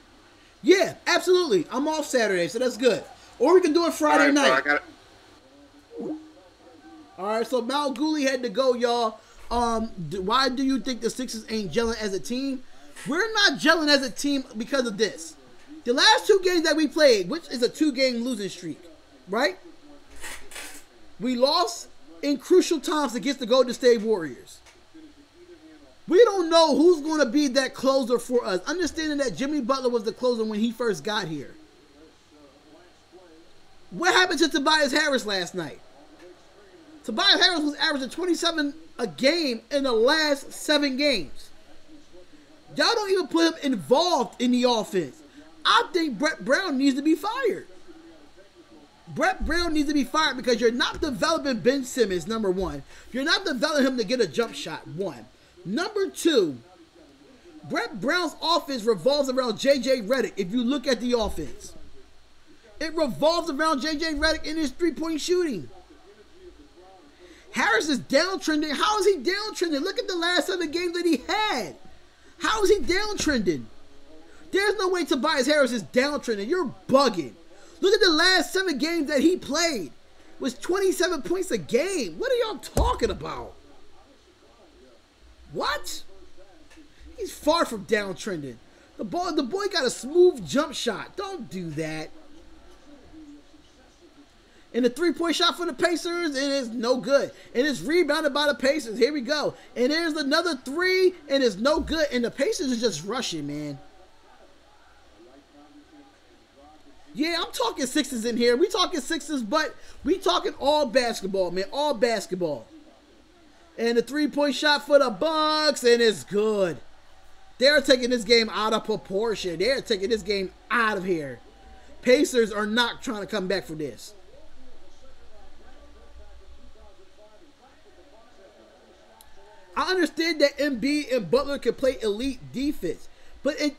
Yeah, absolutely. I'm off Saturday, so that's good. Or we can do it Friday night. All right, so Mal Gully had to go, y'all. Why do you think the Sixers ain't gelling as a team? We're not gelling as a team because of this. The last 2 games that we played, which is a 2-game losing streak, right? We lost in crucial times against the Golden State Warriors. We don't know who's going to be that closer for us. Understanding that Jimmy Butler was the closer when he first got here. What happened to Tobias Harris last night? Tobias Harris was averaging 27 a game in the last 7 games. Y'all don't even put him involved in the offense. I think Brett Brown needs to be fired. Brett Brown needs to be fired because you're not developing Ben Simmons, number 1. You're not developing him to get a jump shot, 1. Number 2, Brett Brown's offense revolves around J.J. Redick. If you look at the offense, it revolves around J.J. Redick in his 3-point shooting. Harris is downtrending. How is he downtrending? Look at the last 7 games that he had. How is he downtrending? There's no way Tobias Harris is downtrending. You're bugging. Look at the last 7 games that he played. was 27 points a game. What are y'all talking about? What? He's far from downtrending. The boy got a smooth jump shot. Don't do that. And the three-point shot for the Pacers, it is no good. And it's rebounded by the Pacers. Here we go. And there's another three, and it's no good. And the Pacers are just rushing, man. Yeah, I'm talking Sixers in here. We talking Sixers, but we talking all basketball, man. All basketball. And the three-point shot for the Bucks, and it's good. They're taking this game out of proportion. They're taking this game out of here. Pacers are not trying to come back for this. I understand that Embiid and Butler can play elite defense, but it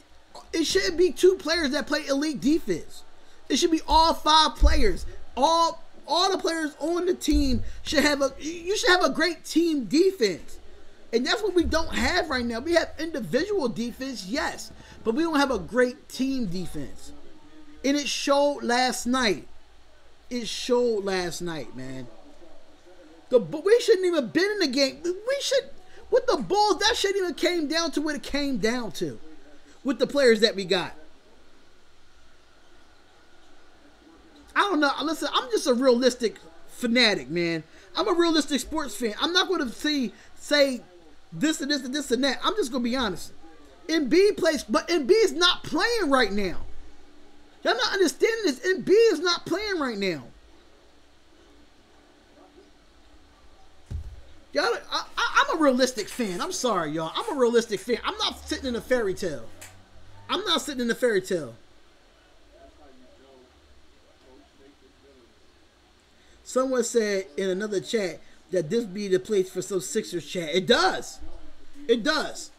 shouldn't be two players that play elite defense. It should be all five players. All the players on the team should have a great team defense. And that's what we don't have right now. We have individual defense, yes, but we don't have a great team defense. And it showed last night. It showed last night, man. But we shouldn't even been in the game. We should, with the Bulls, that shouldn't even came down to what it came down to with the players that we got. I don't know. Listen, I'm just a realistic fanatic, man. I'm a realistic sports fan. I'm not going to say this and this and this and that. I'm just going to be honest. Embiid plays, but Embiid is not playing right now. Y'all not understanding this. Embiid is not playing right now. Y'all, I'm a realistic fan. I'm sorry, y'all. I'm a realistic fan. I'm not sitting in a fairy tale. I'm not sitting in a fairy tale. Someone said in another chat that this be the place for some Sixers chat. It does. It does.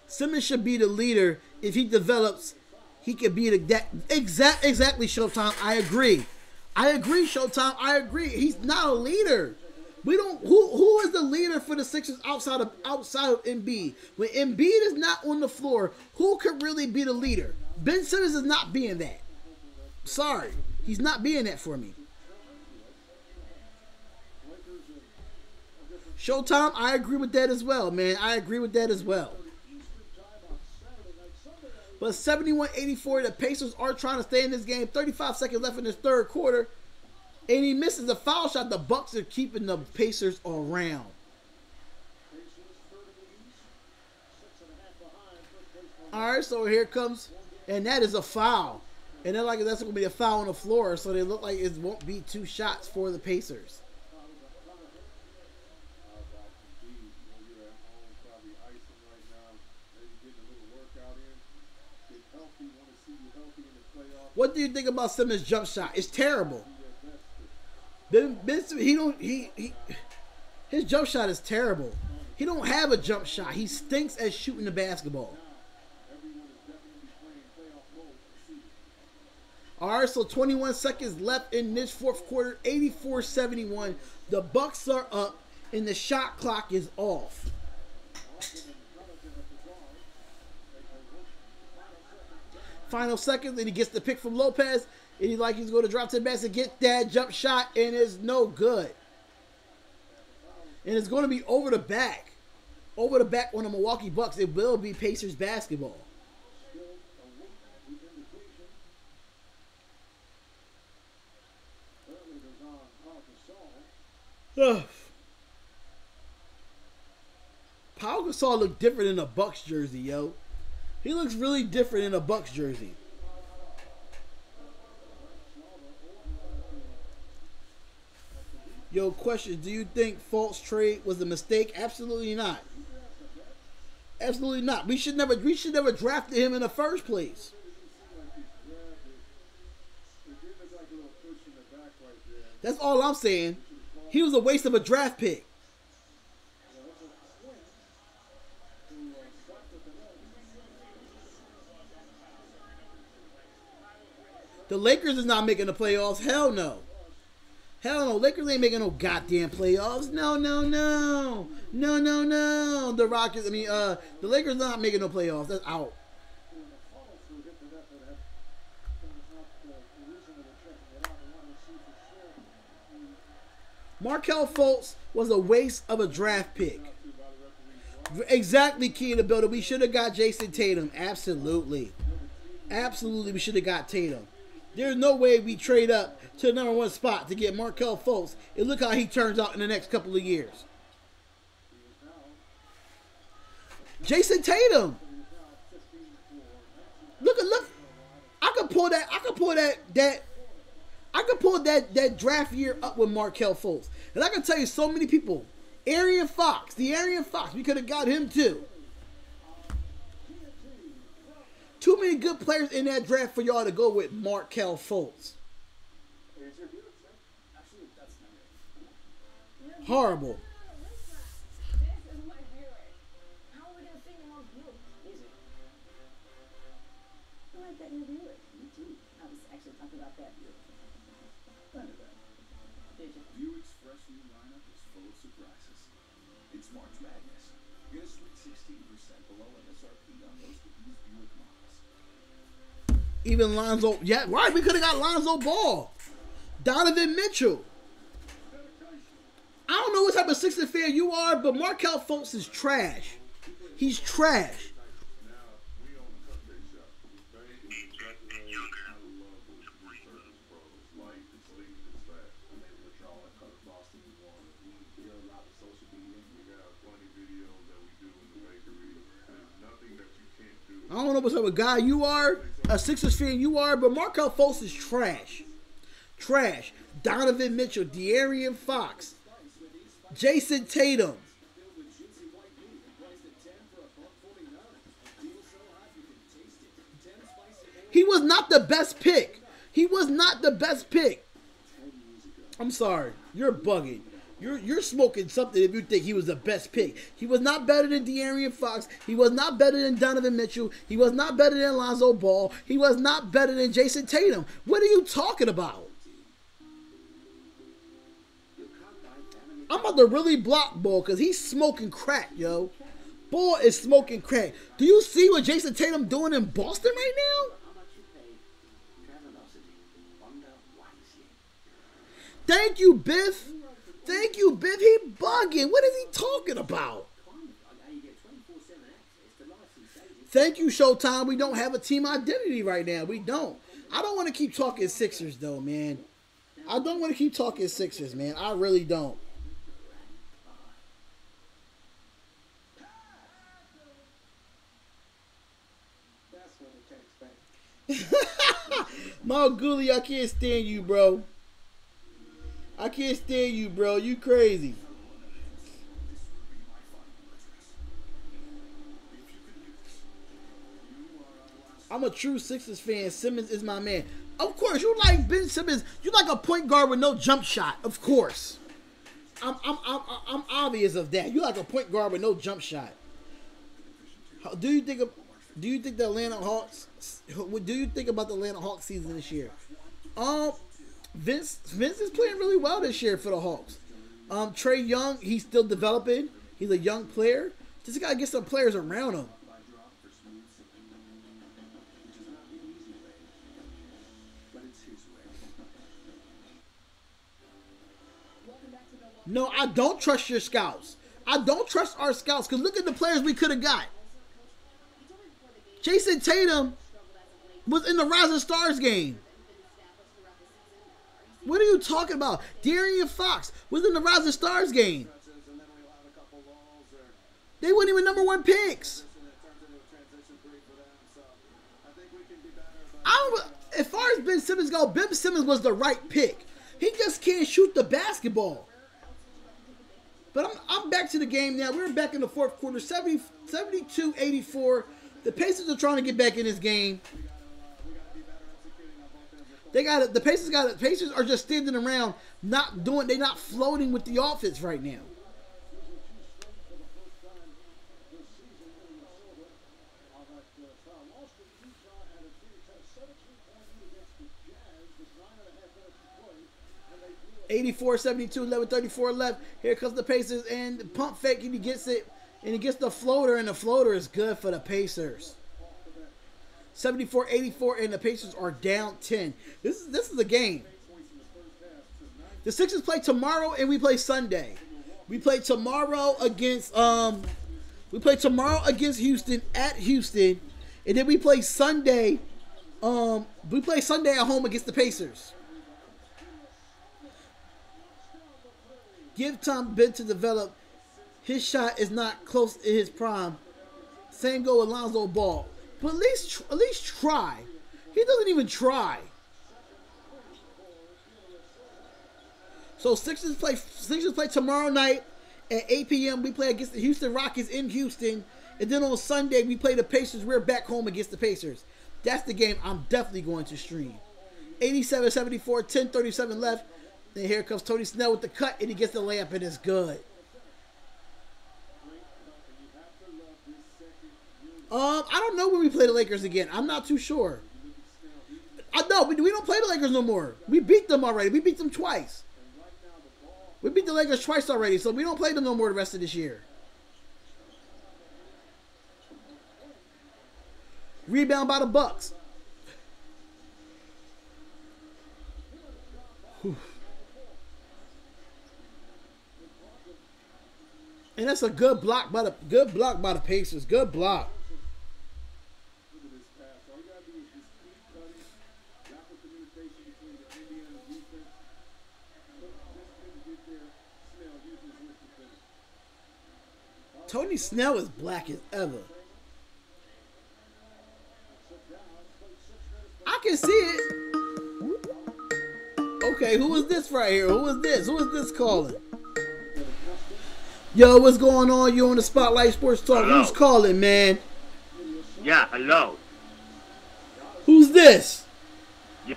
Simmons should be the leader. If he develops, he could be that. Exactly, Showtime. I agree. Showtime. I agree. He's not a leader. We don't. Who is the leader for the Sixers outside of Embiid? When Embiid is not on the floor, who could really be the leader? Ben Simmons is not being that. Sorry, he's not being that for me. Showtime. I agree with that as well, man. I agree with that as well. But 71-84, the Pacers are trying to stay in this game. 35 seconds left in this third quarter. And he misses the foul shot. The Bucks are keeping the Pacers around. All right, so here comes. And that is a foul. And then like that's going to be a foul on the floor. So they look like it won't be two shots for the Pacers. What do you think about Simmons' jump shot? It's terrible. His jump shot is terrible. He don't have a jump shot. He stinks at shooting the basketball. All right, so 21 seconds left in this fourth quarter. 84-71. The Bucks are up, and the shot clock is off. Final seconds, and he gets the pick from Lopez. And he's going to drop to the basket, get that jump shot, and it's no good. And it's going to be over the back. Over the back on the Milwaukee Bucks. It will be Pacers basketball. Pau Gasol look different in a Bucks jersey, yo. He looks really different in a Bucks jersey. Yo, question. Do you think Fultz trade was a mistake? Absolutely not. Absolutely not. We should never drafted him in the first place. That's all I'm saying. He was a waste of a draft pick. The Lakers is not making the playoffs. Hell no. Hell no. Lakers ain't making no goddamn playoffs. No. The Rockets, the Lakers not making no playoffs. That's out. Markelle Fultz was a waste of a draft pick. Exactly, key in the building. We should have got Jason Tatum. Absolutely. Absolutely, we should have got Tatum. There's no way we trade up to the #1 spot to get Markelle Fultz. And look how he turns out in the next couple of years. Jason Tatum. Look. I could pull that draft year up with Markelle Fultz. And I can tell you so many people. De'Aaron Fox, we could have got him too. Too many good players in that draft for y'all to go with Markelle Fultz. Horrible. Even Lonzo, yeah, right? We could have got Lonzo Ball, Donovan Mitchell. I don't know what type of Sixers fan you are, but Markelle Fultz is trash. He's trash. I don't know what type of guy you are, a Sixers fan you are, but Markelle Fultz is trash. Trash. Donovan Mitchell, De'Aaron Fox, Jason Tatum. He was not the best pick. I'm sorry. You're bugging. You're smoking something if you think he was the best pick. He was not better than De'Aaron Fox. He was not better than Donovan Mitchell. He was not better than Lonzo Ball. He was not better than Jason Tatum. What are you talking about? I'm about to really block Ball because he's smoking crack, yo. Ball is smoking crack. Do you see what Jason Tatum doing in Boston right now? Thank you, Biff. Thank you, Biff. He bugging. What is he talking about? Thank you, Showtime. We don't have a team identity right now. We don't. I don't want to keep talking Sixers, though, man. I don't want to keep talking Sixers, man. I really don't. No, Gully, I can't stand you, bro. I can't stand you, bro. You crazy. I'm a true Sixers fan. Simmons is my man. Of course, you like Ben Simmons. You like a point guard with no jump shot. Of course. I'm obvious of that. You like a point guard with no jump shot. Do you think the Atlanta Hawks? What do you think about the Atlanta Hawks season this year? Vince is playing really well this year for the Hawks. Trae Young, he's still developing. He's a young player. Just gotta get some players around him. No, I don't trust your scouts. I don't trust our scouts because look at the players we could have got. Jason Tatum was in the Rising Stars game. What are you talking about? De'Aaron Fox was in the Rising Stars game. They weren't even #1 picks. As far as Ben Simmons goes, Ben Simmons was the right pick. He just can't shoot the basketball. But I'm back to the game now. We're back in the fourth quarter, 72-84. The Pacers are trying to get back in this game. They got it. The Pacers got it. Pacers are just standing around, not doing. They're not floating with the offense right now. (84-72), 11:34 left. Here comes the Pacers and pump fake, and he gets it, and he gets the floater, and the floater is good for the Pacers. 74-84, and the Pacers are down 10. This is the game. The Sixers play tomorrow, and we play Sunday. We play tomorrow against Houston at Houston, and then we play Sunday. We play Sunday at home against the Pacers. Give Tom Ben to develop. His shot is not close in his prime. Same go with Lonzo Ball. But at least try. He doesn't even try. So Sixers play tomorrow night at 8 p.m. We play against the Houston Rockets in Houston. And then on Sunday, we play the Pacers. We're back home against the Pacers. That's the game I'm definitely going to stream. 87-74, 10:37 left. Then here comes Tony Snell with the cut, and he gets the layup, and it's good. I don't know when we play the Lakers again. I'm not too sure. I know we don't play the Lakers no more. We beat them already. We beat them twice. We beat the Lakers twice already, so we don't play them no more the rest of this year. Rebound by the Bucks. Whew. And that's a good block by the Pacers. Good block. Tony Snell is black as ever. I can see it. Okay, who is this right here? Who is this? Who is this calling? Yo, what's going on? You on the Spotlight Sports Talk. Hello. Who's calling, man? Yeah, hello. Who's this? Yeah.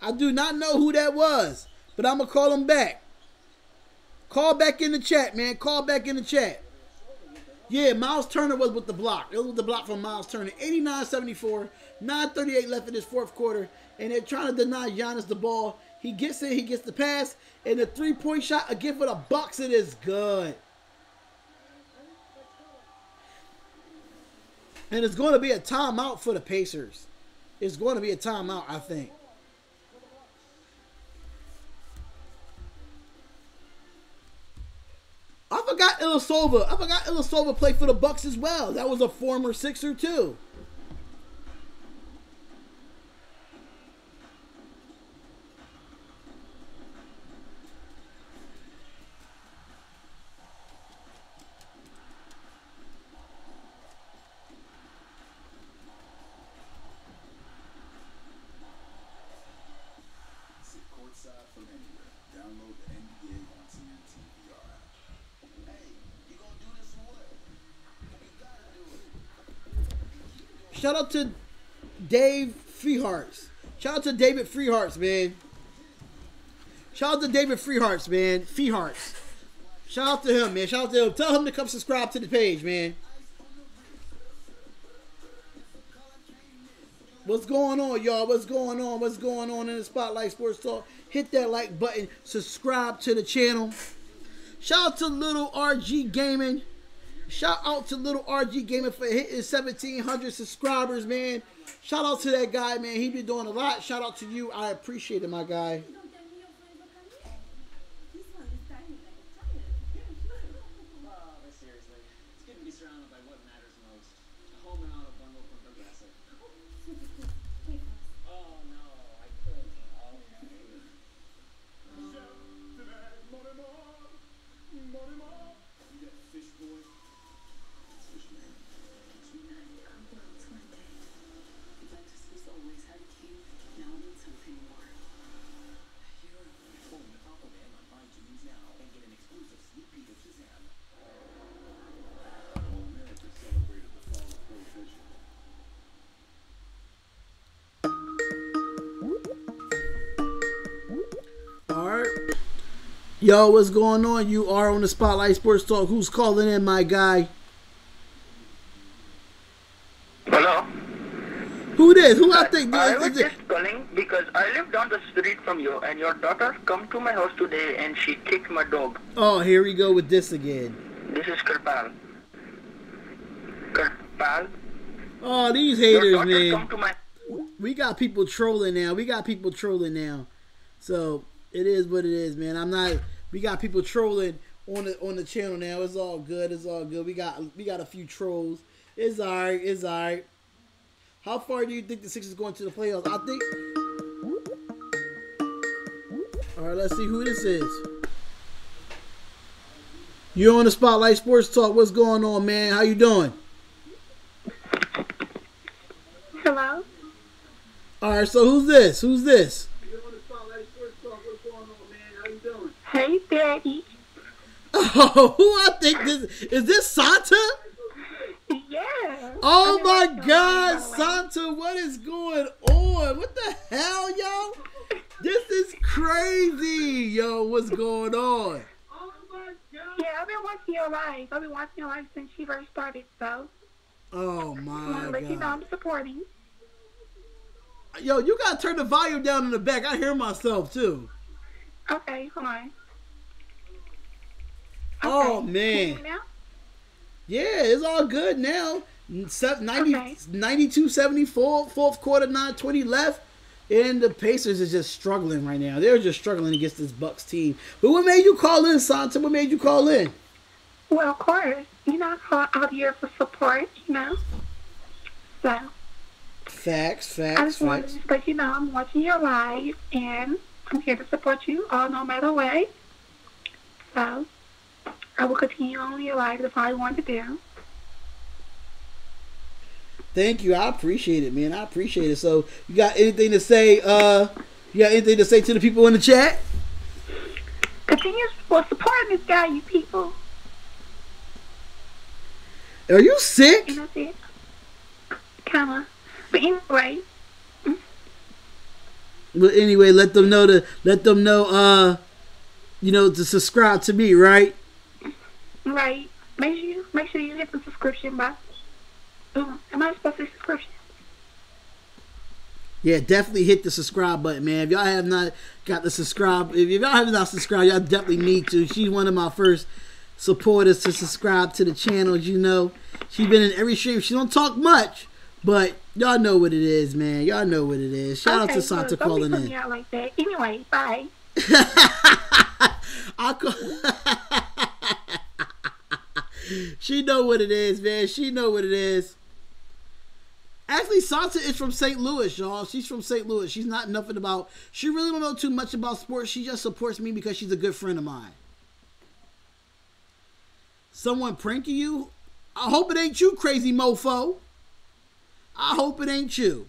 I do not know who that was, but I'm going to call him back. Call back in the chat, man. Call back in the chat. Yeah, Miles Turner was with the block. It was the block from Miles Turner. 89-74, 9:38 left in this fourth quarter, and they're trying to deny Giannis the ball. He gets it, he gets the pass, and the three-point shot again for the Bucks. It is good. And it's going to be a timeout for the Pacers. It's going to be a timeout, I think. I forgot Ilyasova played for the Bucks as well. That was a former Sixer too. Shout out to Dave Freehearts. Shout out to David Freehearts, man. Shout out to David Freehearts, man. Freehearts. Shout out to him, man. Shout out to him. Tell him to come subscribe to the page, man. What's going on, y'all? What's going on? What's going on in the Spotlight Sports Talk? Hit that like button. Subscribe to the channel. Shout out to Little RG Gaming. Shout out to Little RG Gaming for hitting 1,700 subscribers, man. Shout out to that guy, man. He been doing a lot. Shout out to you. I appreciate it, my guy. Yo, what's going on? You are on the Spotlight Sports Talk. Who's calling in, my guy? Hello. Who this? Who I think? I was just calling because I live down the street from you, and your daughter come to my house today, and she kicked my dog. Oh, here we go with this again. This is Kirpal. Kirpal. Oh, these So haters, I can come man. to my. We got people trolling now. So it is what it is, man. We got people trolling on the channel now. It's all good. We got a few trolls. It's alright. How far do you think the Sixers going to the playoffs? I think. All right, let's see who this is. You're on the Spotlight Sports Talk. What's going on, man? How you doing? Hello? All right, so who's this? Hey, Daddy. Oh, who I think this is? This Santa? Yeah. Oh my God, Santa! What is going on? What the hell, yo? This is crazy, yo. What's going on? Yeah, I've been watching your live. Since you first started, so. Oh I my want to let you know God. I'm supporting. Yo, you gotta turn the volume down in the back. I hear myself too. Okay, hold on. Oh Okay. man. Can you hear me now? Yeah, it's all good now. 92-74, fourth quarter, 9:20 left. And the Pacers is just struggling right now. They're just struggling against this Bucks team. But what made you call in, Santa? What made you call in? Well, of course. You know, I call out here for support, you know. So, Facts. I just wanted to let you know I'm watching your live, and I'm here to support you all no matter what. So, I will continue on your live if I want to do. Thank you. I appreciate it, man. I appreciate it. So, you got anything to say? To the people in the chat? Continue supporting this guy, you people. Are you sick? And that's it. Kinda. But anyway. Well, anyway, let them know to subscribe to me, right? Right. Make sure you hit the subscription box. Am I supposed to say subscription? Yeah, definitely hit the subscribe button, man. If y'all have not got the subscribe, if y'all have not subscribed, y'all definitely need to. She's one of my first supporters to subscribe to the channel. You know, she's been in every stream. She don't talk much, but y'all know what it is, man. Y'all know what it is. Shout out to Santa calling in. Don't be putting me out like that. Anyway, bye. She know what it is, man. She know what it is. Actually, Santa is from St. Louis, y'all. She's from St. Louis. She's not nothing about... She really don't know too much about sports. She just supports me because she's a good friend of mine. Someone pranking you? I hope it ain't you, crazy mofo. I hope it ain't you.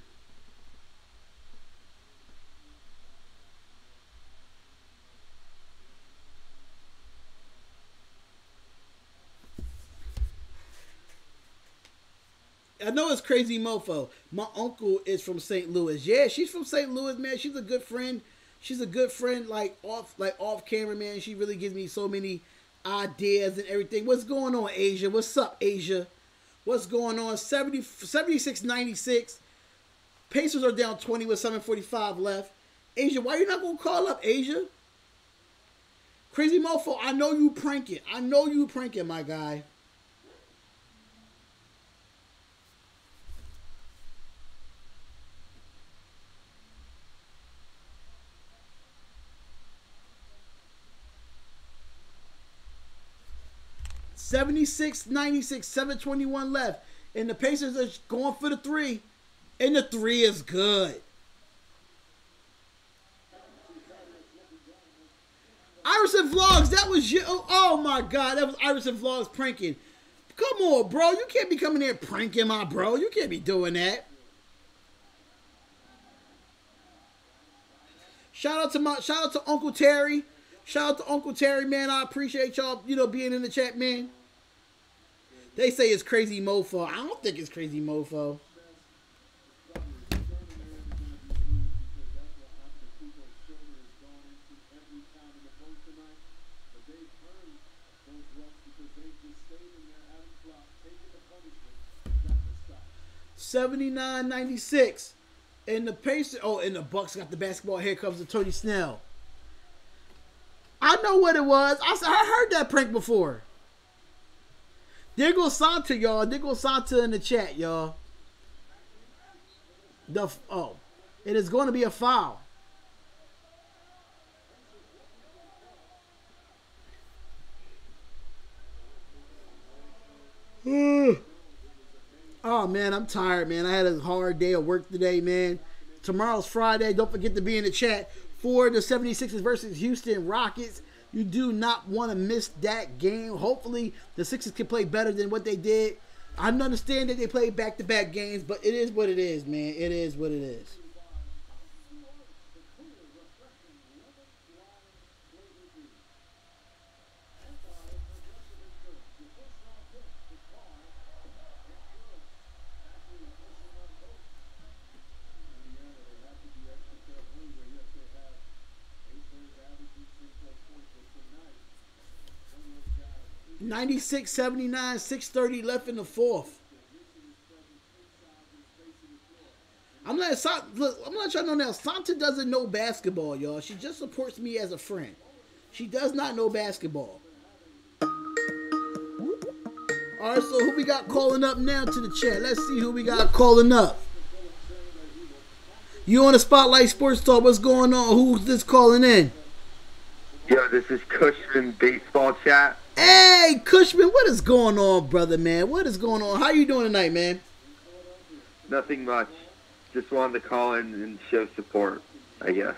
I know it's crazy mofo. My uncle is from St. Louis. Yeah, she's from St. Louis, man. She's a good friend. She's a good friend, like off camera, man. She really gives me so many ideas and everything. What's going on, Asia? What's up, Asia? What's going on? 76-96. Pacers are down 20 with 7:45 left. Asia, why you not gonna call up, Asia? Crazy mofo, I know you pranking. I know you pranking, my guy. $76-96, 7:21 left. And the Pacers are going for the three. And the three is good. Iverson Vlogs, that was you. Oh my God, that was Iverson Vlogs pranking. Come on, bro. You can't be coming here pranking my bro. You can't be doing that. Shout out to Uncle Terry. Shout out to Uncle Terry, man. I appreciate y'all, being in the chat, man. They say it's crazy mofo. I don't think it's crazy mofo. $79-96. And the Pacers, and the Bucks got the basketball. Here comes the Tony Snell. I know what it was. I heard that prank before. There goes Santa, y'all. There goes Santa in the chat, y'all. It is going to be a foul. Oh, man, I'm tired, man. I had a hard day of work today, man. Tomorrow's Friday. Don't forget to be in the chat for the 76ers versus Houston Rockets. You do not want to miss that game. Hopefully, the Sixers can play better than what they did. I understand that they played back-to-back games, but it is what it is, man. It is what it is. $96-79, 6:30 left in the fourth. I'm not trying to know now. Santa doesn't know basketball, y'all. She just supports me as a friend. She does not know basketball. All right, so who we got calling up now to the chat? Let's see who we got calling up. You on the Spotlight Sports Talk? What's going on? Who's this calling in? Yo, this is Cushman Baseball Chat. Hey, Cushman, what is going on, brother, man? What is going on? How you doing tonight, man? Nothing much. Just wanted to call in and show support, I guess.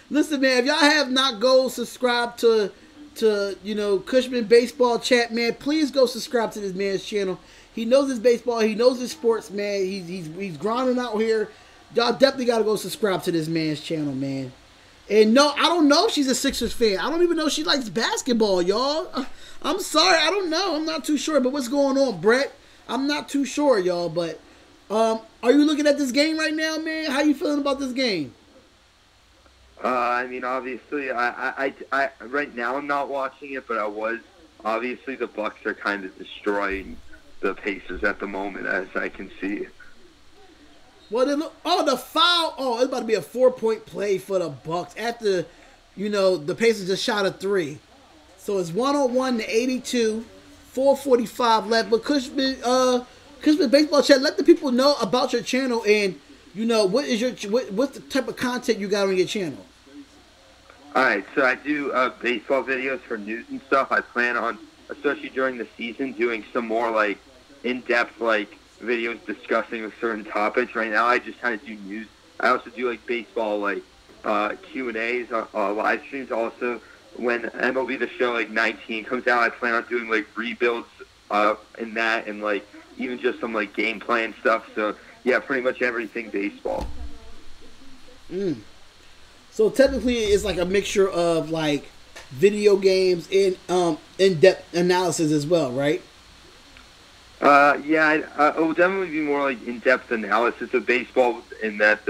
Listen, man, if y'all have not subscribe to Cushman Baseball Chat, man, please go subscribe to this man's channel. He knows his baseball. He knows his sports, man. He's grinding out here. Y'all definitely got to go subscribe to this man's channel, man. And no, I don't know if she's a Sixers fan. I don't even know if she likes basketball, y'all. I'm sorry. I don't know. I'm not too sure. But what's going on, Brett? I'm not too sure, y'all. But are you looking at this game right now, man? How you feeling about this game? I mean, obviously, I right now I'm not watching it, but I was. Obviously, the Bucks are kind of destroying the Pacers at the moment, as I can see. Well, the foul. Oh, it's about to be a 4-point play for the Bucks after, the Pacers just shot a 3. So it's 101 to 82, 4:45 left. But Cushman Baseball Chat, let the people know about your channel and what's the type of content you got on your channel. All right, so I do baseball videos for news and stuff. I plan on, especially during the season, doing some more in-depth videos discussing certain topics. Right now, I just kind of do news. I also do baseball Q&As, live streams. Also, when MLB The Show 19 comes out, I plan on doing rebuilds in that, and even just some gameplay and stuff. So yeah, pretty much everything baseball. So technically, it's a mixture of video games and in-depth analysis as well, right? Yeah, it will definitely be more in-depth analysis of baseball in that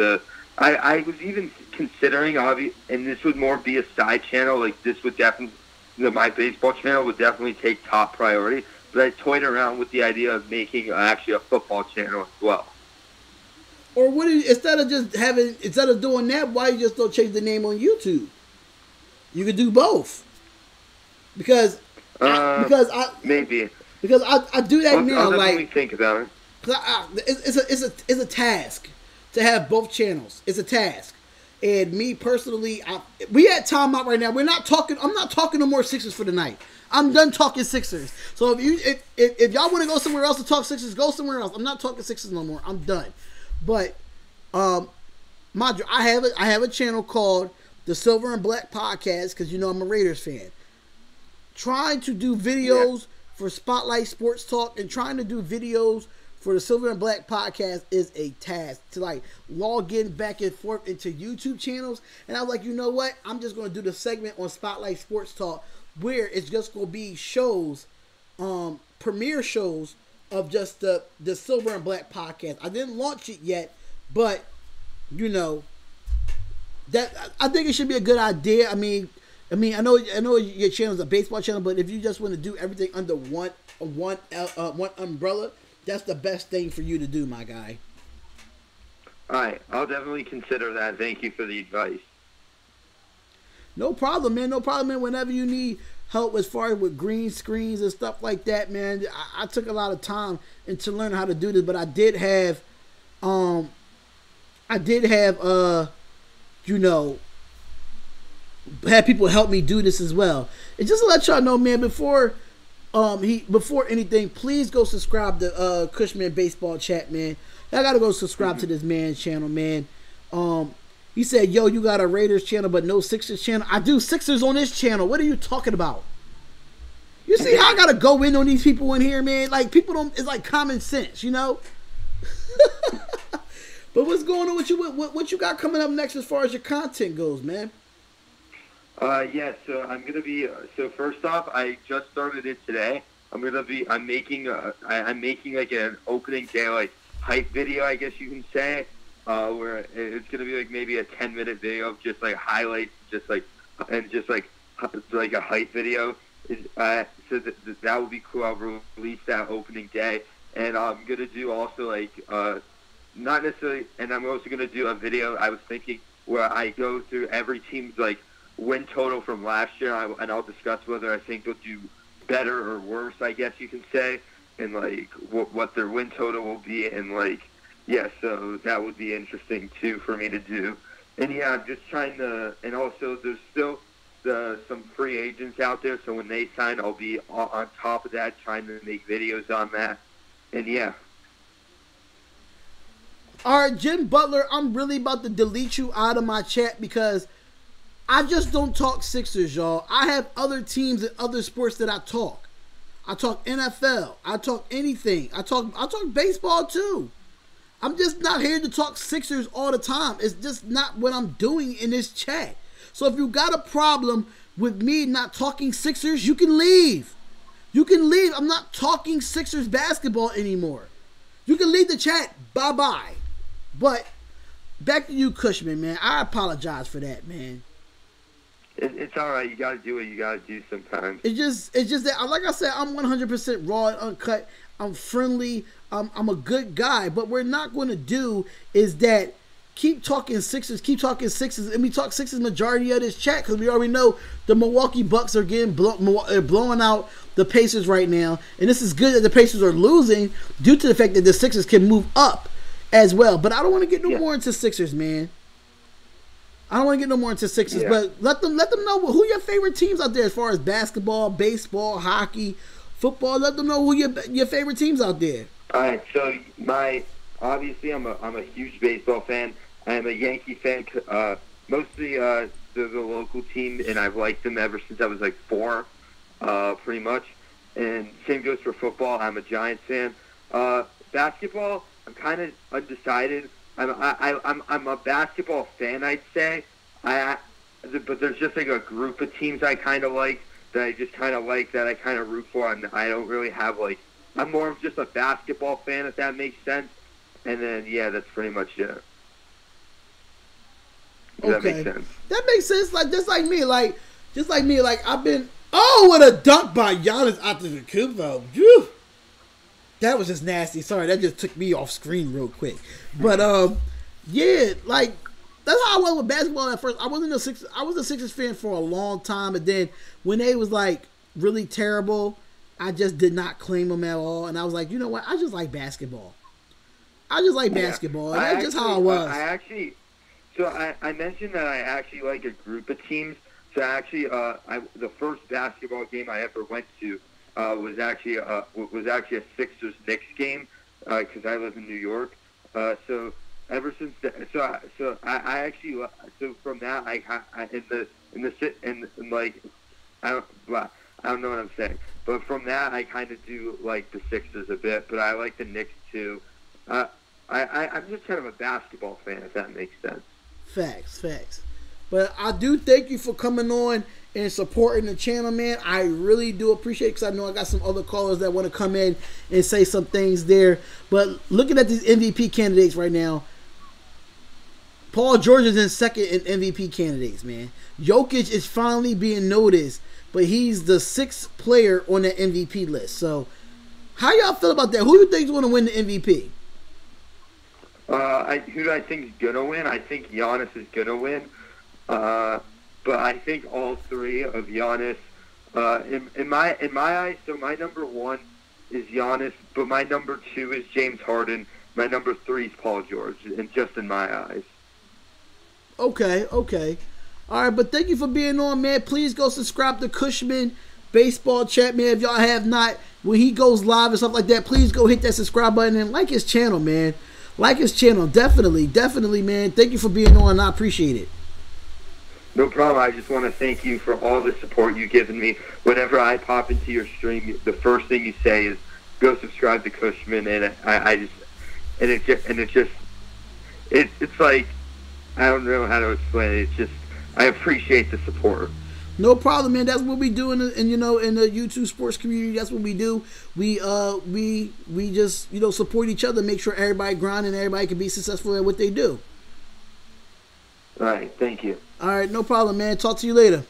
I was even considering, and this would more be a side channel, this would definitely, my baseball channel would definitely take top priority, but I toyed around with the idea of making actually a football channel as well. Or instead of doing that, why you just don't change the name on YouTube? You could do both. Because I do that now. I'll definitely think about it. It's a task to have both channels. It's a task. And me personally, we at timeout right now. I'm not talking no more Sixers for the night. I'm done talking Sixers. So if y'all want to go somewhere else to talk Sixers, go somewhere else. I'm not talking Sixers no more. I'm done. But I have a channel called the Silver and Black Podcast because I'm a Raiders fan. Trying to do videos for Spotlight Sports Talk and trying to do videos for the Silver and Black Podcast is a task to log in back and forth into YouTube channels. And I was like, you know what? I'm just going to do the segment on Spotlight Sports Talk where it's just going to be shows, premiere shows of just the Silver and Black Podcast. I didn't launch it yet, but that I think it should be a good idea. I mean, I know your channel is a baseball channel, but if you just want to do everything under one umbrella, that's the best thing for you to do, my guy. All right, I'll definitely consider that. Thank you for the advice. No problem, man. No problem, man. Whenever you need help as far as with green screens and stuff like that, man, I took a lot of time into learning how to do this, but I did have I did have you know, had people help me do this as well. And just to let y'all know, man, before anything, please go subscribe to Cushman Baseball Chat, man. I gotta go subscribe to this man's channel, man. He said, yo, you got a Raiders channel but no Sixers channel. I do Sixers on this channel. What are you talking about? You see how I gotta go in on these people in here, man? Like, people don't, it's like common sense, you know? But what's going on with you? What you got coming up next as far as your content goes, man? Yeah, so I'm gonna be. So first off, I just started it today. I'm making like an opening day like hype video, I guess you can say, where it's gonna be like maybe a 10-minute video of just like highlights, just like a hype video. So that would be cool. I'll release that opening day, and I'm gonna do also like not necessarily, and I'm also gonna do a video. I was thinking where I go through every team's like win total from last year, and I'll discuss whether I think they'll do better or worse, I guess you can say, and like what their win total will be, and like, yeah, so that would be interesting too for me to do. And yeah, I'm just trying to, and also there's still some free agents out there, so when they sign, I'll be on top of that, trying to make videos on that, and yeah. All right, Jim Butler, I'm really about to delete you out of my chat because I just don't talk Sixers, y'all. I have other teams and other sports that I talk. I talk NFL. I talk anything. I talk baseball too. I'm just not here to talk Sixers all the time. It's just not what I'm doing in this chat. So if you got a problem with me not talking Sixers, you can leave. You can leave. I'm not talking Sixers basketball anymore. You can leave the chat. Bye-bye. But back to you, Cushman, man. I apologize for that, man. It's all right. You got to do what you got to do sometimes. It's just that, like I said, I'm 100% raw and uncut. I'm friendly. I'm a good guy. But what we're not going to do is that keep talking Sixers, and we talk Sixers majority of this chat because we already know the Milwaukee Bucks are getting blowing out the Pacers right now. And this is good that the Pacers are losing due to the fact that the Sixers can move up as well. But I don't want to get no more into Sixers, man. I don't want to get no more into Sixers, but let them know who your favorite teams out there as far as basketball, baseball, hockey, football. Let them know who your favorite teams out there. All right, so obviously I'm a huge baseball fan. I am a Yankee fan, mostly the local team, and I've liked them ever since I was like 4, pretty much. And same goes for football. I'm a Giants fan. Basketball, I'm kind of undecided. I'm a basketball fan, I'd say. But there's just like a group of teams I kind of like that I just kind of like that I kind of root for, and I don't really have like. I'm more of just a basketball fan, if that makes sense. And then yeah, that's pretty much it. Does that make sense? That makes sense. Like just like me, like I've been. Oh, what a dunk by Giannis Antetokounmpo. Phew. That was just nasty. Sorry, that just took me off screen real quick. But yeah, like that's how I was with basketball at first. I was a Sixers fan for a long time, and then when they was like really terrible, I just did not claim them at all. And I was like, you know what? I just like basketball. Basketball. And that's just how I was. I mentioned that I actually like a group of teams. So actually, the first basketball game I ever went to was actually a Sixers-Knicks game because I live in New York. So ever since I actually from that I don't know what I'm saying, but from that I kind of do like the Sixers a bit, but I like the Knicks too. I'm just kind of a basketball fan, if that makes sense. Facts. But I do thank you for coming on and supporting the channel, man. I really do appreciate it because I know I got some other callers that want to come in and say some things there. But looking at these MVP candidates right now, Paul George is in second in MVP candidates, man. Jokic is finally being noticed, but he's the 6th player on that MVP list. So how y'all feel about that? Who do you think is going to win the MVP? Who do I think is going to win? I think Giannis is going to win. But I think all 3 of Giannis, in my eyes, so my number 1 is Giannis, but my number 2 is James Harden, my number 3 is Paul George, and just in my eyes. Okay. All right, but thank you for being on, man. Please go subscribe to Cushman Baseball Chat, man. If y'all have not, when he goes live and stuff like that, please go hit that subscribe button and like his channel, man. Like his channel, definitely, man. Thank you for being on. I appreciate it. No problem. I just want to thank you for all the support you've given me. Whenever I pop into your stream, the first thing you say is, "Go subscribe to Cushman," and it's like, I don't know how to explain it. It's just, I appreciate the support. No problem, man. That's what we do in the YouTube sports community. That's what we do. We just support each other, make sure everybody grinding, everybody can be successful at what they do. All right, thank you. All right, no problem, man. Talk to you later.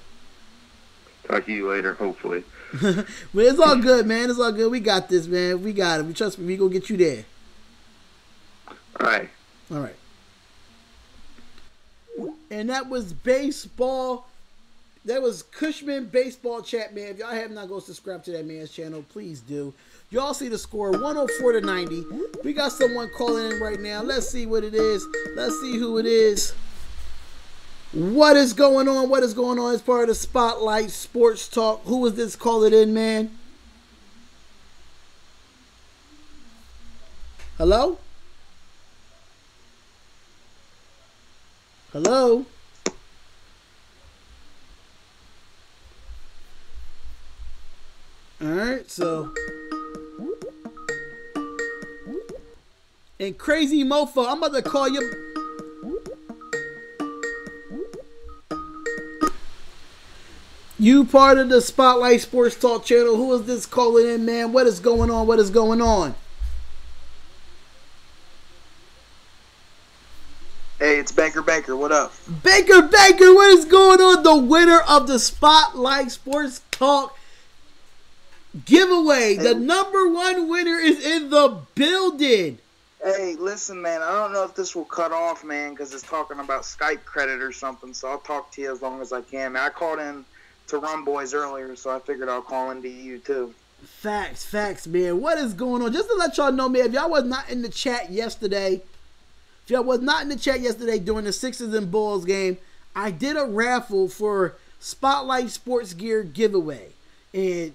Talk to you later, hopefully. Well, it's all good, man. It's all good. We got this, man. We got it. Trust me, we gonna get you there. All right. All right. And that was baseball. That was Cushman Baseball Chat, man. If y'all have not, go subscribe to that man's channel. Please do. Y'all see the score, 104-90. We got someone calling in right now. Let's see what it is. Let's see who it is. What is going on? What is going on? It's part of the Spotlight Sports Talk. Who is this calling in, man? Hello? Hello? Alright, so. And Crazy Mofo, I'm about to call you. You part of the Spotlight Sports Talk channel. Who is this calling in, man? What is going on? What is going on? Hey, it's Baker. What up? Baker, what is going on? The winner of the Spotlight Sports Talk giveaway. The number 1 winner is in the building. Hey, listen, man. I don't know if this will cut off, man, because it's talking about Skype credit or something. So I'll talk to you as long as I can. Man, I called in to Rum Boys earlier, so I figured I'll call into you too. Facts, man. What is going on? Just to let y'all know, man, if y'all was not in the chat yesterday, during the Sixers and Bulls game, I did a raffle for Spotlight Sports Gear giveaway. And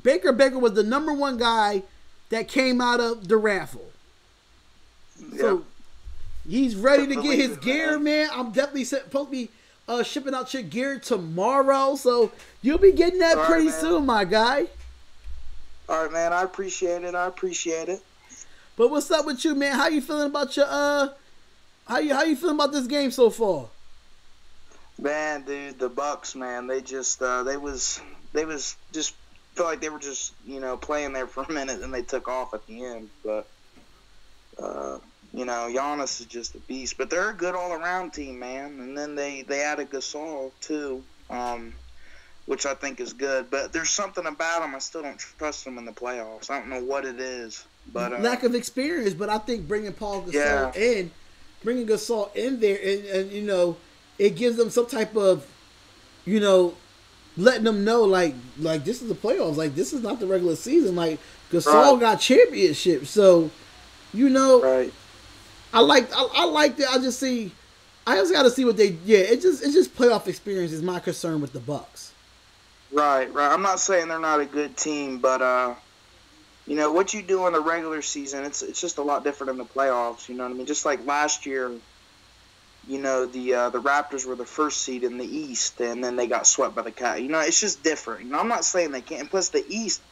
Baker was the number 1 guy that came out of the raffle. Yep. So he's ready to get his gear, man. I'm definitely supposed to be shipping out your gear tomorrow. So you'll be getting that pretty soon, my guy. All right, man. I appreciate it. But what's up with you, man? How you feeling about your how you feeling about this game so far? Man, dude, the Bucks, man, they just they was just felt like they were just, playing there for a minute and they took off at the end. But Giannis is just a beast. But they're a good all around team, man. And then they added Gasol too, which I think is good. But there's something about them I still don't trust them in the playoffs. I don't know what it is. But lack of experience, but I think bringing Gasol in there, and it gives them some type of, letting them know like this is the playoffs, like this is not the regular season. Like Gasol got championships, so right. I like that. I just got to see what they. Yeah, it's just playoff experience is my concern with the Bucks. Right. I'm not saying they're not a good team, but what you do in the regular season, it's just a lot different in the playoffs. You know what I mean? Just like last year, the Raptors were the first seed in the East, and then they got swept by the Cavs. It's just different. I'm not saying they can't. And plus, the East,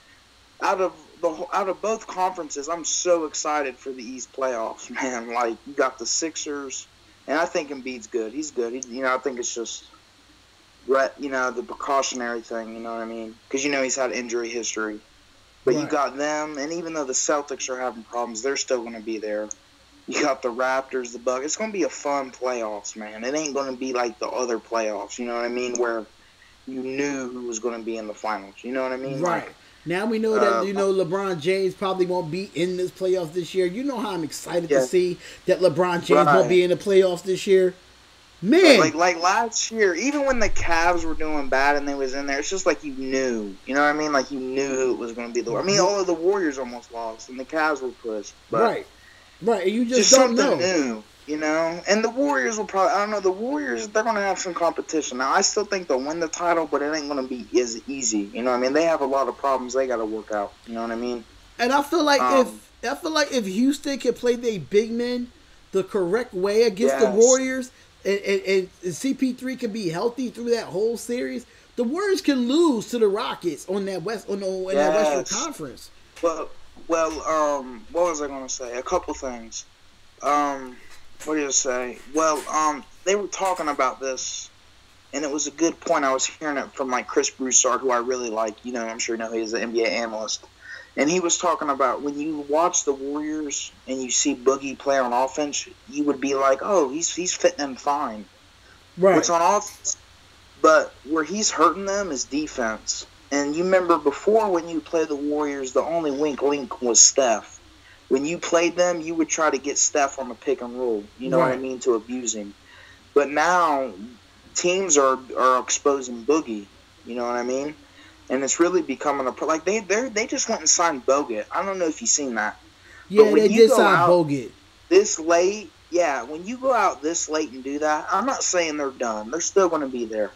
out of both conferences, I'm so excited for the East playoffs, man. Like, you got the Sixers, and I think Embiid's good. He's good. I think it's just, the precautionary thing. You know what I mean? Because he's had injury history. But you got them, and even though the Celtics are having problems, they're still going to be there. You got the Raptors, the Bucks. It's going to be a fun playoffs, man. It ain't going to be like the other playoffs, you know what I mean, where you knew who was going to be in the finals. You know what I mean? Right. Now we know that, LeBron James probably won't be in this playoffs this year. You know how I'm excited to see that LeBron James won't be in the playoffs this year? Man. Like last year, even when the Cavs were doing bad and they was in there, it's just like you knew. You know what I mean? Like you knew who it was going to be. All of the Warriors almost lost and the Cavs were pushed. But, right. Right, and you just don't something know. new, you know. And the Warriors will probably, I don't know, the Warriors, they're going to have some competition. Now, I still think they'll win the title, but it ain't going to be as easy. You know what I mean? They have a lot of problems they got to work out. You know what I mean? And I feel like if Houston can play their big men the correct way against the Warriors, and CP3 can be healthy through that whole series, the Warriors can lose to the Rockets on that that Western Conference. Well, what was I going to say? A couple things. What did I say? Well, they were talking about this, and it was a good point. I was hearing it from like Chris Broussard, who I really like. You know, I'm sure you know he's an NBA analyst. And he was talking about when you watch the Warriors and you see Boogie play on offense, you would be like, oh, he's fitting in fine. Right. It's on offense. But where he's hurting them is defense. And you remember before when you play the Warriors, the only weak link was Steph. When you played them, you would try to get Steph on the pick and roll. You know what I mean? To abuse him. But now teams are exposing Boogie. You know what I mean? And it's really becoming like they just went and signed Bogut. I don't know if you've seen that. Yeah, they did sign Bogut this late. Yeah, when you go out this late and do that, I'm not saying they're done. They're still going to be there.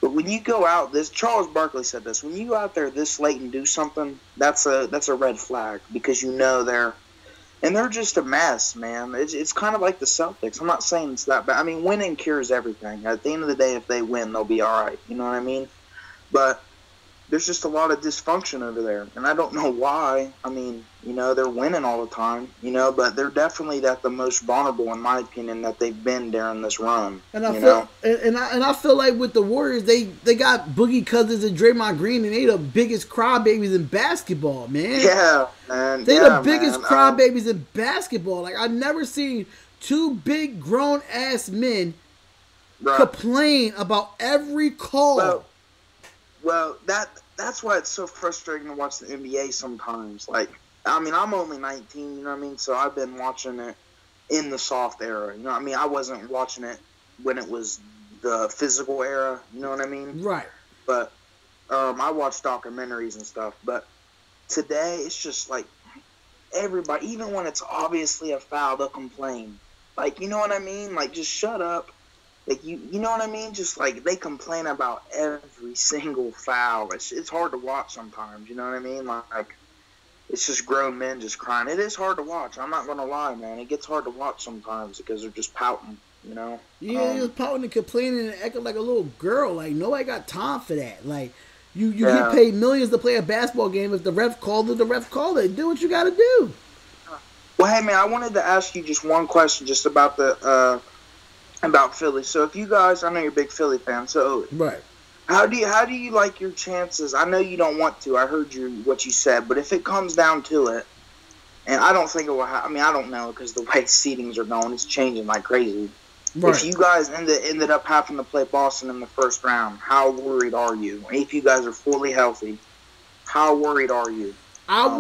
But when you go out Charles Barkley said this. When you go out there this late and do something, that's a red flag because you know they're just a mess, man. It's kind of like the Celtics. I'm not saying it's that bad. I mean, winning cures everything. At the end of the day, if they win, they'll be all right. You know what I mean? But there's just a lot of dysfunction over there, and I don't know why. I mean, you know, they're winning all the time, you know, but they're definitely the most vulnerable, in my opinion, that they've been during this run. And I feel like with the Warriors, they got Boogie Cousins and Draymond Green, and they the biggest crybabies in basketball, man. Yeah, man. They the biggest crybabies in basketball. Like, I've never seen two big grown ass men complain about every call. Well, that's why it's so frustrating to watch the NBA sometimes. Like, I mean, I'm only 19, you know what I mean? So I've been watching it in the soft era. You know what I mean? I wasn't watching it when it was the physical era, you know what I mean? Right. But I watch documentaries and stuff. But today, it's just like everybody, even when it's obviously a foul, they'll complain. Like, you know what I mean? Like, just shut up. Like, you know what I mean? Just like they complain about every single foul. It's hard to watch sometimes. You know what I mean? Like it's just grown men just crying. It is hard to watch. I'm not gonna lie, man. It gets hard to watch sometimes because they're just pouting. You know? Yeah, they're pouting and complaining and acting like a little girl. Like nobody got time for that. Like you get paid millions to play a basketball game. If the ref called it, the ref called it. Do what you got to do. Well, hey man, I wanted to ask you just one question, just about about Philly. So if you guys, I know you're a big Philly fan, so how do you like your chances? I know you don't want to. I heard what you said, but if it comes down to it, and I don't think it will. I mean, I don't know because the way seedings are going, it's changing like crazy. Right. If you guys ended up having to play Boston in the first round, how worried are you? If you guys are fully healthy, how worried are you? I'm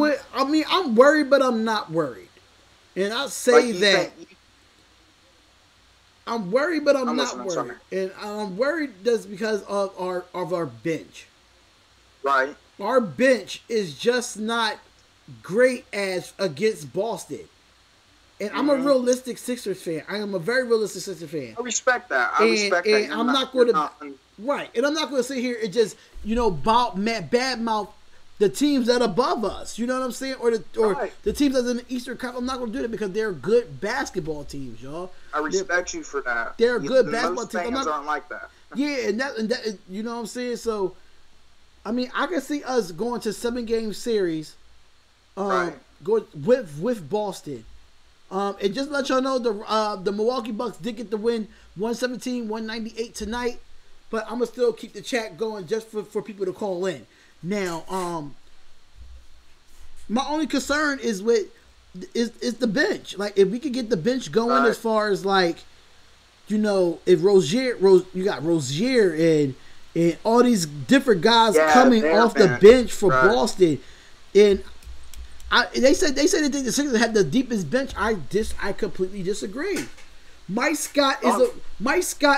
worried, but I'm not worried, and I say that. I'm worried, but I'm not worried. And I'm worried just because of our bench. Right. Our bench is just not great as against Boston. And I'm a realistic Sixers fan. I am a very realistic Sixers fan. I respect that. And I'm not going to right. And I'm not going to sit here and just badmouth the teams that are above us. You know what I'm saying? Or the teams that's in the Eastern Conference. I'm not going to do that because they're good basketball teams, y'all. I respect you for that. They're good basketball teams. Most fans aren't like that. Yeah, and that you know what I'm saying? So, I mean, I can see us going to 7-game series going with Boston. And just to let y'all know, the Milwaukee Bucks did get the win 117-198 tonight. But I'm going to still keep the chat going just for people to call in. Now, my only concern is the bench. Like, if we could get the bench going as far as, like, you know, if you got Rozier and all these different guys coming off the bench for Boston. And they said they think the Sixers had the deepest bench. I completely disagree. Mike Scott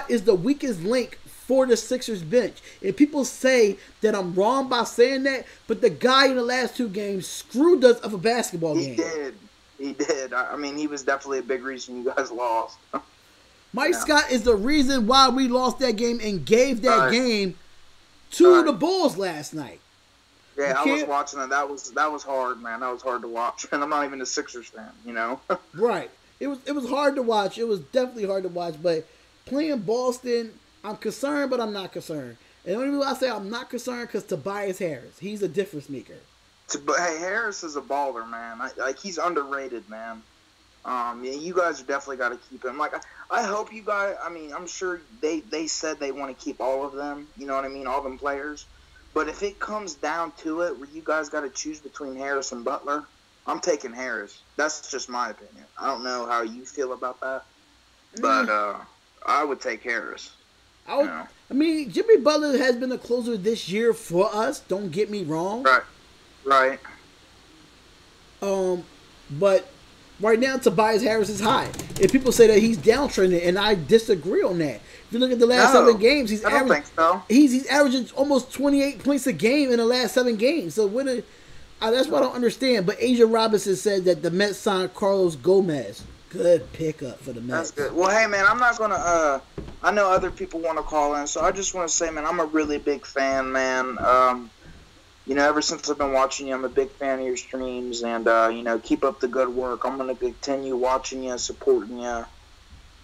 is the weakest link for the Sixers bench. And people say that I'm wrong by saying that, but the guy in the last 2 games screwed us of a basketball game. He did. I mean, he was definitely a big reason you guys lost. Mike Scott is the reason why we lost that game and gave that game to the Bulls last night. Yeah, I was watching it. That was hard, man. That was hard to watch. And I'm not even a Sixers fan, you know? Right. It was hard to watch. It was definitely hard to watch. But playing Boston, I'm concerned, but I'm not concerned. And the only reason I say I'm not concerned because Tobias Harris, he's a difference maker. But hey, Harris is a baller, man. Like he's underrated, man. Yeah, you guys definitely got to keep him. Like I hope you guys. I mean, I'm sure they said they want to keep all of them. You know what I mean? All them players. But if it comes down to it, where you guys got to choose between Harris and Butler, I'm taking Harris. That's just my opinion. I don't know how you feel about that, but I would take Harris. I mean, Jimmy Butler has been a closer this year for us. Don't get me wrong. Right. But right now, Tobias Harris is high. If people say that he's downtrending, and I disagree on that. If you look at the last 7 games, he's averaging almost 28 points a game in the last 7 games. So that's what I don't understand. But Asia Robinson said that the Mets signed Carlos Gomez. Good pickup for the Mets. That's good. Well, hey, man, I'm not going to I know other people want to call in, so I just want to say, man, I'm a really big fan, man. You know, ever since I've been watching you, I'm a big fan of your streams, and, you know, keep up the good work. I'm going to continue watching you, supporting you.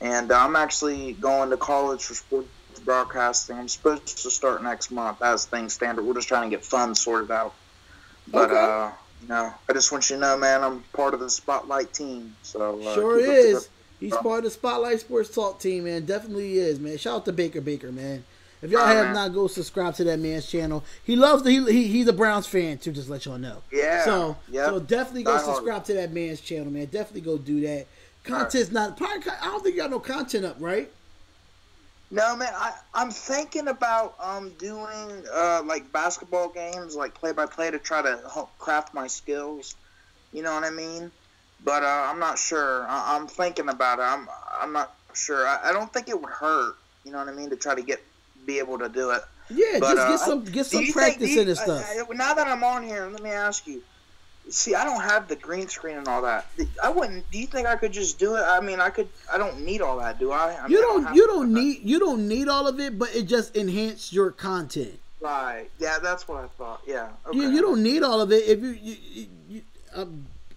And I'm actually going to college for sports broadcasting. I'm supposed to start next month as things stand. We're just trying to get funds sorted out. But, you know, I just want you to know, man, I'm part of the Spotlight team. So sure is. He's part of the Spotlight Sports Talk team, man. Definitely is, man. Shout out to Baker, man. If y'all have not, go subscribe to that man's channel. He loves he's a Browns fan too, just to let y'all know. Yeah. So definitely go subscribe to that man's channel, man. Definitely go do that. Content's not I don't think y'all know content up, right? No, man. I'm thinking about doing like basketball games, like play-by-play, to try to help craft my skills. You know what I mean? But I'm not sure. I'm thinking about it. I'm not sure. I don't think it would hurt. You know what I mean? To try to be able to do it. Yeah, but, just get some practice in this stuff. Now that I'm on here, let me ask you. See, I don't have the green screen and all that. I wouldn't. Do you think I could just do it? I mean, I could. I don't need all that, do I? You don't need all of it, but it just enhances your content. Right. Yeah, that's what I thought. Yeah. Okay. You don't need all of it. If you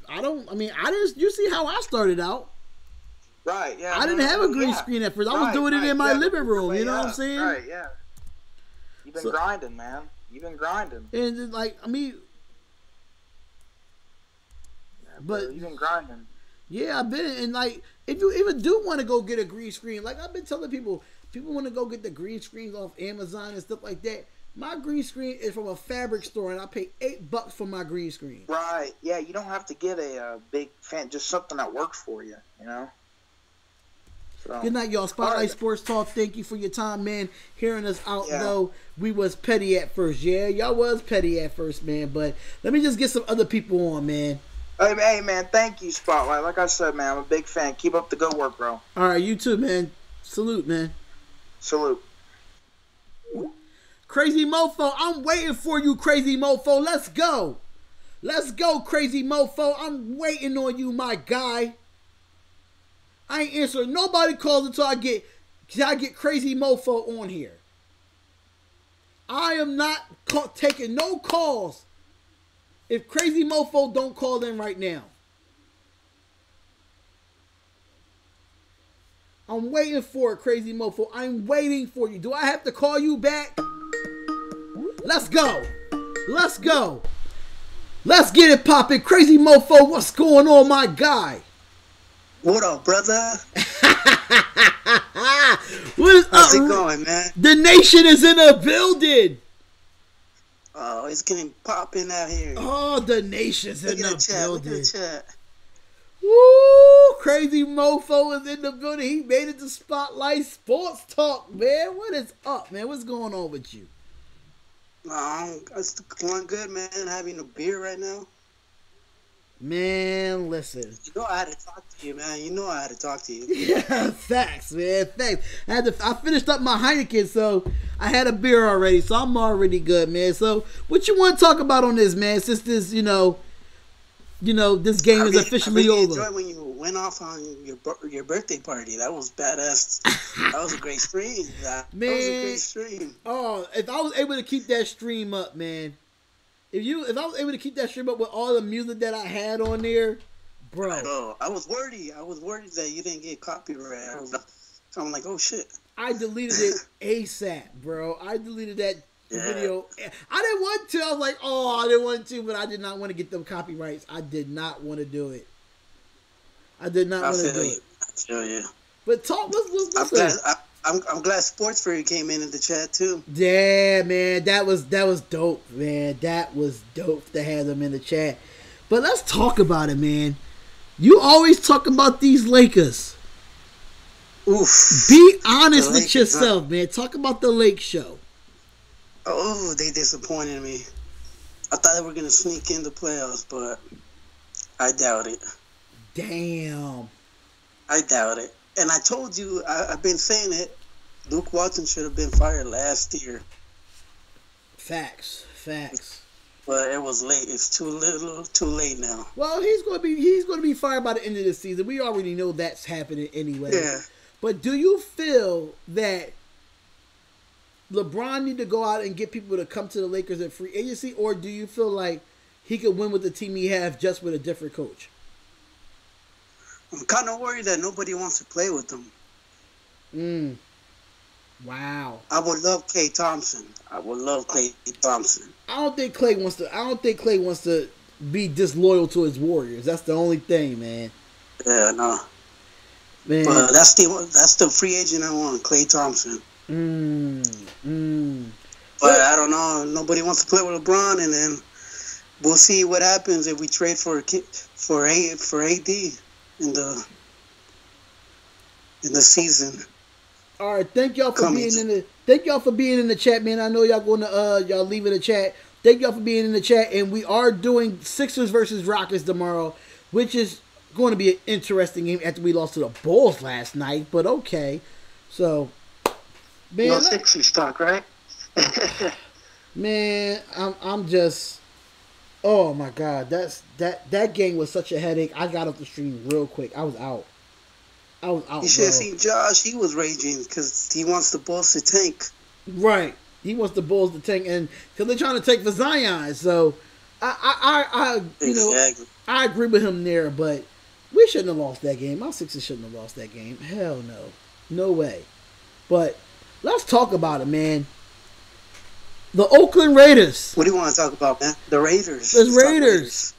I don't. I mean, you see how I started out. Right, yeah. I didn't have a green screen at first. I was doing it in my living room. You know what I'm saying? Right, yeah. You've been grinding, man. You've been grinding. And like, I mean, but you've been grinding. Yeah, I've been. And like, if you even do want to go get a green screen, like I've been telling people want to go get the green screens off Amazon and stuff like that. My green screen is from a fabric store, and I pay $8 for my green screen. Right. Yeah, you don't have to get a big fan. Just something that works for you. You know. So. Good night, y'all. Spotlight Sports Talk. Thank you for your time, man. Hearing us out, though, we was petty at first. Yeah, y'all was petty at first, man. But let me just get some other people on, man. Hey, man. Thank you, Spotlight. Like I said, man, I'm a big fan. Keep up the good work, bro. All right, you too, man. Salute, man. Salute. Crazy Mofo, I'm waiting for you, Crazy Mofo. Let's go. Let's go, Crazy Mofo. I'm waiting on you, my guy. I ain't answering nobody calls until I get Crazy Mofo on here. I am not taking no calls if Crazy Mofo don't call in right now. I'm waiting for it, Crazy Mofo. I'm waiting for you. Do I have to call you back? Let's go. Let's go. Let's get it poppin'. Crazy Mofo, what's going on, my guy? What up, brother? What is How's it going, man? The nation is in the building. Oh, it's getting popping out here. Oh, the nation's in the building. Look at the chat. Woo! Crazy Mofo is in the building. He made it to Spotlight Sports Talk, man. What is up, man? What's going on with you? It's going good, man. Having a beer right now. Man, listen. You know I had to talk to you, man. Yeah, facts, man. Facts. I finished up my Heineken, so I had a beer already, so I'm already good, man. So, what you want to talk about on this, man? Since this, this game is officially I really over. enjoyed when you went off on your birthday party. That was badass. That was a great stream. That was a great stream. Oh, if I was able to keep that stream up, man. If I was able to keep that stream up with all the music that I had on there, bro. I was worried. I was worried that you didn't get copyright. I'm like, oh shit. I deleted it ASAP, bro. I deleted that video. I didn't want to. I was like, I didn't want to, but I did not want to get them copyrights. I did not want to do it. I did not want to do it. I feel you. But let's I'm glad Sports Fury came in the chat too. Yeah, man, that was dope, man. That was dope to have them in the chat. But let's talk about it, man. You always talk about these Lakers. Oof. Be honest with yourself, man. Talk about the Lake show. Oh, they disappointed me. I thought they were gonna sneak in the playoffs, but I doubt it. Damn. I doubt it. And I told you, I've been saying it. Luke Walton should have been fired last year. Facts. But it was late. It's too late now. Well, he's gonna be fired by the end of the season. We already know that's happening anyway. Yeah. But do you feel that LeBron need to go out and get people to come to the Lakers at free agency, or do you feel like he could win with the team he has just with a different coach? I'm kind of worried that nobody wants to play with him. Wow. I would love Klay Thompson. I don't think Klay wants to be disloyal to his Warriors. That's the only thing, man. Yeah, no. Man. But that's the free agent I want, Klay Thompson. But I don't know. Nobody wants to play with LeBron, and then we'll see what happens if we trade for AD in the season. All right, thank y'all for being in the chat, man. I know y'all going to y'all leave in the chat. Thank y'all for being in the chat, and we are doing Sixers versus Rockets tomorrow, which is going to be an interesting game after we lost to the Bulls last night. But okay, so man, no Sixers talk, right? Man, I'm just. Oh my God, that game was such a headache. I got off the stream real quick. I was out. You should have seen Josh. He was raging because he wants the Bulls to tank. Right, he wants the Bulls to tank, and because they're trying to take for Zion. So I I agree with him there, but we shouldn't have lost that game. Our Sixers shouldn't have lost that game. Hell no way. But let's talk about it, man. The Oakland Raiders. What do you want to talk about, man? The Raiders. The Raiders.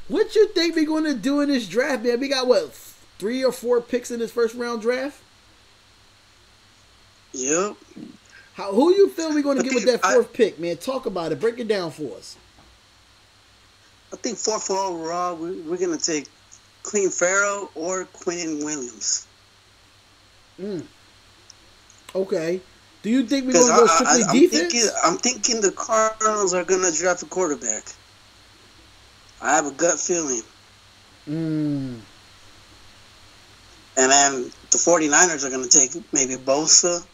What you think we're going to do in this draft, man? We got, 3 or 4 picks in this first round draft? Yep. Who you feel we're going to get with that 4th pick, man? Talk about it. Break it down for us. I think 4th overall, we're going to take Clean Farrell or Quinn Williams. Okay. Do you think we're going to go strictly defense? I'm thinking the Cardinals are going to draft a quarterback. I have a gut feeling. And then the 49ers are going to take maybe Bosa.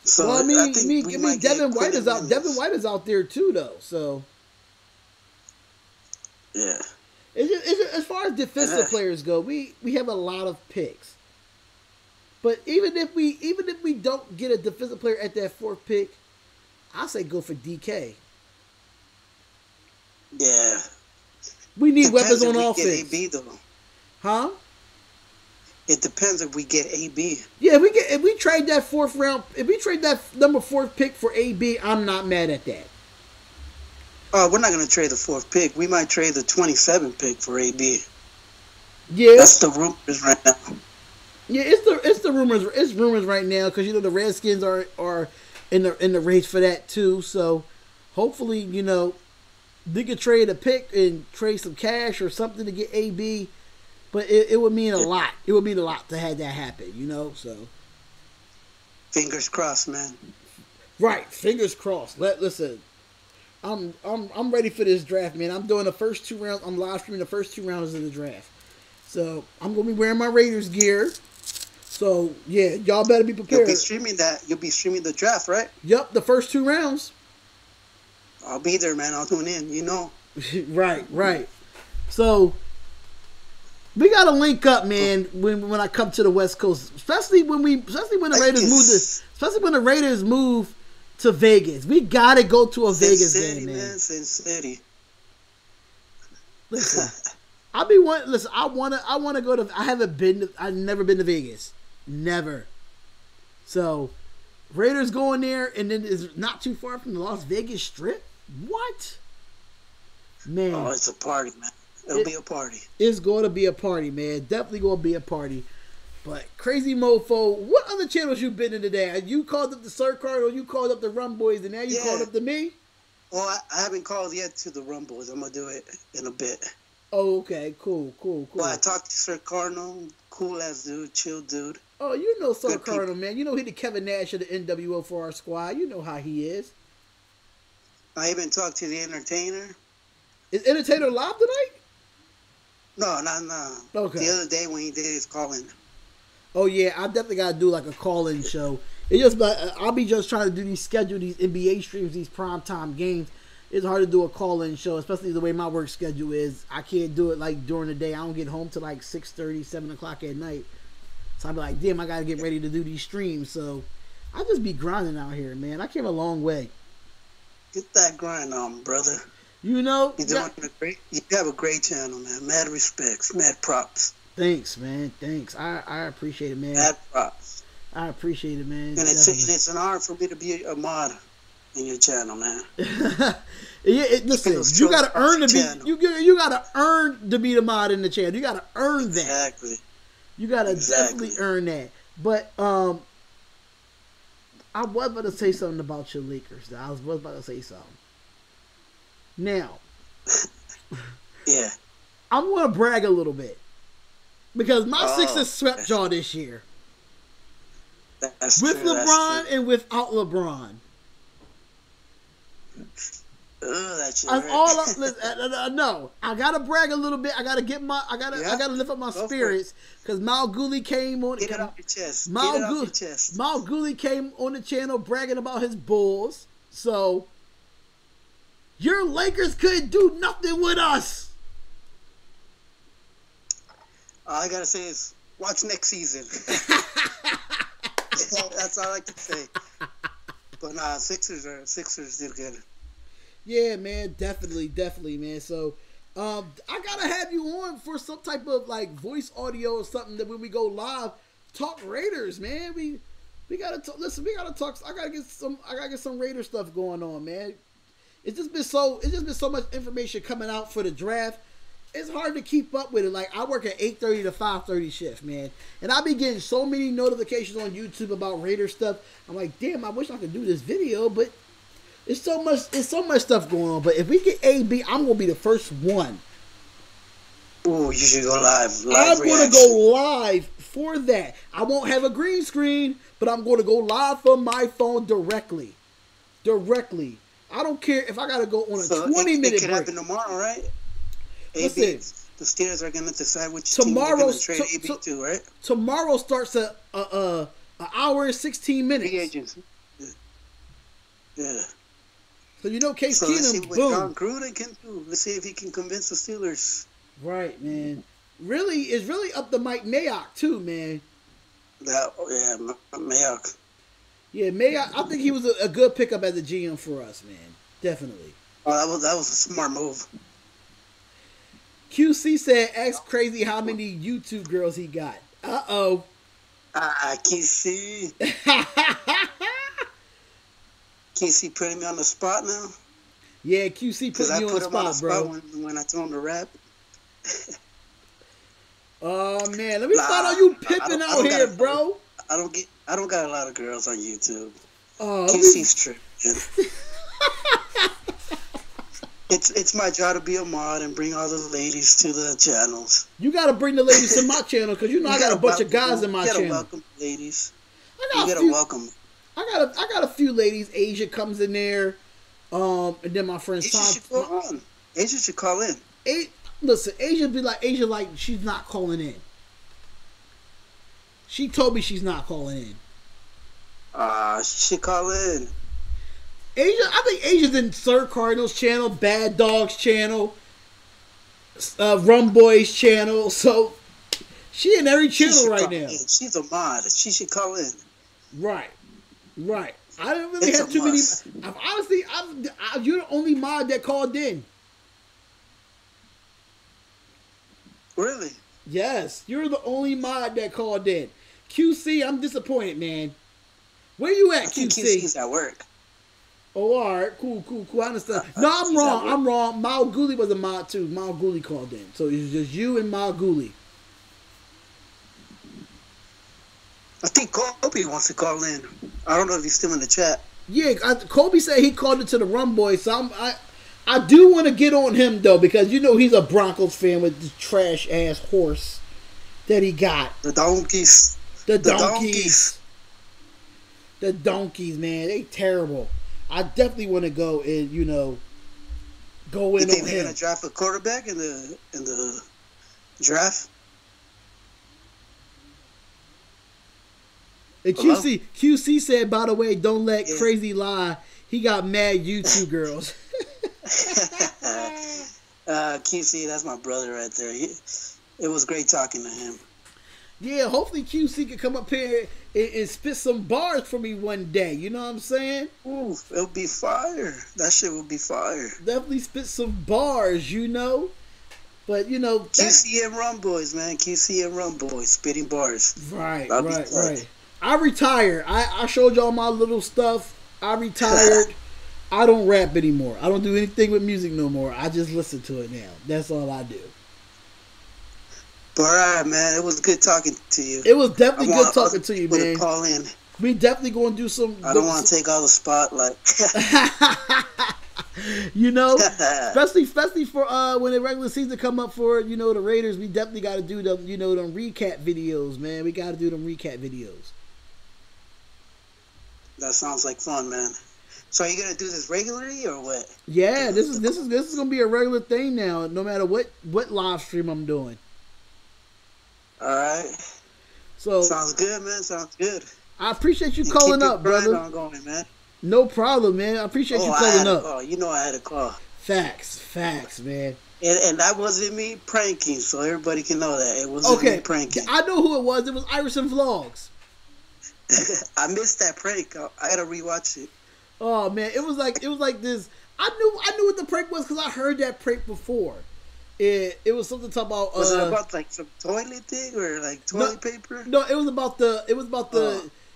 So well, I mean Devin White is out. Devin White is out there too, though. So yeah. As far as defensive players go, we have a lot of picks. But even if we don't get a defensive player at that 4th pick, I say go for DK. Yeah. We need weapons on offense. Get AB though. Huh? It depends if we get AB. Yeah, if we trade that 4th round, if we trade that number 4th pick for AB, I'm not mad at that. We're not going to trade the 4th pick. We might trade the 27th pick for AB. Yeah, that's the rumors right now. Yeah, it's the rumors. It's rumors right now because the Redskins are in the race for that too. So hopefully they could trade a pick and trade some cash or something to get AB. But it would mean a lot. It would mean a lot to have that happen. So fingers crossed, man. Right, fingers crossed. Listen, I'm ready for this draft, man. I'm doing the first 2 rounds. I'm live streaming the first 2 rounds of the draft. So I'm gonna be wearing my Raiders gear. So yeah, y'all better be prepared. You'll be streaming the draft, right? Yep, the first 2 rounds. I'll be there, man. I'll tune in. You know. Right. So we gotta link up, man. When I come to the West Coast, especially when the Raiders move to Vegas. We gotta go to a Vegas game, man. Sin City. Listen, I wanna go to. I've never been to Vegas, never. So Raiders going there, and then it's not too far from the Las Vegas Strip. What? Man. Oh, it's a party, man. It'll be a party. It's going to be a party, man. Definitely going to be a party. But Crazy Mofo, what other channels you been in today? You called up the Sir Cardinal, you called up the Rum Boys, and now you called up to me? Well, I haven't called yet to the Rum Boys. I'm going to do it in a bit. Oh, okay. Cool. Well, I talked to Sir Cardinal. Cool ass dude. Chill dude. Oh, you know Sir Cardinal, man. You know he the Kevin Nash of the NWO for our squad. You know how he is. I even talked to the Entertainer. Is Entertainer live tonight? No. Okay. The other day when he did his call-in. Oh, yeah. I definitely got to do like a call-in show. It's just, I'll be just trying to do these NBA streams, these primetime games. It's hard to do a call-in show, especially the way my work schedule is. I can't do it like during the day. I don't get home till like 6:30, 7 o'clock at night. So I'm like, damn, I got to get ready to do these streams. So I just be grinding out here, man. I came a long way. Get that grind on, brother. You know, you have a great channel, man. Mad respects, mad props. Thanks, man. Thanks. I appreciate it, man. Mad props. I appreciate it, man. And it's an honor for me to be a mod in your channel, man. Listen, you gotta earn to be you gotta earn to be the mod in the channel. You gotta earn that. Exactly. You gotta definitely earn that. But I was about to say something about your Lakers. I was about to say something. Now, yeah, I'm gonna brag a little bit because my Sixers swept y'all this year. That's with true, LeBron and without LeBron. That's no, I gotta brag a little bit. I gotta lift up my spirits because Mal Gully came on. Get it off your chest. Mal Gully came on the channel bragging about his Bulls. So your Lakers couldn't do nothing with us. All I gotta say is watch next season. That's all I can say. But nah, Sixers did good. Yeah, man, definitely, man. So, I gotta have you on for some type of like voice audio or something that when we go live, talk Raiders, man. We gotta talk. Listen, we gotta talk. I gotta get some Raider stuff going on, man. It's just been so much information coming out for the draft. It's hard to keep up with it. Like I work at 8:30 to 5:30 shift, man, and I be getting so many notifications on YouTube about Raider stuff. I'm like, damn, I wish I could do this video, but it's so much stuff going on. But if we get AB, I'm gonna be the first one. Oh, you should go live. I'm gonna go live for that. I won't have a green screen, but I'm gonna go live from my phone directly. I don't care if I gotta go on a 20-minute break. It could happen tomorrow, right? Listen, the Steelers are gonna decide which team they're gonna trade AB to, right? Tomorrow starts an hour and 16 minutes. Free agency. Yeah. So you know Case Keenum, let's see what boom. John Gruden can do. Let's see if he can convince the Steelers. Right, man. It's really up to Mike Mayock too, man. Mayock. Yeah, Mayock. I think he was a good pickup as a GM for us, man. Definitely. Oh, that was a smart move. QC said, "Ask Crazy how many YouTube girls he got." Uh-oh. QC. QC putting me on the spot now. Yeah, QC put me on the spot, bro. When I told him to rap. Oh man, let me start on you pimping out here, bro. I don't got a lot of girls on YouTube. Oh, QC's tripping. It's my job to be a mod and bring all the ladies to the channels. You gotta bring the ladies to my channel because I got a bunch of guys in my channel. You gotta welcome ladies. Welcome. I got a few ladies. Asia comes in there, and then my friend Asia should call in. Listen, Asia like she's not calling in. She told me she's not calling in. She should call in. Asia, I think Asia's in Sir Cardinals channel, Bad Dogs channel, Rum Boys channel. So she in every channel right now. She's a mod. She should call in. Right. I don't really have too many. You're the only mod that called in. Really? Yes, you're the only mod that called in. QC, I'm disappointed, man. Where you at, QC? QC's at work. Oh, all right, cool. I understand. No, I'm wrong. Mal Gully was a mod too. Mal Gully called in, so it's just you and Mal Gully. I think Kobe wants to call in. I don't know if he's still in the chat. Yeah, Kobe said he called it to the Rum Boys, so I do want to get on him though, because you know he's a Broncos fan with this trash ass horse that he got. The donkeys. The donkeys, man, they terrible. I definitely want to go and go in. You think on they're him. gonna draft a quarterback in the draft? And QC said, by the way, don't let Crazy lie. He got mad YouTube girls. QC, that's my brother right there. It was great talking to him. Yeah, hopefully QC can come up here and spit some bars for me one day. You know what I'm saying? Ooh, it'll be fire. That shit will be fire. Definitely spit some bars, But, QC and Rum Boys, man. QC and Rum Boys, spitting bars. Right. I retired. I showed y'all my little stuff. I retired. I don't rap anymore. I don't do anything with music no more. I just listen to it now. That's all I do. But all right, man. It was good talking to you. It was definitely good talking to you, man. Call in. We definitely going to do some. I don't want to take all the spotlight. Especially for when the regular season come up for the Raiders, we definitely got to do them them recap videos, man. We got to do them recap videos. That sounds like fun, man. So are you gonna do this regularly or what? Yeah, this is gonna be a regular thing now. No matter what live stream I'm doing. All right. So sounds good, man. Sounds good. I appreciate you calling up, brother. Going, man. No problem, man. I appreciate you calling up. I had a call. Facts, man. And that wasn't me pranking, so everybody can know that it wasn't me pranking. I know who it was. It was Iverson Vlogs. I missed that prank. I gotta rewatch it. Oh man, it was like this. I knew what the prank was because I heard that prank before. It was something talk about. Was it about like some toilet thing or like toilet paper? No, it was about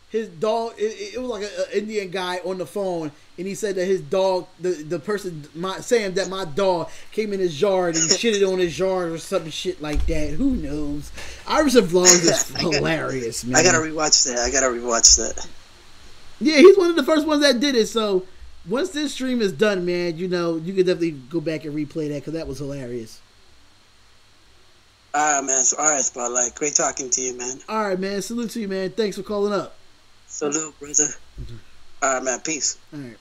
his dog. It was like an Indian guy on the phone, and he said that his dog, the person saying that my dog came in his yard and shitted on his yard or some shit like that. Who knows? Iverson Vlogs is hilarious, man. I gotta rewatch that. Yeah, he's one of the first ones that did it. So once this stream is done, man, you can definitely go back and replay that because that was hilarious. All right, man. All right, Spotlight. Great talking to you, man. All right, man. Salute to you, man. Thanks for calling up. Salute, brother. All right, man. Peace. All right.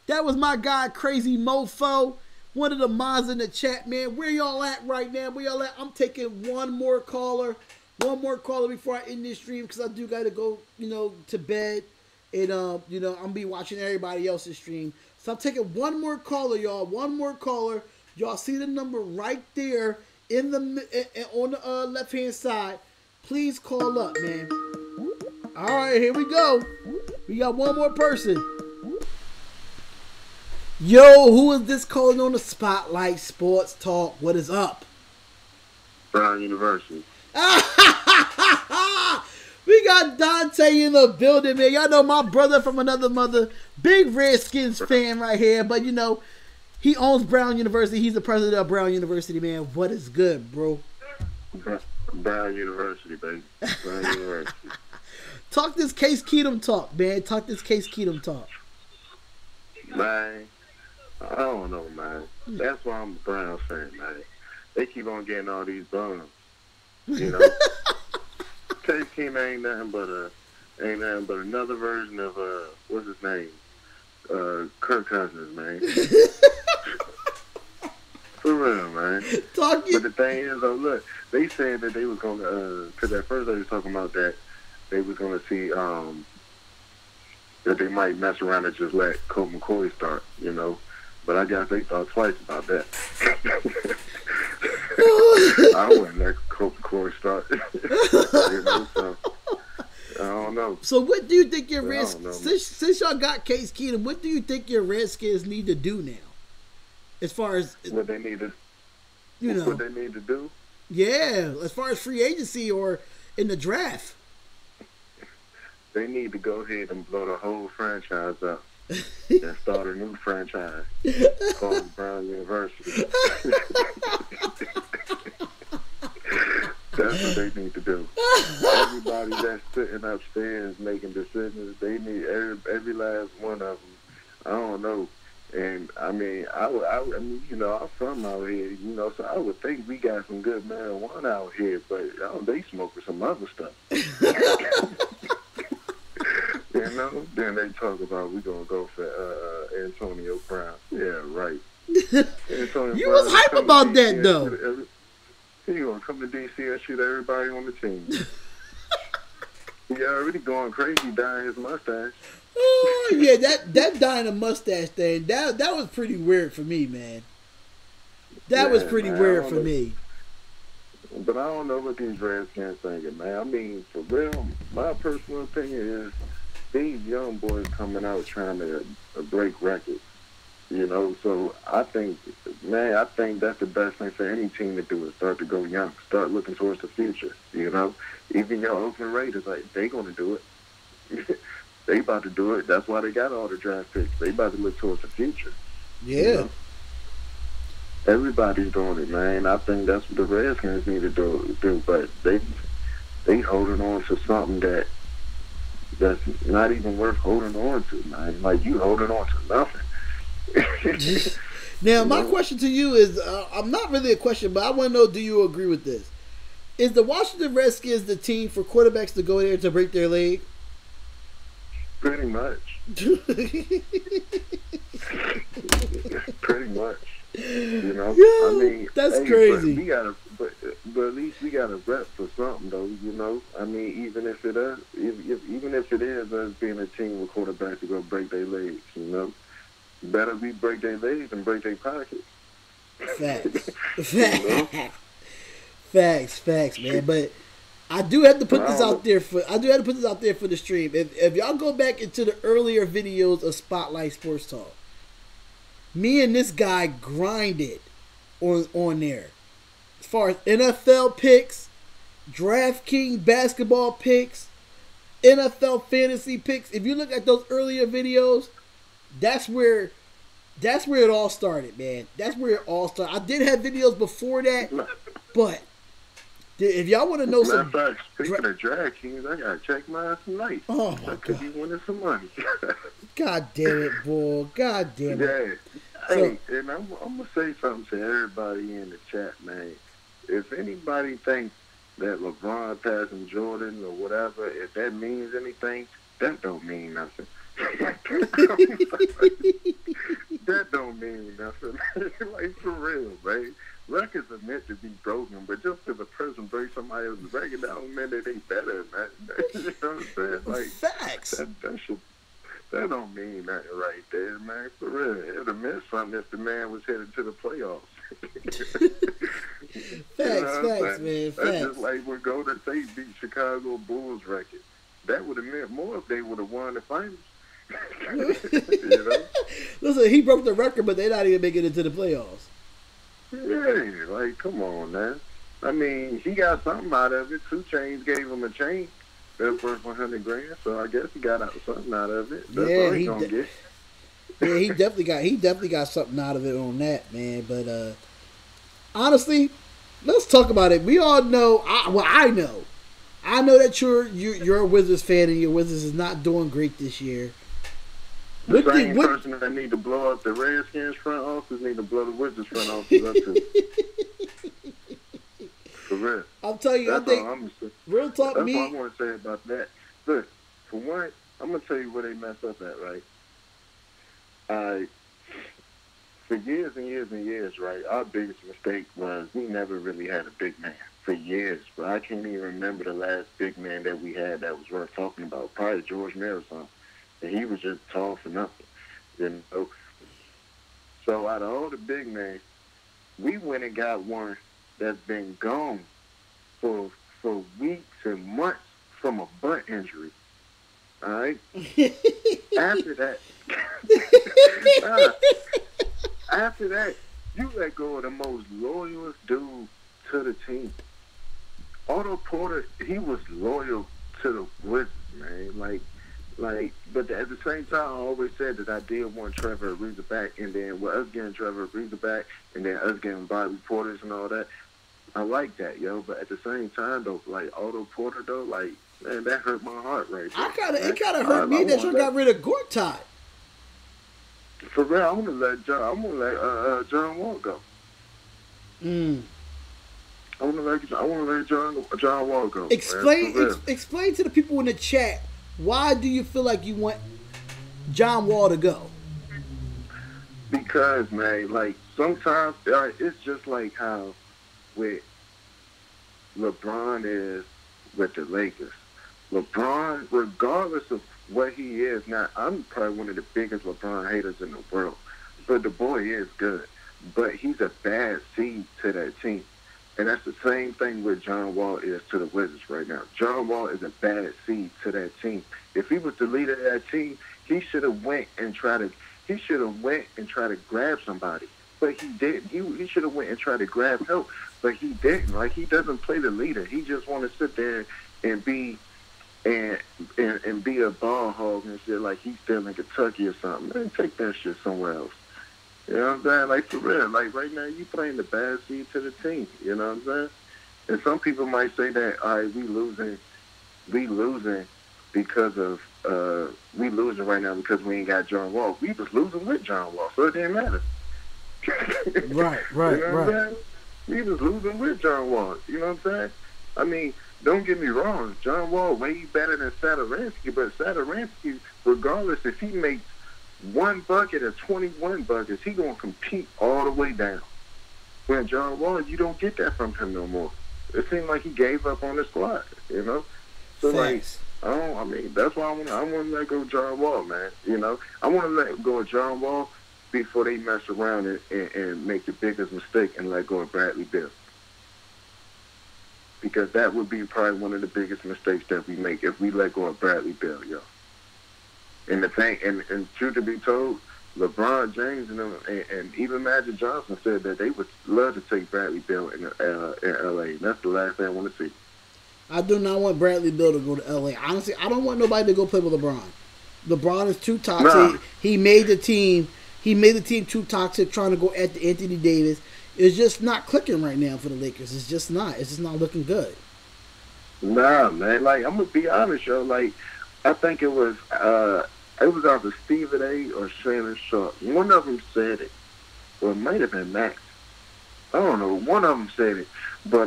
That was my guy, Crazy Mofo. One of the mods in the chat, man. Where y'all at right now? Where y'all at? I'm taking one more caller before I end this stream because I do got to go, to bed. And, I'm going to be watching everybody else's stream. So I'm taking one more caller, y'all. One more caller. Y'all see the number right there on the left-hand side. Please call up, man. All right, here we go. We got one more person. Yo, who is this calling on the Spotlight Sports Talk? What is up? Brown University. We got Dante in the building, man. Y'all know my brother from another mother. Big Redskins fan right here. But, he owns Brown University. He's the president of Brown University, man. What is good, bro? Brown University, baby. Brown University. Talk this Case Keenum talk, man. Talk this Case Keenum talk. Man, I don't know, man. That's why I'm a Brown fan, man. They keep on getting all these bums. Case Keenum ain't nothing but another version of what's his name? Kirk Cousins, man. For real, man. But the thing is, though, look, they said that they was gonna, because at first they was talking about that they was gonna see that they might mess around and just let Colt McCoy start, you know. But I guess they thought twice about that. I wouldn't let Colt McCoy start. You know, so I don't know. So what do you think your But I don't know, since y'all got Case Keenum, what do you think your Redskins need to do now? As far as what they need to, you know, what they need to do. Yeah, as far as free agency or in the draft. They need to go ahead and blow the whole franchise up and start a new franchise called Brown University. That's what they need to do. Everybody that's sitting upstairs making decisions, they need every last one of them. I don't know. And I mean, I mean, you know, I'm from out here, you know, so I would think we got some good marijuana out here, but they smoking some other stuff. You know, then they talk about we gonna go for Antonio Brown. Yeah, right. Antonio You Brown was hype about that though. He gonna come to DC and shoot everybody on the team. He already going crazy dyeing his mustache. Oh yeah, that dyeing a mustache thing, that was pretty weird for me, man. That was pretty weird for me. But I don't know what these Redskins thinking, man. I mean, for real, my personal opinion is these young boys coming out trying to break records. You know, so I think that's the best thing for any team to do is start to go young, start looking towards the future. You know, even your Oakland Raiders, like, they gonna do it. They about to do it. That's why they got all the draft picks. They about to look towards the future. Yeah. You know? Everybody's doing it, man. I think that's what the Redskins need to do. But they holding on to something that's not even worth holding on to, man. Like, you holding on to nothing. Now, my question to you is, I'm not really a question, but I want to know, do you agree with this? Is the Washington Redskins the team for quarterbacks to go there to break their leg? Pretty much. Pretty much. You know, I mean, that's crazy. But at least we got a rep for something, though. You know, I mean, even if it is us being a team with quarterbacks to go break their legs, you know, better we break their legs than break their pockets. Facts. Facts, man. But I do have to put this out there for the stream. If y'all go back into the earlier videos of Spotlight Sports Talk, me and this guy grinded on there. As far as NFL picks, DraftKings basketball picks, NFL fantasy picks. If you look at those earlier videos, that's where it all started, man. That's where it all started. I did have videos before that, but if y'all want to know some... Speaking of DraftKings, I got to check mine tonight. Oh, my God. I could be winning some money. God damn it, boy. God damn it. Yeah. Hey, and I'm going to say something to everybody in the chat, man. If anybody thinks that LeBron passing Jordan or whatever, if that means anything, that don't mean nothing. That don't mean nothing. Like, for real, man. Records are meant to be broken, but just because a person breaks somebody else's record, that don't mean that they better, man. You know what I'm saying? Like, facts. That don't mean nothing right there, man. For real. It would have meant something if the man was headed to the playoffs. Facts, man. That's just like when Golden State beat Chicago Bulls record. That would have meant more if they would have won the finals. You know? Listen, he broke the record, but they're not even making it to the playoffs. Yeah, like, come on, man. I mean, he got something out of it. 2 Chainz gave him a chain. That's worth $100,000, so I guess he got something out of it. That's all he gonna get. Yeah, he definitely got something out of it on that, man. But honestly, let's talk about it. We all know. I know that you're a Wizards fan and your Wizards is not doing great this year. The same person that need to blow up the Redskins front office need to blow the Wizards front office up too. For real. I'm telling you, that's I think all I'm saying. Real talk. That's what I want to say about that. Look, for one, I'm gonna tell you where they messed up at, right? For years and years and years, right, our biggest mistake was we never really had a big man for years. But I can't even remember the last big man that we had that was worth talking about. Probably George Marathon. and he was just tall for nothing. You know. So out of all the big names, we went and got one that's been gone for weeks and months from a butt injury. All right. After that, after that, you let go of the most loyalist dude to the team. Otto Porter, he was loyal to the Wizards, man. But at the same time, I always said that I did want Trevor Ariza back, and then with us getting Trevor Ariza back, and then us getting Bobby Porters and all that, I like that, yo. But at the same time, though, like Otto Porter, though, like, man, that hurt my heart right there. It kind of hurt me that you got rid of Gortat. For real, I'm gonna let John Wall go. I want to let John Wall go. Explain to the people in the chat, why do you feel like you want John Wall to go? Because, man, like, sometimes it's just like how with LeBron is with the Lakers. LeBron, regardless of what he is, now, I'm probably one of the biggest LeBron haters in the world, but the boy is good. But he's a bad seed to that team. And that's the same thing with John Wall is to the Wizards right now. John Wall is a bad seed to that team. If he was the leader of that team, he should have went and tried to grab somebody. But he didn't. He should have went and tried to grab help. But he didn't. Like, he doesn't play the leader. He just want to sit there and be a ball hog and shit like he's still in Kentucky or something. Man, take that shit somewhere else. You know what I'm saying? Like, for real. Like, right now, you playing the bad seed to the team. You know what I'm saying? And some people might say that, all right, we losing because of, we losing right now because we ain't got John Wall. We was losing with John Wall, so it didn't matter. Right. You know what I'm saying? We was losing with John Wall. You know what I'm saying? I mean, don't get me wrong. John Wall way better than Satoransky, but Satoransky, regardless if he makes 1 bucket or 21 buckets, he gonna compete all the way down. When John Wall, you don't get that from him no more. It seemed like he gave up on the squad, you know. So Thanks. like, that's why I want to let go of John Wall, man. You know, I want to let go of John Wall before they mess around and make the biggest mistake and let go of Bradley Beal. Because that would be probably one of the biggest mistakes that we make if we let go of Bradley Beal, yo. And the thing, and truth to be told, LeBron James and even Magic Johnson said that they would love to take Bradley Beal in LA. And that's the last thing I want to see. I do not want Bradley Beal to go to LA. Honestly, I don't want nobody to go play with LeBron. LeBron is too toxic. Nah. He made the team too toxic, trying to go at the Anthony Davis. It's just not clicking right now for the Lakers. It's just not looking good. Nah, man. Like, I'm gonna be honest, yo. Like, I think it was either Stephen A. or Shannon Sharp. One of them said it, or it might have been Max. I don't know. One of them said it, but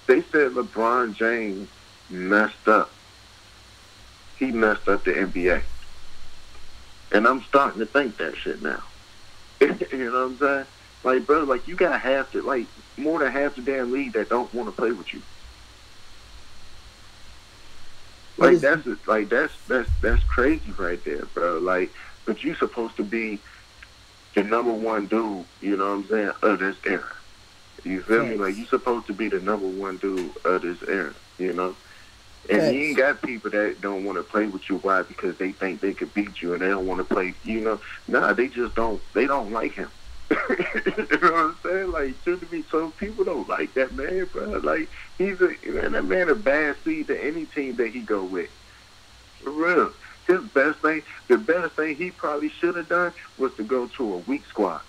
they said LeBron James messed up. He messed up the NBA, and I'm starting to think that shit now. You know what I'm saying? Like, bro, like, you got more than half the damn league that don't want to play with you. Like, that's crazy right there, bro. Like, but you supposed to be the number one dude, you know what I'm saying, of this era. You feel me? Like, you supposed to be the number one dude of this era, you know? And you ain't got people that don't want to play with you. Why? Because they think they could beat you and they don't want to play, you know? Nah, they just don't like him. You know what I'm saying? Like, truth to be told, people don't like that man, bro. Like, that man a bad seed to any team that he go with. For real. The best thing he probably should have done was to go to a weak squad.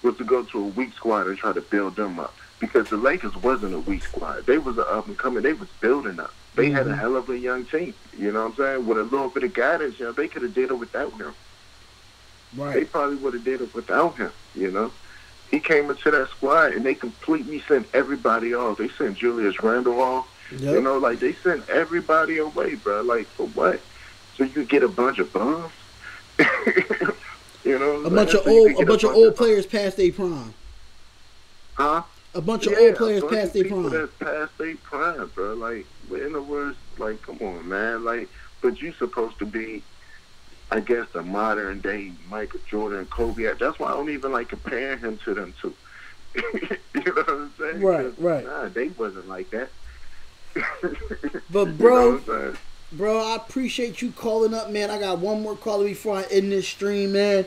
And try to build them up. Because the Lakers wasn't a weak squad. They was an up and coming. They was building up. They had a hell of a young team. You know what I'm saying? With a little bit of guidance, you know, they could have did it without him. Right. They probably would have did it without him, you know. He came into that squad and they completely sent everybody off. They sent Julius Randle off. Yep. You know, like, they sent everybody away, bro. Like, for what? So you could get a bunch of bums? You know, a bunch of old players past their prime. Huh? A bunch of old players past their prime. That's past their prime, bro. Like, in the words, like, come on, man. Like, but you supposed to be, I guess, a modern day Michael Jordan and Kobe. That's why I don't even like comparing him to them two. You know what I'm saying? Right. Nah, they wasn't like that. But bro, you know bro, I appreciate you calling up, man. I got one more caller before I end this stream, man.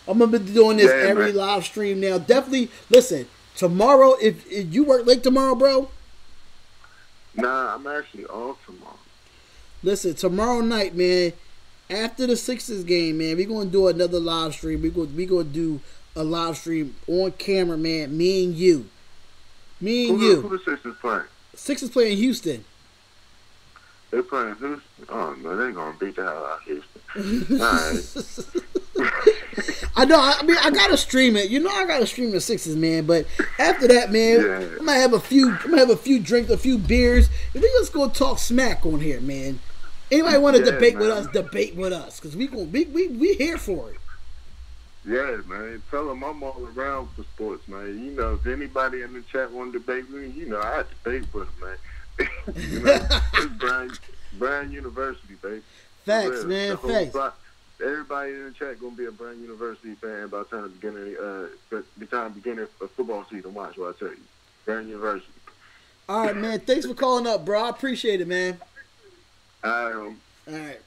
I'm gonna be doing this every live stream now. Definitely, listen. Tomorrow, if you work late tomorrow, bro. Nah, I'm actually off tomorrow. Listen, tomorrow night, man. After the Sixers game, man, we're gonna do another live stream. We gonna do a live stream on camera, man. Me and you. Who the Sixers playing? Sixers playing Houston. They playing Houston? Oh no, they gonna beat the hell out of Houston. All right. I know. I mean, I gotta stream it. You know, I gotta stream the Sixers, man. But after that, man, I'm gonna have a few drinks, a few beers, and we just gonna talk smack on here, man. Anybody want to debate with us? Debate with us, cause we here for it. Yeah, man. Tell them I'm all around for sports, man. You know, if anybody in the chat want to debate with me, you know, I debate with them, man. You know, it's Brown University, baby. Facts, man. Facts. Everybody in the chat gonna be a Brown University fan by the time beginning of football season. Watch what I tell you. Brown University. All right, man. Thanks for calling up, bro. I appreciate it, man. All right.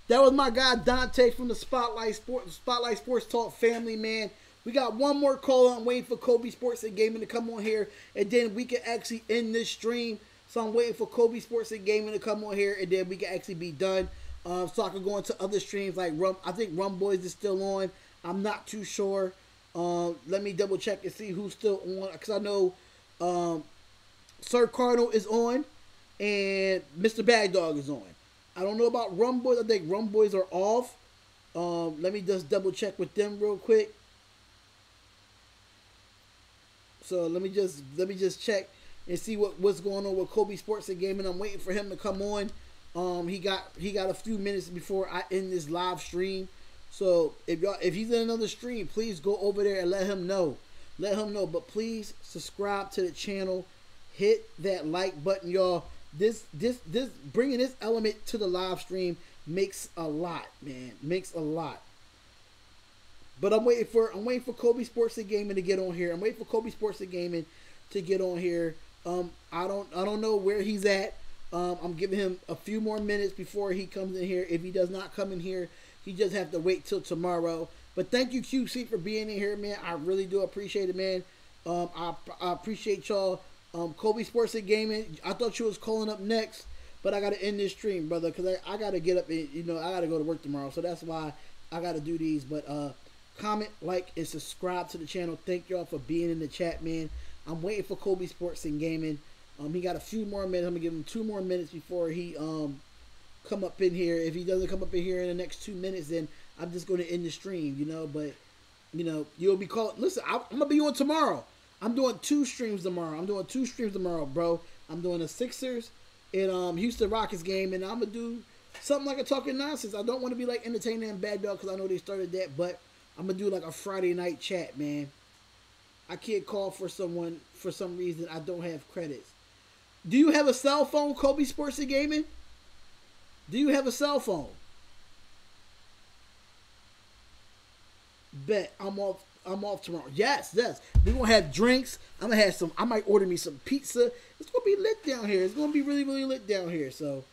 That was my guy Dante from the Spotlight Sports Talk family, man. We got one more call. I'm waiting for Kobe Sports and Gaming to come on here, and then we can actually end this stream. So I'm waiting for Kobe Sports and Gaming to come on here, and then we can actually be done. So I can go into other streams like I think Rum Boys is still on. I'm not too sure. Let me double check and see who's still on, because I know Sir Cardinal is on, and Mr. Bad Dog is on. I don't know about Rum Boys. I think Rum Boys are off. Let me just double check with them real quick. So let me just check and see what's going on with Kobe Sports and Gaming. I'm waiting for him to come on. He got a few minutes before I end this live stream. So if he's in another stream, please go over there and let him know. But please subscribe to the channel. Hit that like button, y'all. This bringing this element to the live stream makes a lot, man. Makes a lot. But I'm waiting for Kobe Sports and Gaming to get on here. I don't know where he's at. I'm giving him a few more minutes before he comes in here. If he does not come in here, he just have to wait till tomorrow. But thank you, QC, for being in here, man. I really do appreciate it, man. I appreciate y'all. Kobe Sports and Gaming. I thought you was calling up next, but I gotta end this stream, brother, because I gotta get up and I gotta go to work tomorrow. So that's why I gotta do these. But comment, like, and subscribe to the channel. Thank y'all for being in the chat, man. I'm waiting for Kobe Sports and Gaming. He got a few more minutes. I'm gonna give him 2 more minutes before he come up in here. If he doesn't come up in here in the next 2 minutes, then I'm just gonna end the stream, But you'll be called. Listen, I'm gonna be on tomorrow. I'm doing 2 streams tomorrow. Bro. I'm doing the Sixers and Houston Rockets game, and I'm gonna do something like a talking nonsense. I don't want to be like entertaining and bad dog because I know they started that, but I'm gonna do like a Friday night chat, man. I can't call for someone for some reason. I don't have credits. Do you have a cell phone, Kobe Sports and Gaming? Do you have a cell phone? Bet I'm off tomorrow. Yes. We're gonna have drinks. I might order me some pizza. It's gonna be lit down here. It's gonna be really, really lit down here. So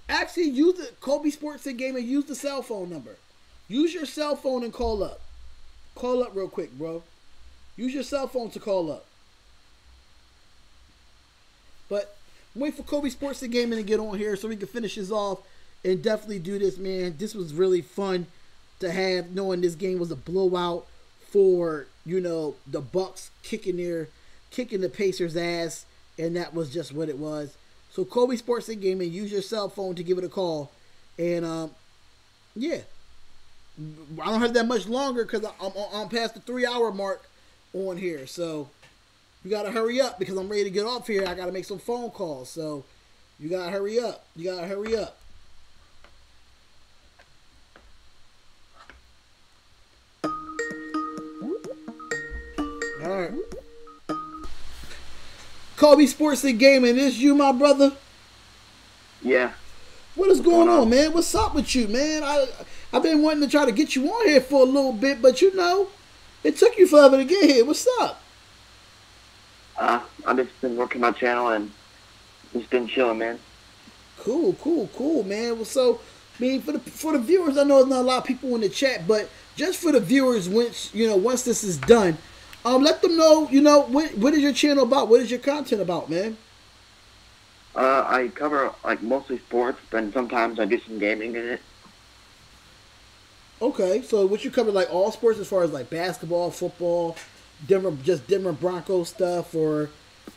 actually use the Kobe Sports and Gaming, use the cell phone number. Use your cell phone and call up. Call up real quick, bro. Use your cell phone to call up. But wait for Kobe Sports and Gaming to get on here so we can finish this off and definitely do this, man. This was really fun to have, knowing this game was a blowout for, the Bucks kicking the Pacers' ass, and that was just what it was. So Kobe Sports and Gaming, use your cell phone to give it a call. And yeah. I don't have that much longer because I'm past the 3-hour mark on here. So you got to hurry up because I'm ready to get off here. I got to make some phone calls. So you got to hurry up. All right. Kobe Sports and Gaming, this you, my brother? Yeah. What is going on, man? What's up with you, man? I've been wanting to try to get you on here for a little bit, but you know, it took you forever to get here. What's up? I've just been working my channel and just been chilling, man. Cool, man. Well, so, I mean, for the viewers, I know there's not a lot of people in the chat, but just for the viewers, once this is done, let them know, what is your channel about? What is your content about, man? I cover like mostly sports, but sometimes I do some gaming in it. Okay, so what you cover, like all sports, as far as like basketball, football, Denver Broncos stuff, or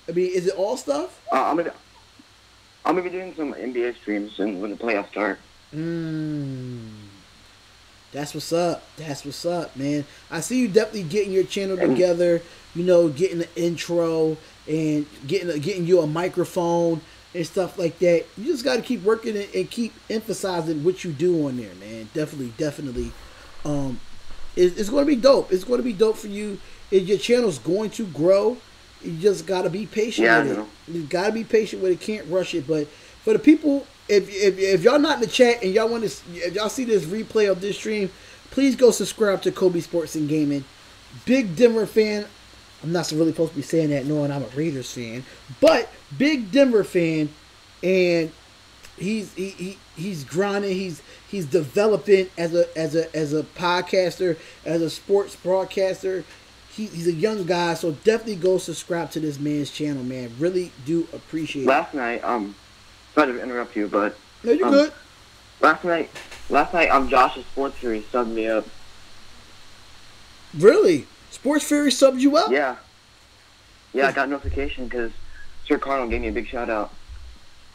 I mean, is it all stuff? I'm gonna be doing some NBA streams when the playoffs start. That's what's up. That's what's up, man. I see you definitely getting your channel together. Getting the intro and getting you a microphone and stuff like that. You just got to keep working and keep emphasizing what you do on there, man. Definitely. It's going to be dope. It's going to be dope for you. Your channel's going to grow. You just got to be patient with it. You got to be patient with it. Can't rush it. But for the people, if y'all not in the chat and y'all want to, if y'all see this replay of this stream, please go subscribe to Kobe Sports and Gaming. Big Denver fan. I'm not really supposed to be saying that knowing I'm a Raiders fan, but big Denver fan, and he's grinding. He's developing as a podcaster, as a sports broadcaster. He's a young guy, so definitely go subscribe to this man's channel, man. Really do appreciate it. Last night, sorry to interrupt you, but no, you're good. Last night, Josh's Sports Series subbed me up. Really? Sports Fury subbed you up? Yeah, I got a notification because Sir Cardinal gave me a big shout out.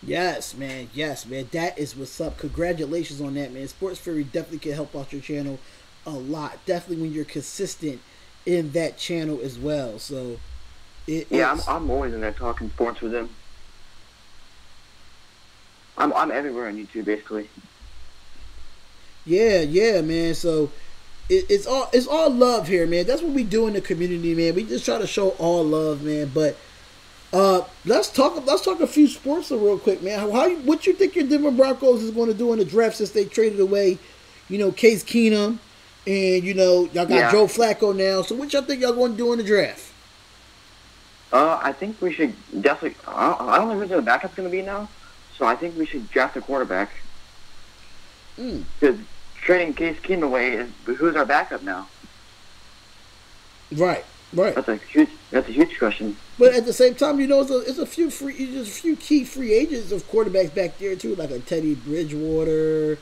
Yes, man. That is what's up. Congratulations on that, man. Sports Fury definitely can help out your channel a lot. Definitely when you're consistent in that channel as well. So, I'm always in there talking sports with him. I'm everywhere on YouTube, basically. Yeah, man. So. It's all love here, man. That's what we do in the community, man. We just try to show all love, man. But let's talk a few sports real quick, man. What you think your Denver Broncos is going to do in the draft since they traded away, Case Keenum, and y'all got Joe Flacco now. So what y'all think y'all going to do in the draft? I think we should definitely. I don't know who the backup's going to be now, so I think we should draft a quarterback. Because trading Case Keenum away who's our backup now? Right. That's a huge question. But at the same time, it's a few key free agents of quarterbacks back there too, like a Teddy Bridgewater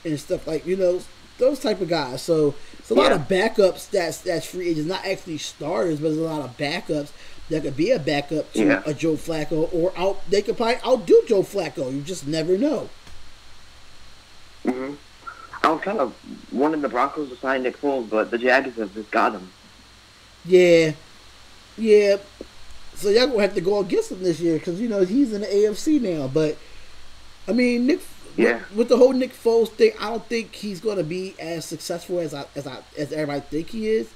and stuff like those type of guys. So it's a lot of backups that's free agents, not actually starters, but there's a lot of backups that could be a backup to a Joe Flacco, or they could probably outdo Joe Flacco. You just never know. I was kind of wanting the Broncos to sign Nick Foles, but the Jags have just got him. Yeah. So y'all gonna have to go against him this year because he's in the AFC now. But I mean, with the whole Nick Foles thing, I don't think he's gonna be as successful as everybody think he is.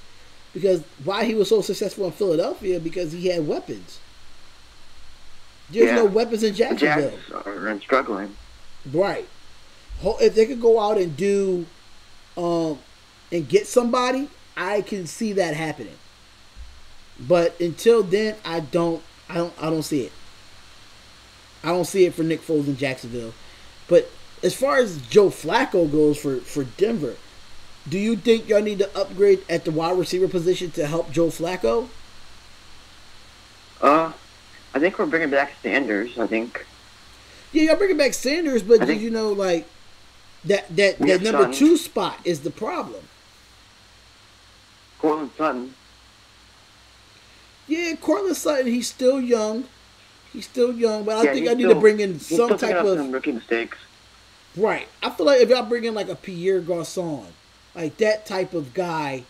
Because why he was so successful in Philadelphia? Because he had weapons. There's no weapons in Jacksonville. The Jags are struggling. Right. If they could go out and do, and get somebody, I can see that happening. But until then, I don't see it. I don't see it for Nick Foles in Jacksonville. But as far as Joe Flacco goes for Denver, do you think y'all need to upgrade at the wide receiver position to help Joe Flacco? I think we're bringing back Sanders. I think. Yeah, y'all bringing back Sanders, but did you know that number 2 spot is the problem? Cortland Sutton. Yeah, Cortland Sutton. He's still young, but I think I need to bring in some type of some rookie mistakes. Right. I feel like if y'all bring in like a Pierre Garçon, like that type of guy,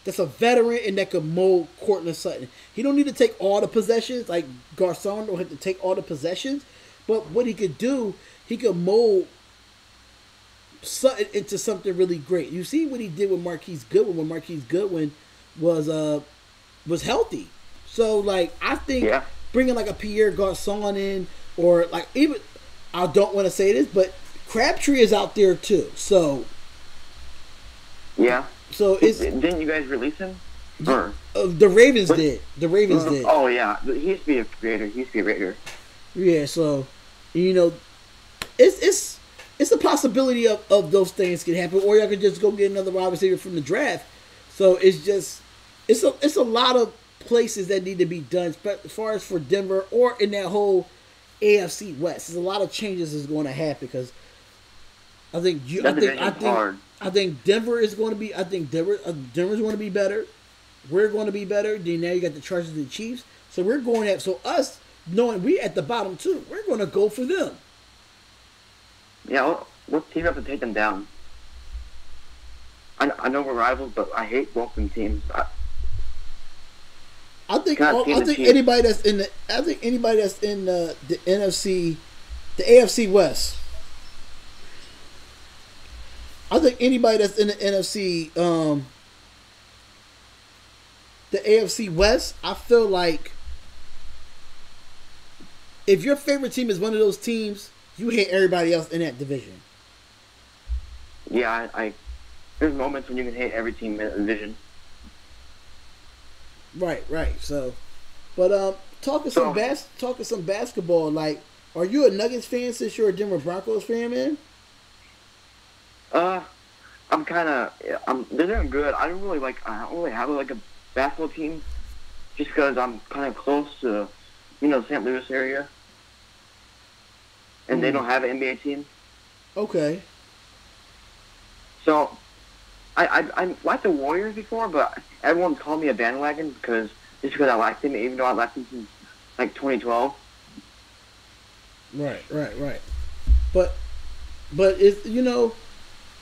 that's a veteran and that could mold Cortland Sutton. He don't need to take all the possessions. Like Garçon don't have to take all the possessions, but what he could do, he could mold Sutton into something really great. You see what he did with Marquise Goodwin when Marquise Goodwin was healthy. So like I think bringing like a Pierre Garçon in, or like even I don't want to say this, but Crabtree is out there too. So yeah. So didn't you guys release him? Or the Ravens did. The Ravens did. Oh yeah, he used to be a Raider. He used to be a Raider. Yeah. So it's a possibility of those things can happen, or y'all could just go get another wide receiver from the draft. So it's a lot of places that need to be done, as far as for Denver or in that whole AFC West. There's a lot of changes is going to happen because I think Denver is going to be. I think Denver's going to be better. We're going to be better. Then now you got the Chargers and the Chiefs. So we're going at us knowing we at the bottom too. We're going to go for them. Yeah, what team have to take them down? I know we're rivals, but I hate welcome teams. I think anybody that's in the NFC, the AFC West. I think anybody that's in the NFC, the AFC West, I feel like if your favorite team is one of those teams, you hate everybody else in that division. Yeah, there's moments when you can hate every team in the division. Right. So, but talking some basketball. Like, are you a Nuggets fan since you're a Denver Broncos fan, man? They're doing good. I don't really have like a basketball team, just because I'm kind of close to, the St. Louis area, and they don't have an NBA team. Okay. So, I liked the Warriors before, but everyone called me a bandwagon because I liked them, even though I liked them since like 2012. Right. But it's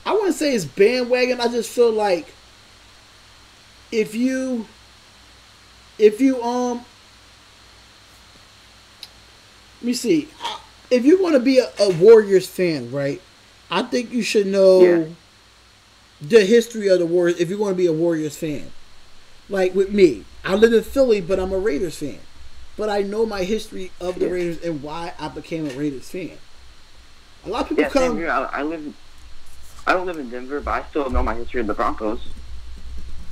I wouldn't say it's bandwagon. I just feel like if you let me see, if you want to be a Warriors fan, right? I think you should know the history of the Warriors if you're going to be a Warriors fan. Like with me, I live in Philly, but I'm a Raiders fan. But I know my history of the Raiders and why I became a Raiders fan. A lot of people come. Same here. I don't live in Denver, but I still know my history of the Broncos.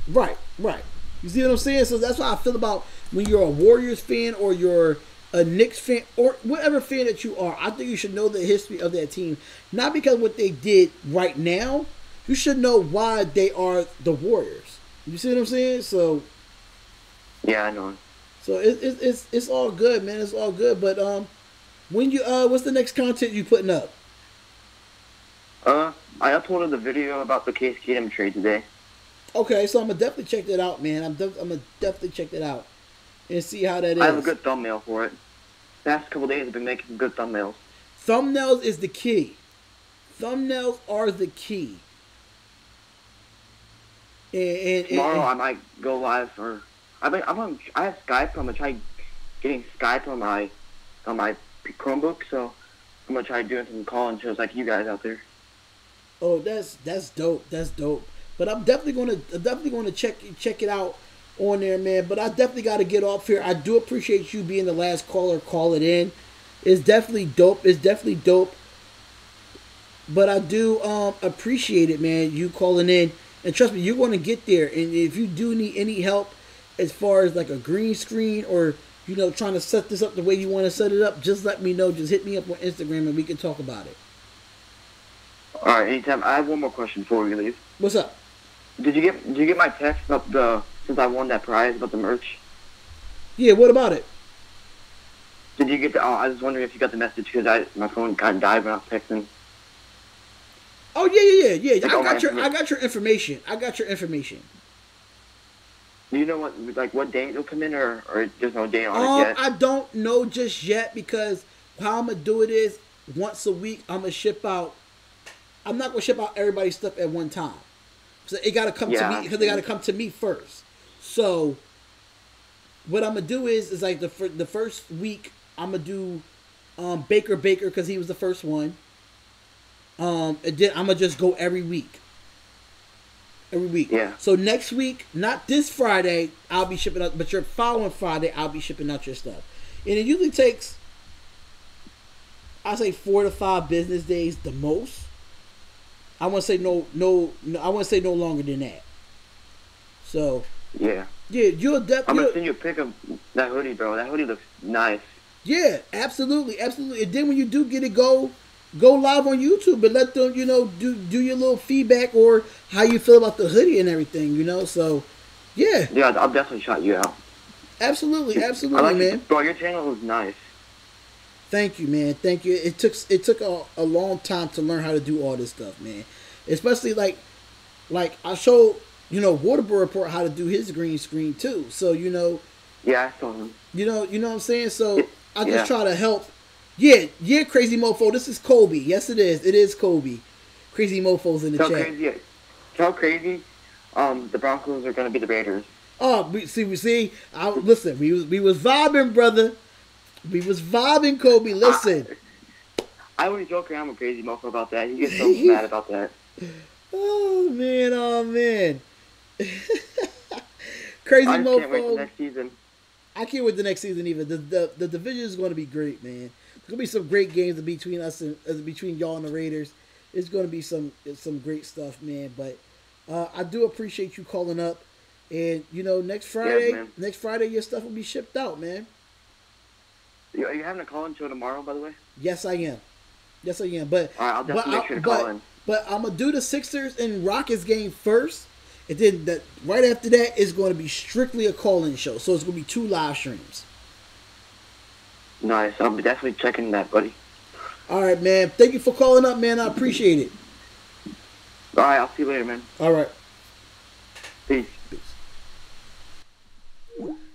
Right. You see what I'm saying? So that's how I feel about when you're a Warriors fan or you're a Knicks fan or whatever fan that you are. I think you should know the history of that team, not because what they did right now. You should know why they are the Warriors. You see what I'm saying? So yeah, I know. So it's all good, man. It's all good. But when you what's the next content you putting up? I uploaded the video about the Case Keenum trade today. Okay, so I'm gonna definitely check that out, man. I'm gonna definitely check that out and see how that is. I have a good thumbnail for it. The past couple days I've been making some good thumbnails. Thumbnails is the key. Thumbnails are the key. And tomorrow I might go live for. I have Skype. I'm gonna try getting Skype on my Chromebook. So I'm gonna try doing some call-in shows like you guys out there. Oh, that's dope. That's dope. But I'm definitely gonna check it out on there, man. But I definitely got to get off here. I do appreciate you being the last caller calling in. It's definitely dope. But I do appreciate it, man. You calling in, and trust me, you're going to get there. And if you do need any help, as far as like a green screen or trying to set this up the way you want to set it up, just let me know. Just hit me up on Instagram and we can talk about it. All right, anytime. I have one more question before we leave. What's up? Did you get my text about since I won that prize about the merch? Yeah. What about it? Did you get the? I was wondering if you got the message because my phone kind of died when I was texting. Oh yeah. I got your information. Do you know what date it'll come in, or there's no date on it yet? I don't know just yet because how I'm gonna do it is once a week I'm gonna ship out. I'm not gonna ship out everybody's stuff at one time. So it gotta come to me because they gotta come to me first. So what I'm gonna do is like the first week I'm gonna do Baker because he was the first one. And then I'm gonna just go every week. Yeah. So next week, not this Friday, I'll be shipping out, but your following Friday, I'll be shipping out your stuff. And it usually takes, I say 4 to 5 business days the most. I want to say no. I want to say no longer than that. So Yeah. you'll I'm definitely. gonna send you a pic of that hoodie, bro. That hoodie looks nice. Yeah, absolutely. And then when you do get it, go live on YouTube and let them, do your little feedback or how you feel about the hoodie and everything, So, yeah. Yeah, I'll definitely shout you out. Absolutely, I like man. Bro, your channel is nice. Thank you, man. Thank you. It took a long time to learn how to do all this stuff, man. Especially like I showed, Waterboy Report how to do his green screen too. So, Yeah, I saw him. You know what I'm saying? So I just Yeah. try to help. Yeah, Crazy Mofo. This is Kobe. Yes, it is. It is Kobe. Crazy Mofo's in the chat. Tell Crazy, the Broncos are gonna be the Raiders. Oh, listen. We was vibing, brother. We was vibing, Kobe. Listen. I always joke around with Crazy Mofo about that. He gets so mad about that. Oh man. Crazy I Mofo. can't wait for next season. I can't wait the next season either. The division is going to be great, man. There's going to be some great games between us and between y'all and the Raiders. It's going to be some great stuff, man. But I do appreciate you calling up. And next Friday your stuff will be shipped out, man. Are you having a call-in show tomorrow, by the way? Yes, I am. But all right, I'll definitely make sure to call in. But I'm gonna do the Sixers and Rockets game first, and then right after that is going to be strictly a call-in show. So it's going to be 2 live streams. Nice. I'll be definitely checking that, buddy. All right, man. Thank you for calling up, man. I appreciate it. All right, I'll see you later, man. All right. Peace.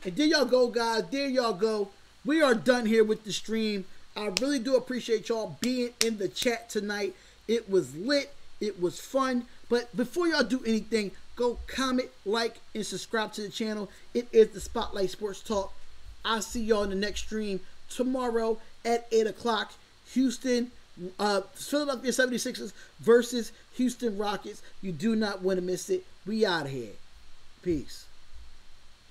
And there y'all go, guys. There y'all go. We are done here with the stream. I really do appreciate y'all being in the chat tonight. It was lit. It was fun. But before y'all do anything, go comment, like, and subscribe to the channel. It is the Spotlight Sports Talk. I'll see y'all in the next stream tomorrow at 8 o'clock. Philadelphia 76ers versus Houston Rockets. You do not want to miss it. We out of here. Peace.